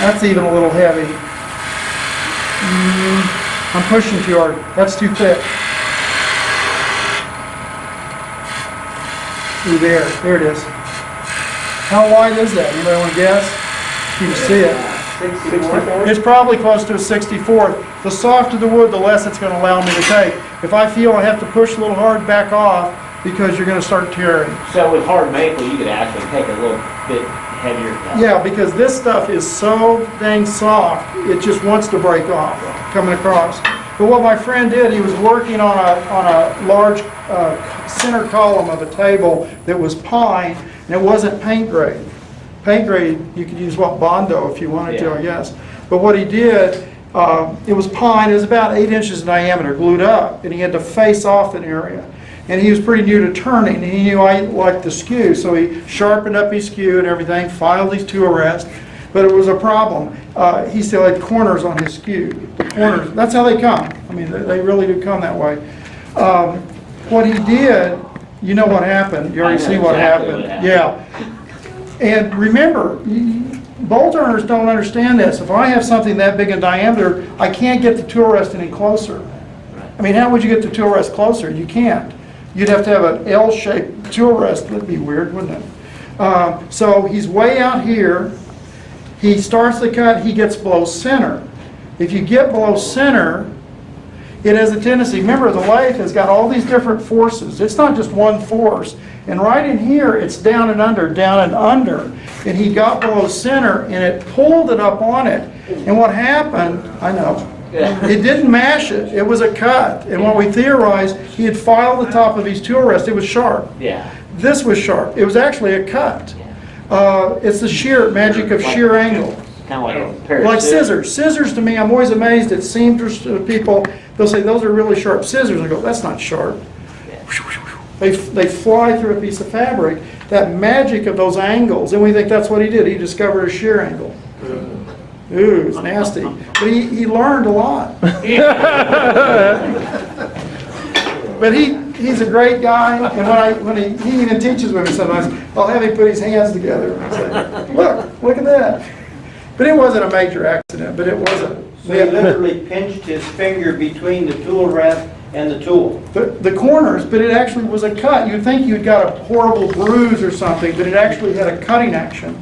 A: that's even a little heavy. I'm pushing too hard. That's too thick. Ooh, there it is. How wide is that? Anybody want to guess? You can see it.
F: 64.
A: It's probably close to a 64th. The softer the wood, the less it's going to allow me to take. If I feel I have to push a little hard, back off, because you're going to start tearing.
B: So with hard maple, you could actually take a little bit heavier.
A: Yeah, because this stuff is so dang soft, it just wants to break off coming across. But what my friend did, he was working on a large center column of a table that was pine, and it wasn't paint grade. Paint grade, you could use Bondo if you wanted to, I guess. But what he did, it was pine, it was about 8 inches in diameter, glued up, and he had to face off an area. And he was pretty new to turning, and he knew I liked the skew, so he sharpened up his skew and everything, filed these 2 arrests, but it was a problem. He still had corners on his skew. The corners, that's how they come. I mean, they really do come that way. What he did, you know what happened. You already
B: I know
A: see what
B: exactly
A: happened.
B: what happened.
A: Yeah. And remember, bolt turners don't understand this. If I have something that big in diameter, I can't get the tool rest any closer. I mean, how would you get the tool rest closer? You can't. You'd have to have an L-shaped tool rest. That'd be weird, wouldn't it? So he's way out here. He starts the cut, he gets below center. If you get below center, it has a tendency, remember the lathe has got all these different forces. It's not just one force. And right in here, it's down and under, down and under. And he got below center and it pulled it up on it. And what happened, I know, it didn't mash it, it was a cut. And what we theorized, he had filed the top of his tool rest, it was sharp.
B: Yeah.
A: This was sharp, it was actually a cut. It's the shear, magic of shear angle.
B: Kind of like a pair of
A: Like scissors. Scissors to me, I'm always amazed at seamstress people. They'll say, those are really sharp scissors. I go, that's not sharp. They fly through a piece of fabric. That magic of those angles, and we think that's what he did. He discovered a shear angle. Ooh, it's nasty. But he learned a lot. But he he's a great guy, and when he even teaches with me sometimes, I'll have him put his hands together and say, look at that. But it wasn't a major accident, but it wasn't.
I: So he literally pinched his finger between the tool rest and the tool.
A: The corners, but it actually was a cut. You'd think you'd got a horrible bruise or something, but it actually had a cutting action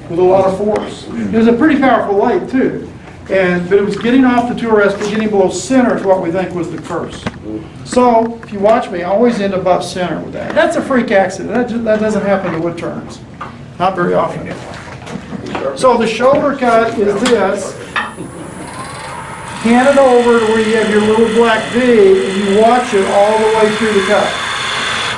A: with a lot of force. It was a pretty powerful lathe too. But it was getting off the tool rest, but getting below center is what we think was the curse. So, if you watch me, I always end above center with that. That's a freak accident. That doesn't happen to wood turners. Not very often. So the shoulder cut is this. Hand it over to where you have your little black V, and you watch it all the way through the cut.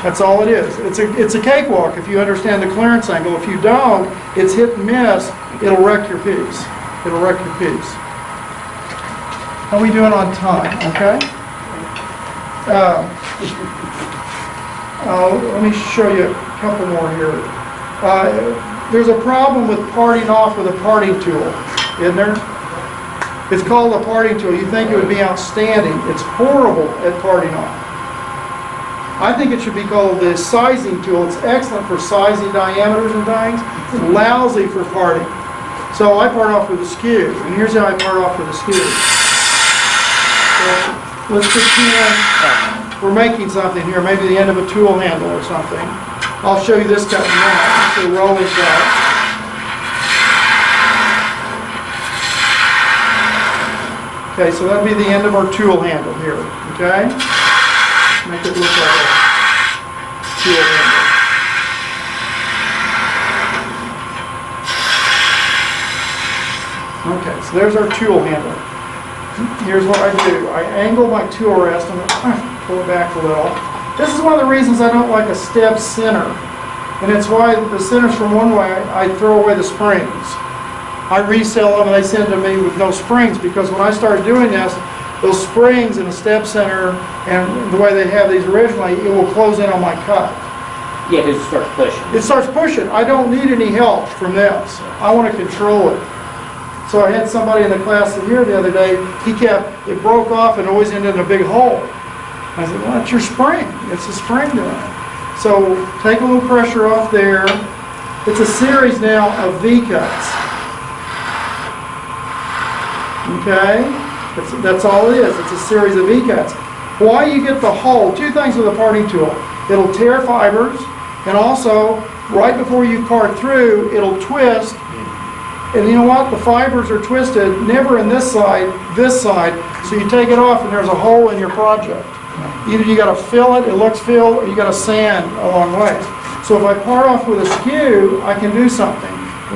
A: That's all it is. It's a cakewalk if you understand the clearance angle. If you don't, it's hit and miss. It'll wreck your piece. It'll wreck your piece. How are we doing on time? Okay. Let me show you a couple more here. There's a problem with parting off with a parting tool, isn't there? It's called a parting tool. You think it would be outstanding. It's horrible at parting off. I think it should be called the sizing tool. It's excellent for sizing diameters and things. It's lousy for parting. So I part off with a skew, and here's how I part off with a skew. So let's pretend we're making something here, maybe the end of a tool handle or something. I'll show you this cut now. It's a rolling cut. Okay, so that'll be the end of our tool handle here, okay? Make it look like a tool handle. Okay, so there's our tool handle. Here's what I do. I angle my tool rest and pull it back a little. This is one of the reasons I don't like a step center. And it's why the centers from one way, I throw away the springs. I resell them and they send to me with no springs, because when I started doing this, those springs in the step center and the way they have these originally, it will close in on my cut.
B: Yeah, because it starts pushing.
A: It starts pushing. I don't need any help from this. I want to control it. So I had somebody in the class here the other day, it broke off and always ended in a big hole. I said, well, it's your spring. It's a spring doing it. So take a little pressure off there. It's a series now of V cuts. Okay? That's all it is. It's a series of V cuts. Why you get the hole, two things with a parting tool. It'll tear fibers, and also, right before you part through, it'll twist. And you know what? The fibers are twisted, never in this side, so you take it off and there's a hole in your project. Either you got to fill it looks filled, or you got to sand along the way. So if I part off with a skew, I can do something.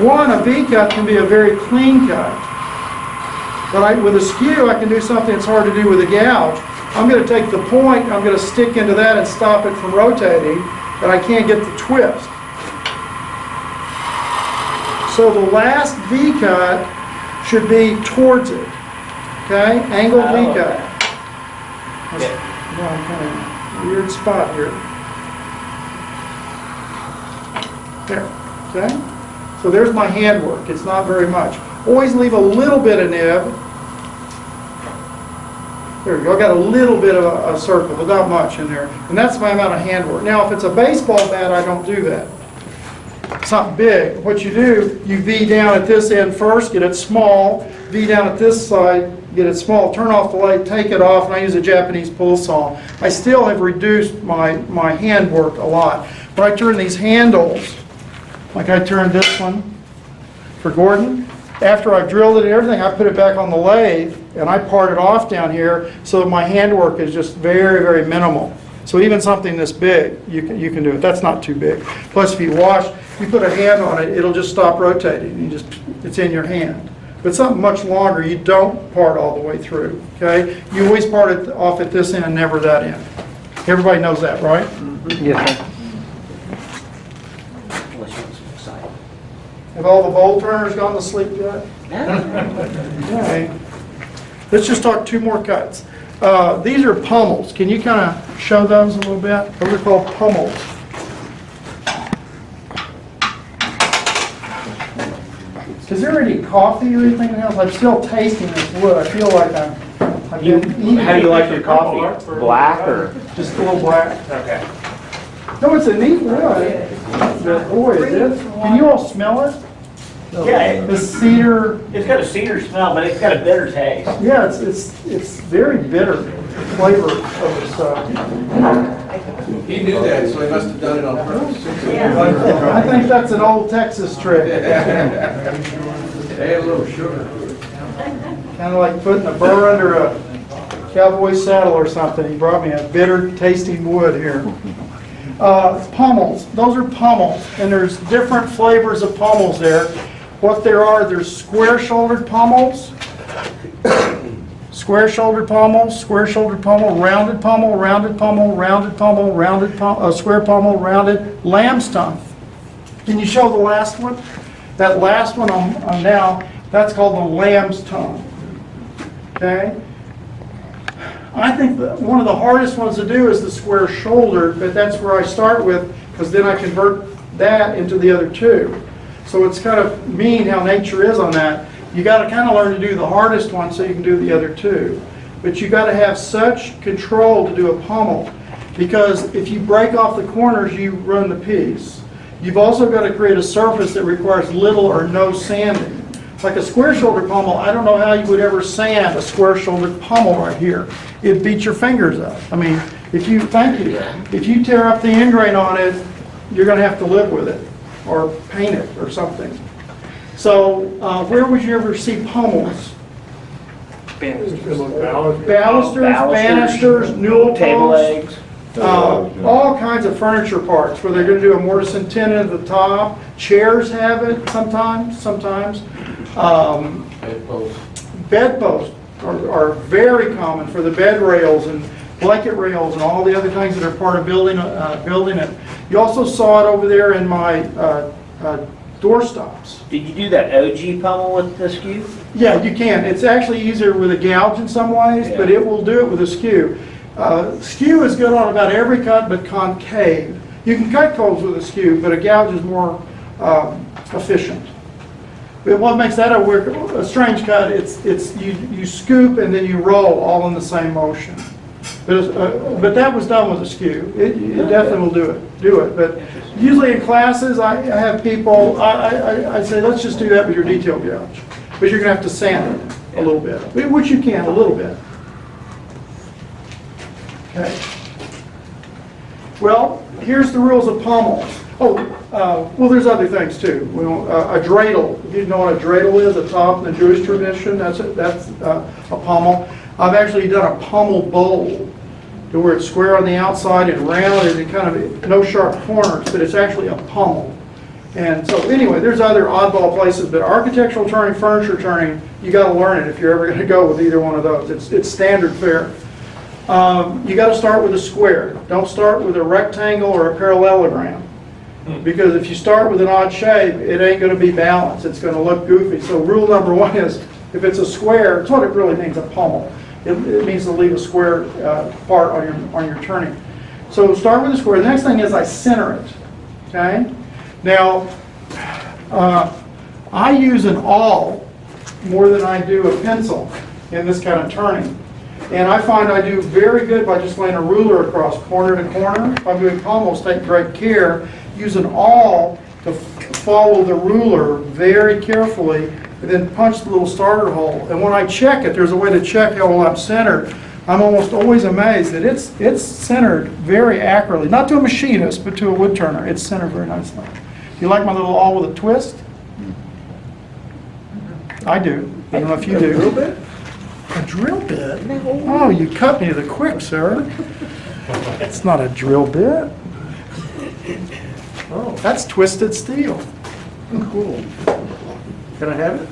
A: One, a V cut can be a very clean cut. But with a skew, I can do something that's hard to do with a gouge. I'm going to take the point, I'm going to stick into that and stop it from rotating, but I can't get the twist. So the last V cut should be towards it. Okay? Angled V cut. I'm kind of weird spot here. There. Okay? So there's my handwork. It's not very much. Always leave a little bit of nib. There you go. I got a little bit of a circle, but not much in there. And that's my amount of handwork. Now, if it's a baseball bat, I don't do that. It's not big. What you do, you V down at this end first, get it small. V down at this side, get it small. Turn off the light, take it off, and I use a Japanese pull saw. I still have reduced my handwork a lot. When I turn these handles, like I turned this one for Gordon, after I've drilled it and everything, I put it back on the lathe, and I part it off down here so that my handwork is just very, very minimal. So even something this big, you can do it. That's not too big. Plus, if you put a hand on it, it'll just stop rotating. It's in your hand. But something much longer, you don't part all the way through. Okay? You always part it off at this end, never that end. Everybody knows that, right?
E: Yes, sir.
B: Unless you want some excitement.
A: Have all the bolt turners gone to sleep yet? Okay. Let's just talk two more cuts. These are pummels. Can you kind of show those a little bit? Those are called pummels. Is there any coffee or anything else? I'm still tasting this wood. I feel like I'm I've been eating
B: How do you like your coffee? Black or?
A: just a little black.
B: Okay.
A: No, it's a neat wood, but boy, is it, can you all smell it?
B: Yeah,
A: The cedar,
B: it's got a cedar smell, but it's got a bitter taste.
A: yeah, it's very bitter flavor of the stuff.
C: He knew that, so he must have done it on purpose.
A: I think that's an old Texas trick,
C: Add a little sugar.
A: kind of like putting a burr under a cowboy saddle or something. He brought me a bitter tasting wood here. Pummels, those are pummels, and there's different flavors of pummels there. What there are, there's square-shouldered pummels, square-shouldered pummel, rounded pummel, rounded pummel, rounded pummel, rounded pummel, square pummel, rounded lamb's tongue. Can you show the last one? That last one on now, that's called the lamb's tongue. Okay? I think that one of the hardest ones to do is the square shouldered, but that's where I start with, because then I convert that into the other two. So it's kind of mean how nature is on that. You got to kind of learn to do the hardest one so you can do the other two. But you got to have such control to do a pummel, because if you break off the corners, you run the piece. You've also got to create a surface that requires little or no sanding. Like a square-shouldered pummel, I don't know how you would ever sand a square-shouldered pummel right here. It'd beat your fingers up. I mean, if you tear up the end grain on it, you're going to have to live with it, or paint it, or something. So, where would you ever see pummels? Balusters, banisters, newel
B: Table
A: posts.
B: legs.
A: All kinds of furniture parts, where they're going to do a mortise and tenon at the top. Chairs have it sometimes. Bedposts are very common for the bed rails and blanket rails and all the other things that are part of building it. You also saw it over there in my door stops.
B: Did you do that OG pummel with the skew?
A: Yeah, you can. It's actually easier with a gouge in some ways, but it will do it with a skew. Skew is good on about every cut but concave. You can cut coals with a skew, but a gouge is more efficient. But what makes that a strange cut, you scoop and then you roll all in the same motion. But that was done with a skew. It definitely will do it. But usually in classes, I have people, I say, let's just do that with your detail gouge. But you're going to have to sand it a little bit, which you can, a little bit. Okay. Well, here's the rules of pummels. Well, there's other things too. A dreidel. You know what a dreidel is? A top in the Jewish tradition. That's a pummel. I've actually done a pummel bowl, to where it's square on the outside and rounded and kind of no sharp corners, but it's actually a pummel. And so anyway, there's other oddball places, but architectural turning, furniture turning, you got to learn it if you're ever going to go with either one of those. It's standard fare. You got to start with a square. Don't start with a rectangle or a parallelogram. Because if you start with an odd shape, it ain't going to be balanced. It's going to look goofy. So rule number one is, if it's a square, it's what it really means, a pummel. It means to leave a square part on your turning. So start with a square. The next thing is I center it. Okay? Now, I use an awl more than I do a pencil in this kind of turning. And I find I do very good by just laying a ruler across corner to corner. If I'm doing pummels, take great care. Use an awl to follow the ruler very carefully, and then punch the little starter hole. And when I check it, there's a way to check how well I'm centered. I'm almost always amazed that it's centered very accurately. Not to a machinist, but to a wood turner. It's centered very nicely. You like my little awl with a twist? I do. I don't know if you do. A drill bit? A drill bit? Oh, you cut me to the quick, sir. It's not a drill bit. Oh, that's twisted steel. Cool. Can I have it?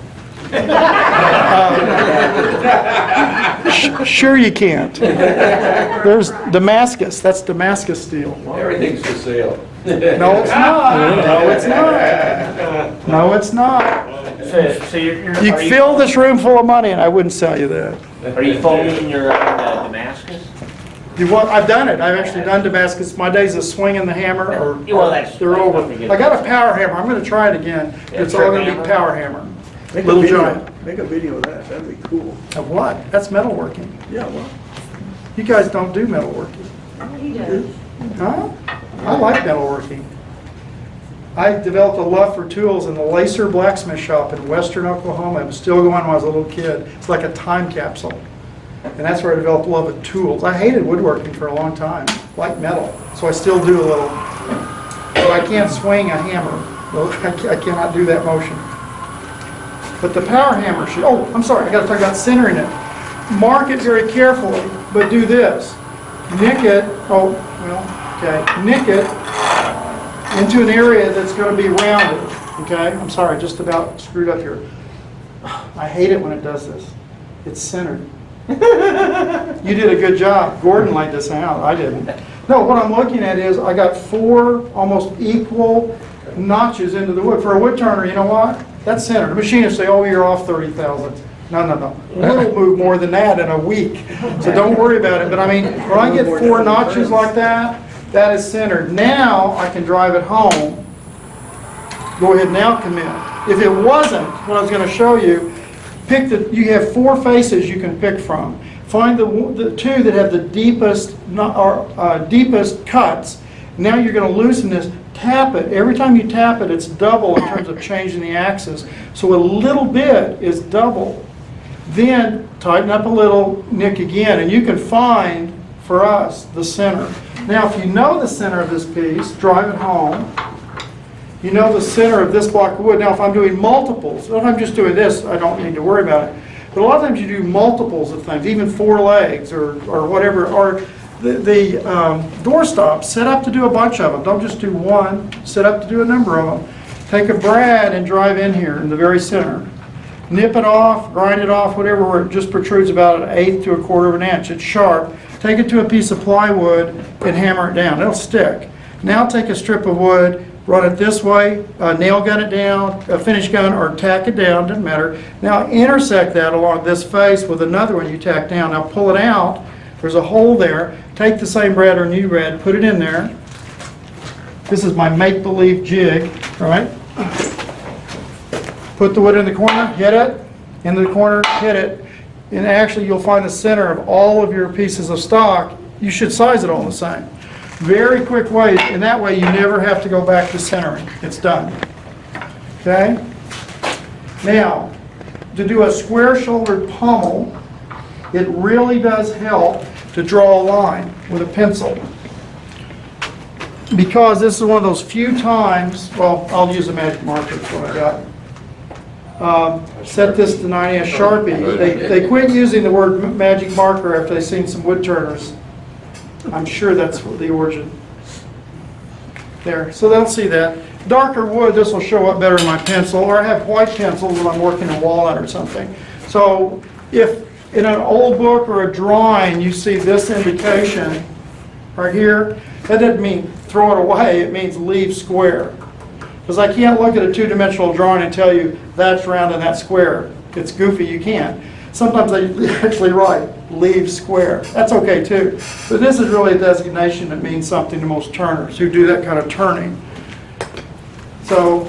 A: Sure you can't. There's Damascus. That's Damascus steel.
C: Everything's for sale.
A: No, it's not. No, it's not. No, it's not.
B: So you're
A: You could fill this room full of money and I wouldn't sell you that.
B: Are you folding your Damascus?
A: I've done it. I've actually done Damascus. My days of swinging the hammer they're over. I got a power hammer. I'm going to try it again. It's all going to be power hammer. Little giant.
G: Make a video of that, that'd be cool.
A: Of what? That's metalworking.
G: Yeah, well,
A: You guys don't do metalworking.
J: He does.
A: Huh? I like metalworking. I developed a love for tools in the Lacer blacksmith shop in western Oklahoma. It was still going when I was a little kid. It's like a time capsule. And that's where I developed love of tools. I hated woodworking for a long time, like metal. So I still do a little. But I can't swing a hammer. Well, I cannot do that motion. But the power hammer should, oh, I'm sorry, I gotta talk about centering it. Mark it very carefully, but do this. Nick it, oh, well, okay, nick it into an area that's gonna be rounded, okay? I'm sorry, I just about screwed up here. I hate it when it does this. It's centered. You did a good job. Gordon laid this out, I didn't. No, what I'm looking at is I got 4 almost equal notches into the wood. For a wood turner, you know what? That's centered. The machinists say, oh, you're off 30 thousandths. No, no, no. We'll move more than that in a week. So don't worry about it. But I mean, when I get 4 notches like that, that is centered. Now I can drive it home. Go ahead now, commit. If it wasn't, what I was going to show you, you have 4 faces you can pick from. Find the 2 that have the deepest cuts. Now you're going to loosen this. Tap it. Every time you tap it, it's double in terms of changing the axis. So a little bit is double. Then tighten up a little, nick again, and you can find, for us, the center. Now if you know the center of this piece, drive it home. You know the center of this block of wood. Now if I'm doing multiples, if I'm just doing this, I don't need to worry about it. But a lot of times you do multiples of things, even 4 legs or whatever, or the door stops, set up to do a bunch of them. Don't just do one, set up to do a number of them. Take a brad and drive in here in the very center. Nip it off, grind it off, whatever, where it just protrudes about 1/8 to 1/4 of an inch. It's sharp. Take it to a piece of plywood and hammer it down. It'll stick. Now take a strip of wood, run it this way, nail gun it down, a finish gun, or tack it down, doesn't matter. Now intersect that along this face with another one you tack down. Now pull it out. There's a hole there. Take the same brad or new brad, put it in there. This is my make-believe jig, right? Put the wood in the corner, hit it, into the corner, hit it, and actually you'll find the center of all of your pieces of stock. You should size it all the same. Very quick way, and that way you never have to go back to centering. It's done. Okay? Now, to do a square-shouldered pommel, it really does help to draw a line with a pencil. Because this is one of those few times, well, I'll use a magic marker, that's what I got. Set this to 9S Sharpie. They quit using the word magic marker after they've seen some wood turners. I'm sure that's the origin. There, so they'll see that. Darker wood, this will show up better in my pencil, or I have white pencils when I'm working in walnut or something. So if in an old book or a drawing you see this indication right here, that doesn't mean throw it away, it means leave square. Because I can't look at a 2-dimensional drawing and tell you that's round and that's square. It's goofy, you can't. Sometimes they actually write leave square. That's okay too. But this is really a designation that means something to most turners who do that kind of turning. So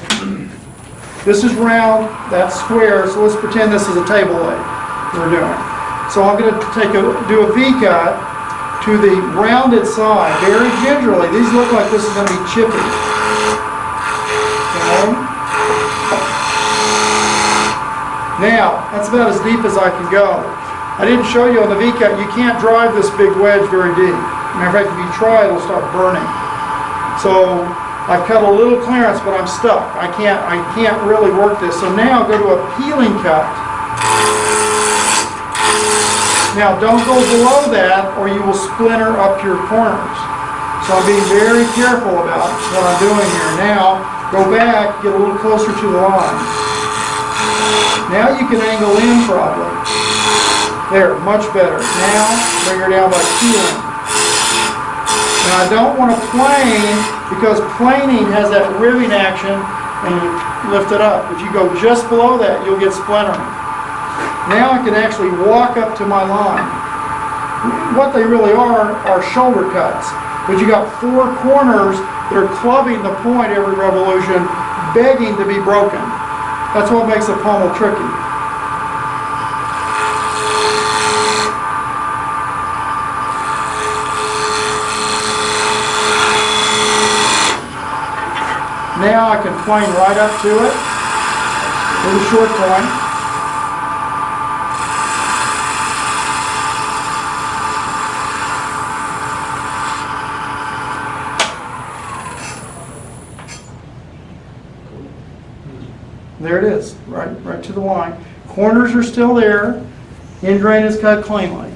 A: this is round, that's square, so let's pretend this is a table leg we're doing. So I'm going to do a V-cut to the rounded side, very gingerly. These look like this is going to be chippy. Okay. Now, that's about as deep as I can go. I didn't show you on the V-cut, you can't drive this big wedge very deep. Matter of fact, if you try, it'll start burning. So I've cut a little clearance, but I'm stuck. I can't really work this. So now go to a peeling cut. Now don't go below that or you will splinter up your corners. So I'm being very careful about what I'm doing here. Now go back, get a little closer to the line. Now you can angle in probably. There, much better. Now bring her down by peeling. Now I don't want to plane because planing has that ribbing action and you lift it up. If you go just below that, you'll get splintering. Now I can actually walk up to my line. What they really are shoulder cuts. But you got 4 corners that are clubbing the point every revolution, begging to be broken. That's what makes a pommel tricky. I can plane right up to it with a short point. There it is, right to the line. Corners are still there. End grain is cut cleanly.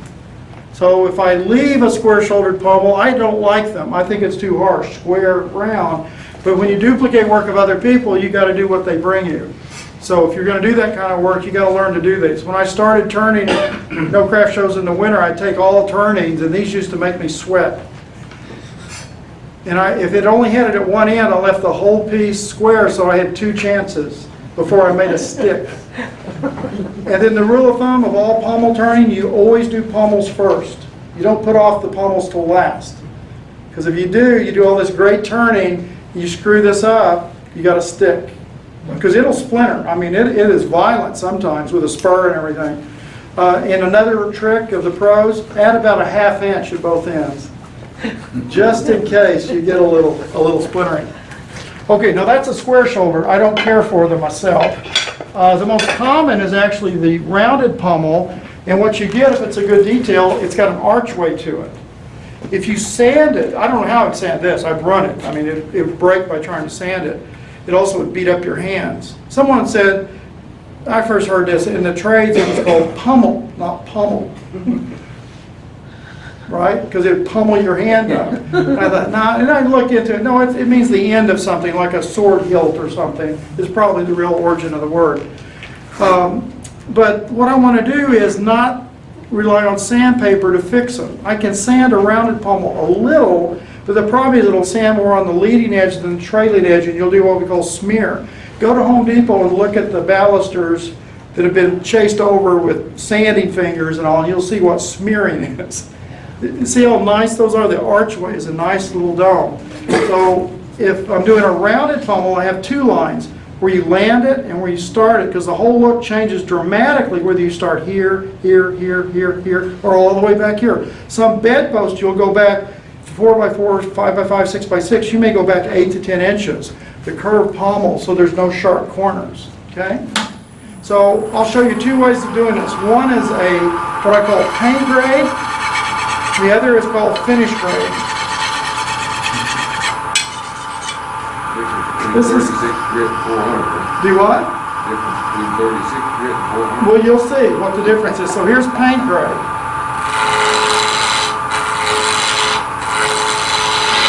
A: So if I leave a square-shouldered pommel, I don't like them. I think it's too harsh, square, round. But when you duplicate work of other people, you got to do what they bring you. So if you're going to do that kind of work, you got to learn to do these. When I started turning no craft shows in the winter, I'd take all turnings, and these used to make me sweat. And if it only had it at one end, I left the whole piece square, so I had 2 chances before I made a stick. And then the rule of thumb of all pommel turning, you always do pommels first. You don't put off the pommels till last. Because if you do all this great turning, you screw this up, you got a stick. Because it'll splinter. I mean, it is violent sometimes with a spur and everything. And another trick of the pros, add about a 1/2 inch at both ends. Just in case you get a little splintering. Okay, now that's a square shoulder. I don't care for them myself. The most common is actually the rounded pommel, and what you get if it's a good detail, it's got an archway to it. If you sand it, I don't know how I'd sand this, I'd run it. I mean, it would break by trying to sand it. It also would beat up your hands. Someone said, I first heard this, in the trades it was called pummel, not pummel. Right? Because it would pummel your hand up. And I thought, nah, and I looked into it. No, it means the end of something, like a sword hilt or something, is probably the real origin of the word. But what I want to do is not rely on sandpaper to fix them. I can sand a rounded pommel a little, but the problem is it'll sand more on the leading edge than the trailing edge, and you'll do what we call smear. Go to Home Depot and look at the balusters that have been chased over with sanding fingers and all, and you'll see what smearing is. See how nice those are? The archway is a nice little dome. So if I'm doing a rounded pommel, I have 2 lines, where you land it and where you start it, because the whole look changes dramatically whether you start here, here, here, here, here, or all the way back here. Some bedposts, you'll go back 4x4, 5x5, 6x6, you may go back 8 to 10 inches. The curved pommel, so there's no sharp corners, okay? So I'll show you 2 ways of doing this. One is what I call paint grade. The other is called finish grade. This is
C: 36 grit and 400.
A: Do what?
C: Difference between 36 grit and 400.
A: Well, you'll see what the difference is. So here's paint grade.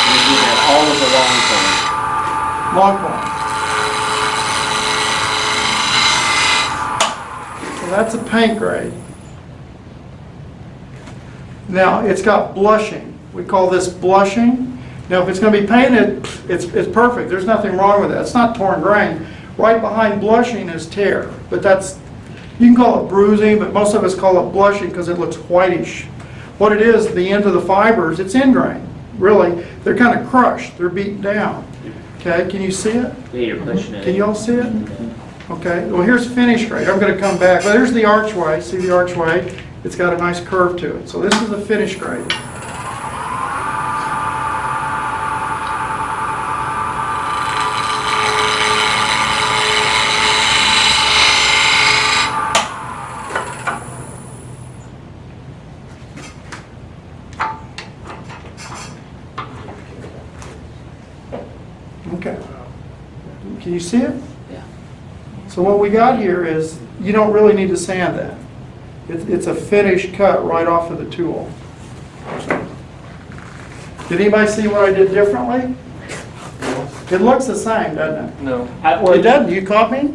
B: You do that all of the long point.
A: Long point. So that's a paint grade. Now, it's got blushing. We call this blushing. Now, if it's going to be painted, it's perfect. There's nothing wrong with it. It's not torn grain. Right behind blushing is tear. But you can call it bruising, but most of us call it blushing because it looks whitish. What it is, the end of the fibers, it's end grain. Really, they're kind of crushed. They're beaten down. Okay, can you see it?
B: Yeah, you're pushing it.
A: Can you all see it? Okay, well, here's finish grade. I'm going to come back. Well, there's the archway. See the archway? It's got a nice curve to it. So this is a finish grade. Okay. Can you see it?
B: Yeah.
A: So what we got here is, you don't really need to sand that. It's a finished cut right off of the tool. Did anybody see what I did differently? It looks the same, doesn't it?
E: No.
A: It doesn't. You caught me?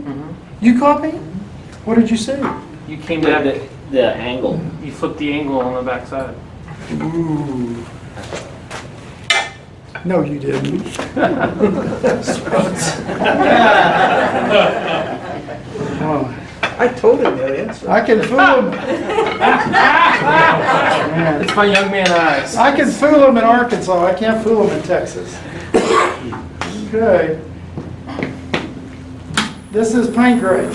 A: You caught me? What did you see?
E: You came
B: The,
E: back,
B: the angle.
E: you flipped the angle on the back side.
A: Ooh. No, you didn't. Oh,
G: I told him that answer.
A: I can fool them.
E: It's my young man eyes.
A: I can fool them in Arkansas. I can't fool them in Texas. Okay. This is paint grade.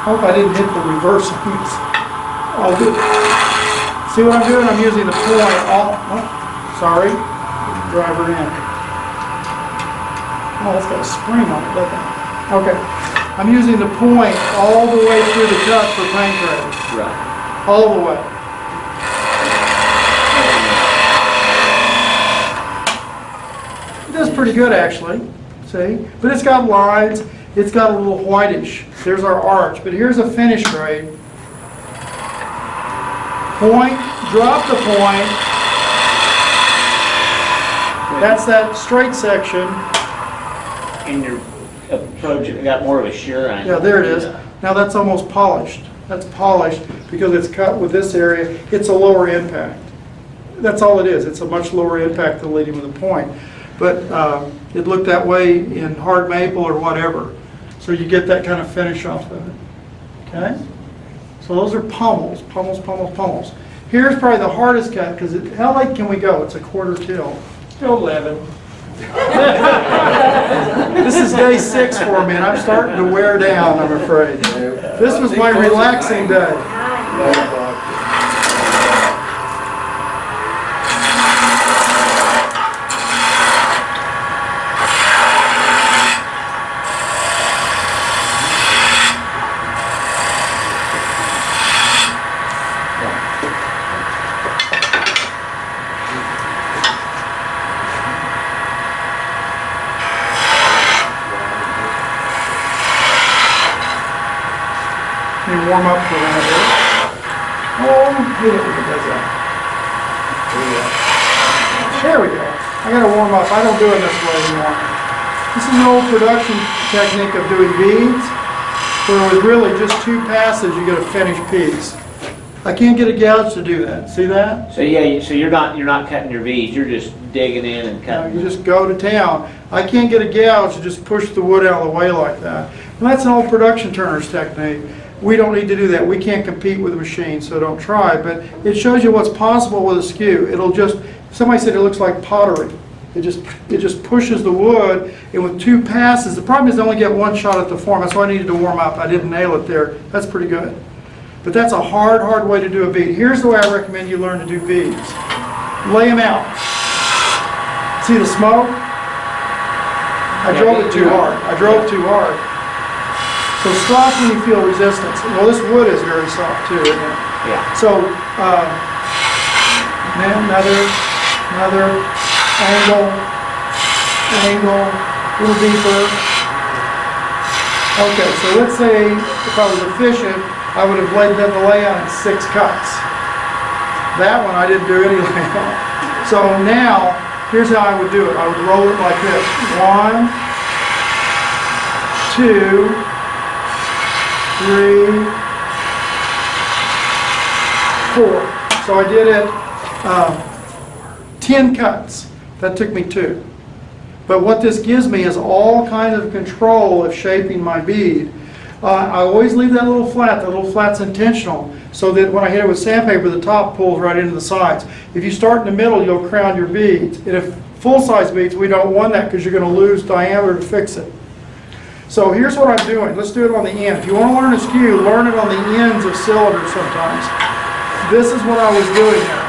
A: Hope I didn't hit the reverse on this. I'll do. See what I'm doing? I'm using the point. Sorry. Driver in. Oh, it's got a spring on it, doesn't it? Okay. I'm using the point all the way through the cut for paint ready.
B: Right.
A: All the way. It does pretty good, actually. See? But it's got lines. It's got a little whitish. There's our arch. But here's a finish grade. Point, drop the point. That's that straight section.
B: And your approach, it got more of a shear angle.
A: Yeah, there it is. Now that's almost polished. That's polished because it's cut with this area. It's a lower impact. That's all it is. It's a much lower impact than leading with a point. But it looked that way in hard maple or whatever. So you get that kind of finish off of it. Okay? So those are pummels, pummels, pummels, pummels. Here's probably the hardest cut because how late can we go? It's a quarter till.
F: Till 11.
A: This is day 6 for me, and I'm starting to wear down, I'm afraid. This was my relaxing day. Let me warm up for a minute. Oh, get it when it does that. There we go. I gotta warm up. I don't do it this way anymore. This is an old production technique of doing beads, where with really just 2 passes you get a finished piece. I can't get a gouge to do that. See that?
B: So yeah, so you're not cutting your beads, you're just digging in and
A: You
B: cutting.
A: just go to town. I can't get a gouge to just push the wood out of the way like that. And that's an old production turner's technique. We don't need to do that. We can't compete with the machine, so don't try. But it shows you what's possible with a skew. It'll just, somebody said it looks like pottery. It just pushes the wood, and with 2 passes, the problem is I only get 1 shot at the form. That's why I needed to warm up. I didn't nail it there. That's pretty good. But that's a hard, hard way to do a bead. Here's the way I recommend you learn to do beads. Lay them out. See the smoke? I drove it too hard. I drove too hard. So stop when you feel resistance. Well, this wood is very soft too, isn't it?
B: Yeah.
A: So, then another angle, a little deeper. Okay, so let's say if I was efficient, I would have laid down the layout in 6 cuts. That one I didn't do any layout. So now, here's how I would do it. I would roll it like this. 1, 2, 3, 4. So I did it 10 cuts. That took me 2. But what this gives me is all kinds of control of shaping my bead. I always leave that little flat. That little flat's intentional, so that when I hit it with sandpaper, the top pulls right into the sides. If you start in the middle, you'll crown your beads. And if full-size beads, we don't want that because you're going to lose diameter to fix it. So here's what I'm doing. Let's do it on the end. If you want to learn a skew, learn it on the ends of cylinders sometimes. This is what I was doing there.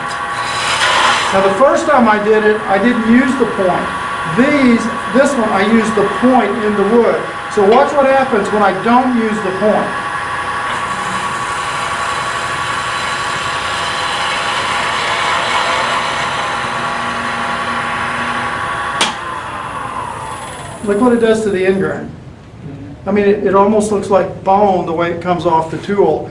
A: Now the first time I did it, I didn't use the point. This one, I used the point in the wood. So watch what happens when I don't use the point. Look what it does to the end grain. I mean, it almost looks like bone the way it comes off the tool.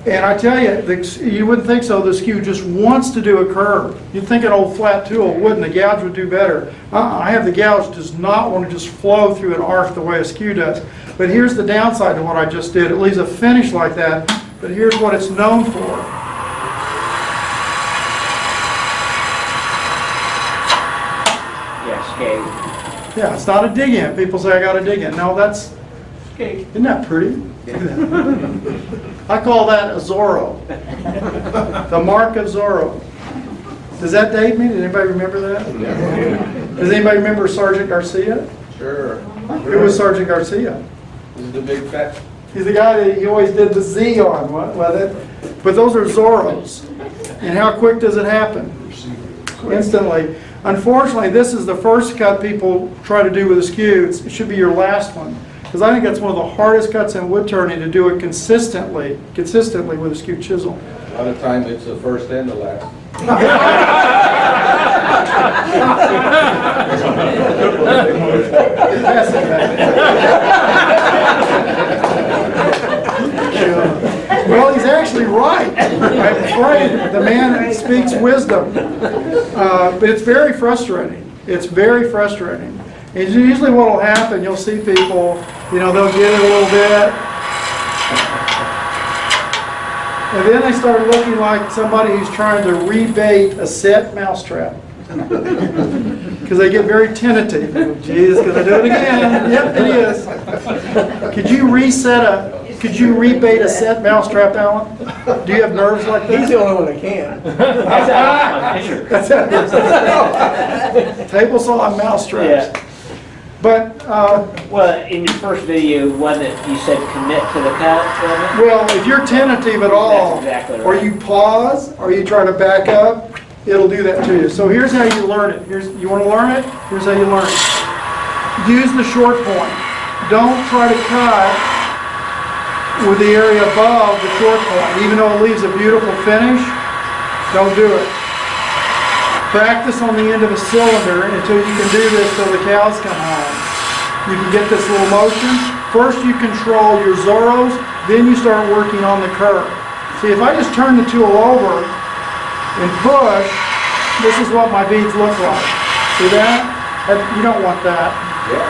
A: And I tell you, you wouldn't think so. The skew just wants to do a curve. You'd think an old flat tool wouldn't. The gouge would do better. I have the gouge does not want to just flow through an arc the way a skew does. But here's the downside to what I just did. It leaves a finish like that, but here's what it's known for.
B: Yeah, scale.
A: Yeah, it's not a dig in. People say I got to dig in. No, that's, isn't that pretty? I call that a Zorro. The mark of Zorro. Does that date me? Did anybody remember that? Does anybody remember Sergeant Garcia?
C: Sure.
A: Who was Sergeant Garcia?
C: This is the big fat.
A: He's the guy that he always did the Z on with it. But those are Zorros. And how quick does it happen? Instantly. Unfortunately, this is the first cut people try to do with a skew. It should be your last one. Because I think that's one of the hardest cuts in wood turning, to do it consistently with a skew chisel.
C: A lot of times it's the first and the last.
A: Well, he's actually right. I'm afraid the man speaks wisdom. But it's very frustrating. It's very frustrating. And usually what will happen, you'll see people, they'll get it a little bit, and then they start looking like somebody who's trying to rebait a set mousetrap. Because they get very tentative. Geez, can I do it again? Yep, it is. Could you rebait a set mousetrap, Alan? Do you have nerves like that?
G: He's the only one that can.
A: That's it. Table saw and mousetraps.
B: Yeah.
A: But,
B: Well, in your first video, wasn't it, you said commit to the cut, wasn't it?
A: well, if you're tentative at all,
B: That's exactly
A: or
B: right.
A: you pause, or you try to back up, it'll do that to you. So here's how you learn it. You want to learn it? Here's how you learn it. Use the short point. Don't try to cut with the area above the short point. Even though it leaves a beautiful finish, don't do it. Practice on the end of a cylinder until you can do this till the cows come home. You can get this little motion. First you control your Zorros, then you start working on the curve. See, if I just turn the tool over and push, this is what my beads look like. See that? You don't want that.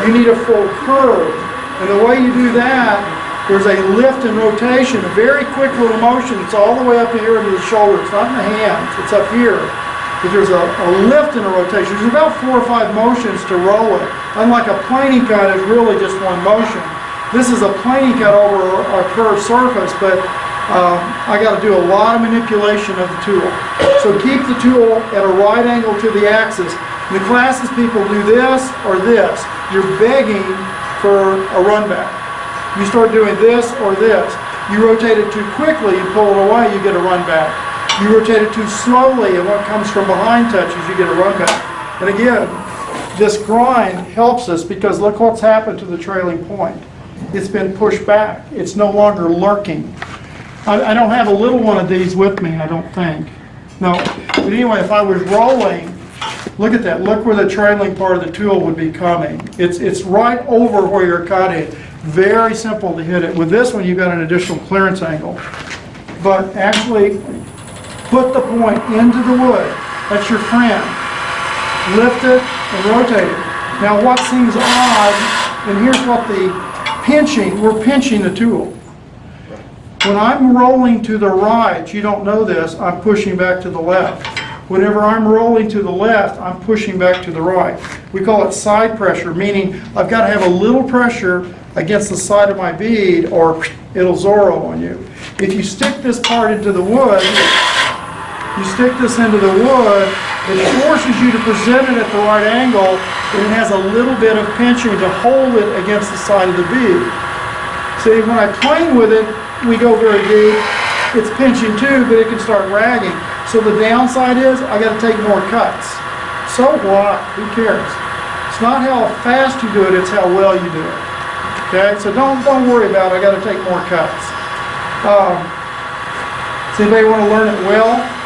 A: You need a full curve. And the way you do that, there's a lift and rotation, a very quick little motion. It's all the way up here into the shoulder. It's not in the hands. It's up here. If there's a lift and a rotation, there's about 4 or 5 motions to roll it. Unlike a planing cut, it's really just one motion. This is a planing cut over a curved surface, but I got to do a lot of manipulation of the tool. So keep the tool at a right angle to the axis. In the classes, people do this or this. You're begging for a run back. You start doing this or this. You rotate it too quickly and pull it away, you get a run back. You rotate it too slowly, and what comes from behind touches, you get a run back. And again, this grind helps us because look what's happened to the trailing point. It's been pushed back. It's no longer lurking. I don't have a little one of these with me, I don't think. No, but anyway, if I was rolling, look at that. Look where the trailing part of the tool would be coming. It's right over where you're cutting. Very simple to hit it. With this one, you've got an additional clearance angle. But actually, put the point into the wood. That's your friend. Lift it and rotate it. Now what seems odd, and here's what we're pinching the tool. When I'm rolling to the right, you don't know this, I'm pushing back to the left. Whenever I'm rolling to the left, I'm pushing back to the right. We call it side pressure, meaning I've got to have a little pressure against the side of my bead or it'll Zorro on you. If you stick this part into the wood, it forces you to present it at the right angle, and it has a little bit of pinching to hold it against the side of the bead. See, when I plane with it, we go very deep. It's pinching too, but it can start ragging. So the downside is I got to take more cuts. So what? Who cares? It's not how fast you do it, it's how well you do it. Okay, so don't worry about it. I got to take more cuts. Does anybody want to learn it well?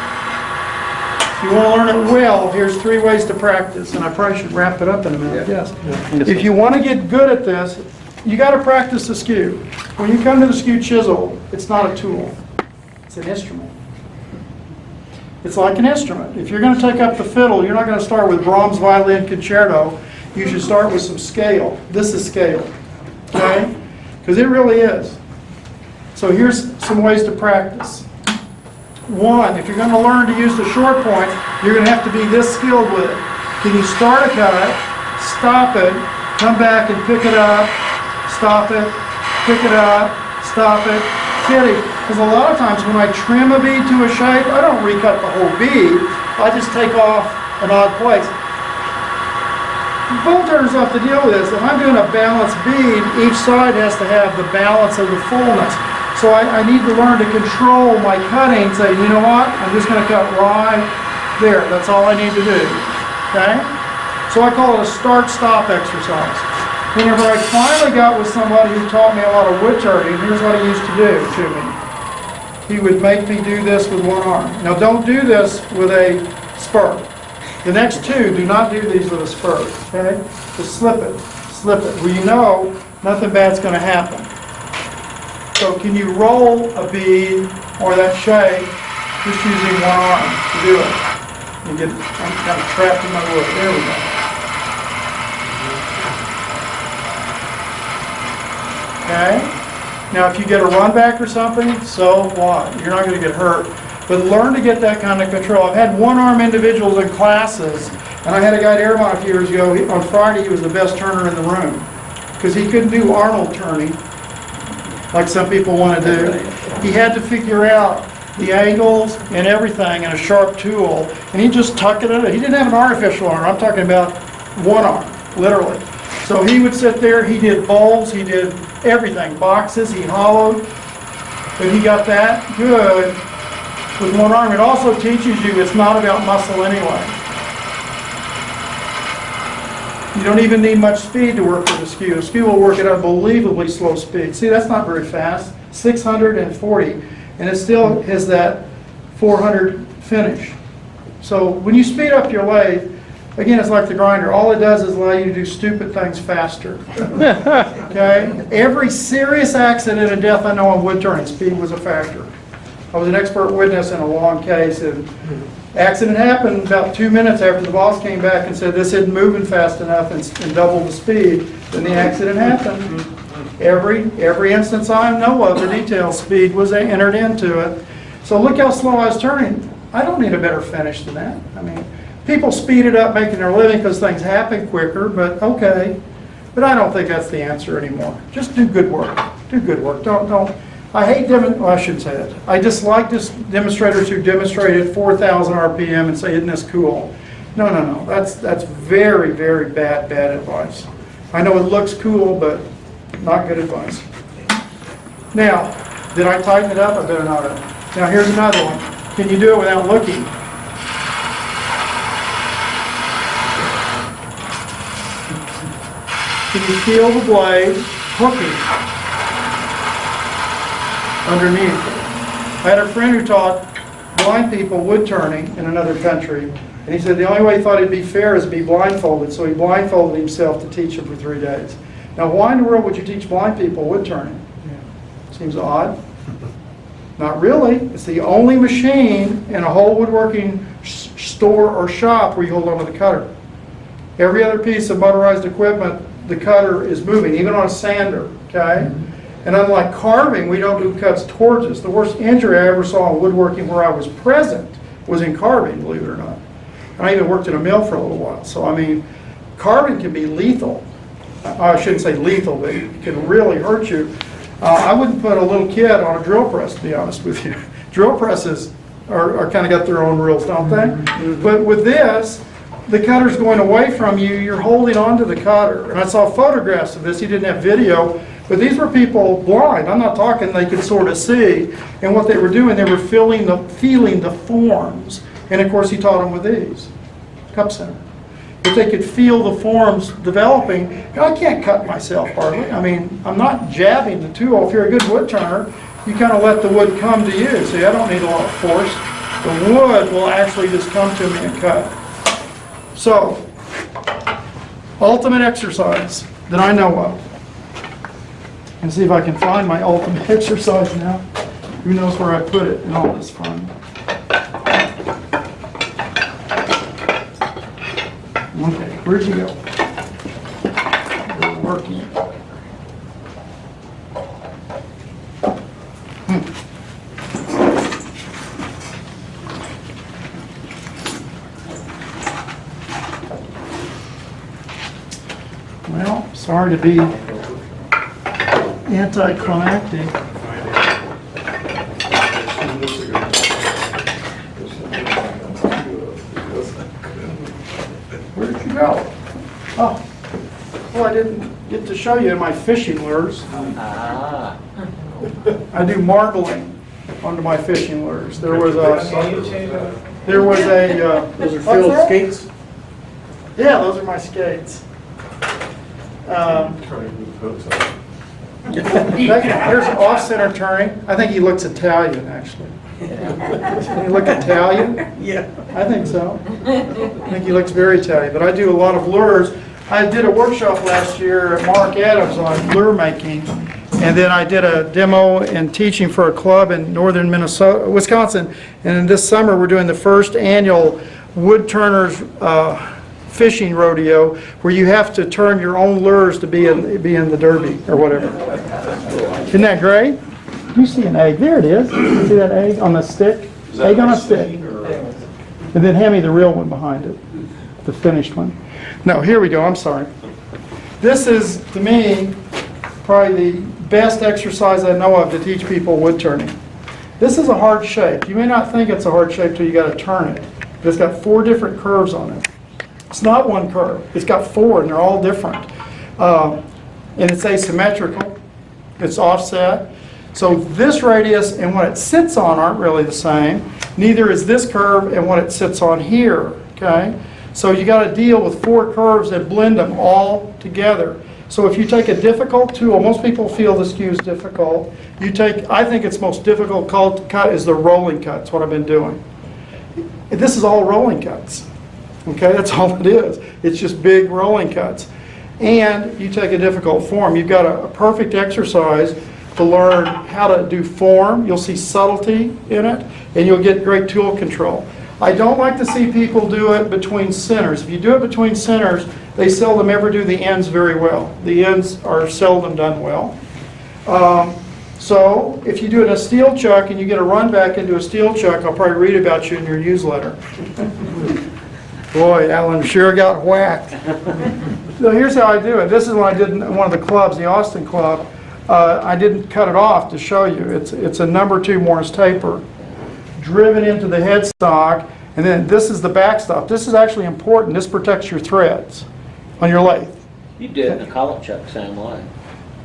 A: If you want to learn it well, here's 3 ways to practice, and I probably should wrap it up in a minute. Yes. If you want to get good at this, you got to practice the skew. When you come to the skew chisel, it's not a tool. It's an instrument. It's like an instrument. If you're going to take up the fiddle, you're not going to start with Brahms Violin Concerto. You should start with some scale. This is scale. Okay? Because it really is. So here's some ways to practice. 1, if you're going to learn to use the short point, you're going to have to be this skilled with it. Can you start a cut, stop it, come back and pick it up, stop it, pick it up, stop it, kitty. Because a lot of times when I trim a bead to a shape, I don't recut the whole bead. I just take off an odd place. Bolt turners have to deal with this. If I'm doing a balanced bead, each side has to have the balance of the fullness. So I need to learn to control my cutting, say, you know what, I'm just going to cut right there. That's all I need to do. okay? So I call it a start-stop exercise. Whenever I finally got with somebody who taught me a lot of wood turning, here's what he used to do to me. He would make me do this with one arm. Now don't do this with a spur. The next two, do not do these with a spur, okay? Just slip it, well you know nothing bad's gonna happen. So can you roll a bead or that shape just using one arm to do it? I'm kind of trapped in my wood, there we go. Okay? Now if you get a run back or something, so what? You're not going to get hurt. But learn to get that kind of control. I've had one-arm individuals in classes, and I had a guy at Airmont a few years ago. On Friday, he was the best turner in the room because he couldn't do Arnold turning like some people want to do. He had to figure out the angles and everything and a sharp tool, and he just tucked it in. He didn't have an artificial arm. I'm talking about one arm, literally. So he would sit there, he did bowls, he did everything, boxes, he hollowed, but he got that good with one arm. It also teaches you it's not about muscle anyway. You don't even need much speed to work with a skew. A skew will work at unbelievably slow speed. See, that's not very fast, 640, and it still has that 400 finish. So when you speed up your lathe, again, it's like the grinder. All it does is allow you to do stupid things faster. Okay? Every serious accident and death I know on wood turning, speed was a factor. I was an expert witness in a long case, and accident happened about 2 minutes after the boss came back and said this isn't moving fast enough and doubled the speed. Then the accident happened. Every instance I know of, the detail speed was entered into it. So look how slow I was turning. I don't need a better finish than that. I mean, people speed it up making their living because things happen quicker, but okay. But I don't think that's the answer anymore. Just do good work. Do good work. Don't. I hate well, I shouldn't say that. I dislike demonstrators who demonstrate at 4,000 RPM and say, isn't this cool? No. That's very, very bad advice. I know it looks cool, but not good advice. Now, did I tighten it up? I better not have. Now here's another one. Can you do it without looking? Can you feel the blade hooking underneath? I had a friend who taught blind people wood turning in another country, and he said the only way he thought it'd be fair is to be blindfolded, so he blindfolded himself to teach them for 3 days. Now, why in the world would you teach blind people wood turning? Seems odd. Not really. It's the only machine in a whole woodworking store or shop where you hold on to the cutter. Every other piece of motorized equipment, the cutter is moving, even on a sander, okay? And unlike carving, we don't do cuts towards us. The worst injury I ever saw in woodworking where I was present was in carving, believe it or not. And I even worked in a mill for a little while. So, I mean, carving can be lethal. I shouldn't say lethal, but it can really hurt you. I wouldn't put a little kid on a drill press, to be honest with you. Drill presses are kind of got their own rules, don't they? Mm-hmm. But with this, the cutter's going away from you, you're holding onto the cutter. And I saw photographs of this, he didn't have video, but these were people blind. I'm not talking they could sort of see. And what they were doing, they were feeling the forms. And of course he taught them with these, cup center. If they could feel the forms developing, I can't cut myself hardly. I mean, I'm not jabbing the tool. If you're a good wood turner, you kind of let the wood come to you. See, I don't need a lot of force. The wood will actually just come to me and cut. So, ultimate exercise that I know of. And see if I can find my ultimate exercise now. Who knows where I put it in all this fun. Okay, where'd you go? We're working. Well, sorry to be anticlimactic. Where'd you go? Oh, well, I didn't get to show you my fishing lures. I do marbling onto my fishing lures. There was a
G: Those are filled skates?
A: Yeah, those are my skates. Here's off-center turning. I think he looks Italian, actually. Does he look Italian?
G: Yeah.
A: I think so. I think he looks very Italian, but I do a lot of lures. I did a workshop last year at Mark Adams on lure making, and then I did a demo and teaching for a club in northern Minnesota, Wisconsin, and this summer we're doing the first annual Wood Turners fishing rodeo, where you have to turn your own lures to be in the derby or whatever. Isn't that great? You see an egg? There it is. See that egg on the stick? Egg on a stick. And then hand me the real one behind it, the finished one. No, here we go. I'm sorry. This is, to me, probably the best exercise I know of to teach people wood turning. This is a hard shape. You may not think it's a hard shape till you got to turn it. But it's got 4 different curves on it. It's not one curve. It's got 4, and they're all different. And it's asymmetrical. It's offset. So this radius and what it sits on aren't really the same. Neither is this curve and what it sits on here. Okay? So you got to deal with 4 curves and blend them all together. So if you take a difficult tool, most people feel the skew is difficult. I think it's most difficult cut is the rolling cut. That's what I've been doing. This is all rolling cuts. Okay, that's all it is. It's just big rolling cuts. And you take a difficult form. You've got a perfect exercise to learn how to do form. You'll see subtlety in it, and you'll get great tool control. I don't like to see people do it between centers. If you do it between centers, they seldom ever do the ends very well. The ends are seldom done well. So if you do it in a steel chuck and you get a run back into a steel chuck, I'll probably read about you in your newsletter. Boy, Alan sure got whacked. So here's how I do it. This is what I did in one of the clubs, the Austin Club. I didn't cut it off to show you. It's a number 2 Morse taper, driven into the headstock, and then this is the backstop. This is actually important. This protects your threads on your lathe.
B: You did in the collet chuck same way.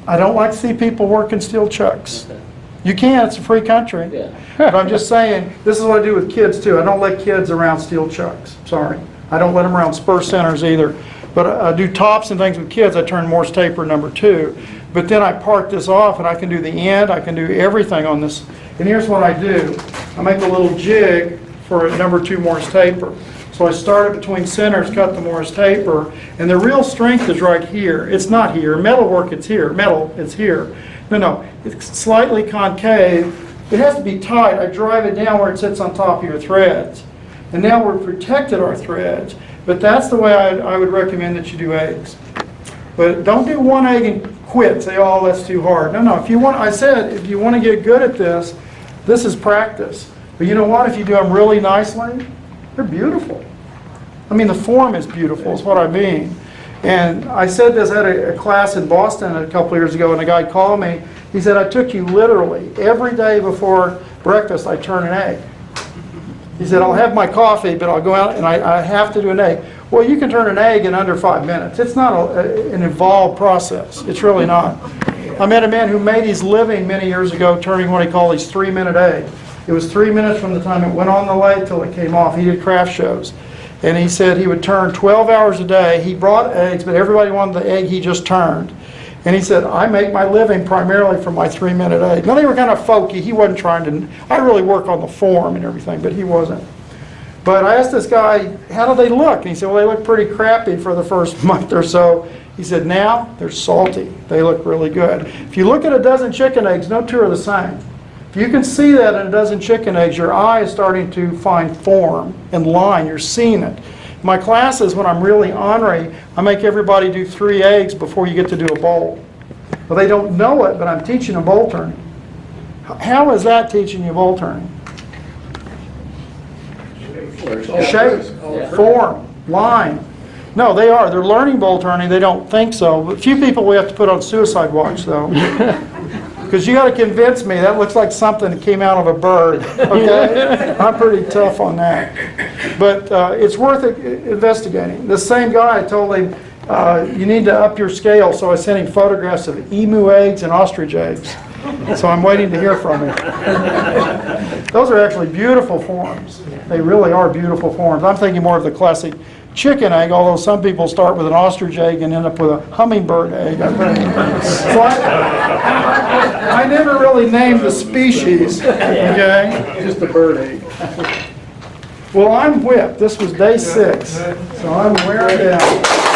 A: I don't like to see people working steel chucks.
B: Okay.
A: You can, it's a free country.
B: Yeah.
A: But I'm just saying, this is what I do with kids too. I don't let kids around steel chucks. Sorry. I don't let them around spur centers either. But I do tops and things with kids. I turn Morse taper number 2. But then I part this off and I can do the end. I can do everything on this. And here's what I do. I make a little jig for a number 2 Morse taper. So I start it between centers, cut the Morse taper, and the real strength is right here. It's not here. Metal work, it's here. Metal, it's here. No, it's slightly concave. It has to be tight. I drive it down where it sits on top of your threads. And now we've protected our threads. But that's the way I would recommend that you do eggs. But don't do one egg and quit. Say, oh, that's too hard. No. If you want, I said, if you want to get good at this, this is practice. But you know what? If you do them really nicely, they're beautiful. I mean, the form is beautiful, is what I mean. And I said this at a class in Boston a couple years ago, and a guy called me. He said, I took you literally every day before breakfast, I turn an egg. He said, I'll have my coffee, but I'll go out and I have to do an egg. Well, you can turn an egg in under 5 minutes. It's not an involved process. It's really not. I met a man who made his living many years ago turning what he called his 3-minute egg. It was 3 minutes from the time it went on the lathe till it came off. He did craft shows. And he said he would turn 12 hours a day. He brought eggs, but everybody wanted the egg he just turned. And he said, I make my living primarily from my 3-minute egg. Now, they were kind of folky. He wasn't trying to, I really work on the form and everything, but he wasn't. But I asked this guy, how do they look? And he said, well, they look pretty crappy for the first month or so. He said, now they're salty. They look really good. If you look at a dozen chicken eggs, no 2 are the same. If you can see that in a dozen chicken eggs, your eye is starting to find form and line. You're seeing it. My classes, when I'm really ornery, I make everybody do 3 eggs before you get to do a bowl. Well, they don't know it, but I'm teaching them bowl turning. How is that teaching you bowl turning? Shape, form, line. No, they are. They're learning bowl turning. They don't think so. But few people we have to put on suicide watch, though. Because you got to convince me that looks like something that came out of a bird. Okay, I'm pretty tough on that. But it's worth investigating. The same guy, I told him you need to up your scale, so I sent him photographs of emu eggs and ostrich eggs. So I'm waiting to hear from him. Those are actually beautiful forms. They really are beautiful forms. I'm thinking more of the classic chicken egg, although some people start with an ostrich egg and end up with a hummingbird egg. So I never really named the species, okay?
G: Just a bird egg.
A: Well, I'm whipped. This was day 6, so I'm wearing down.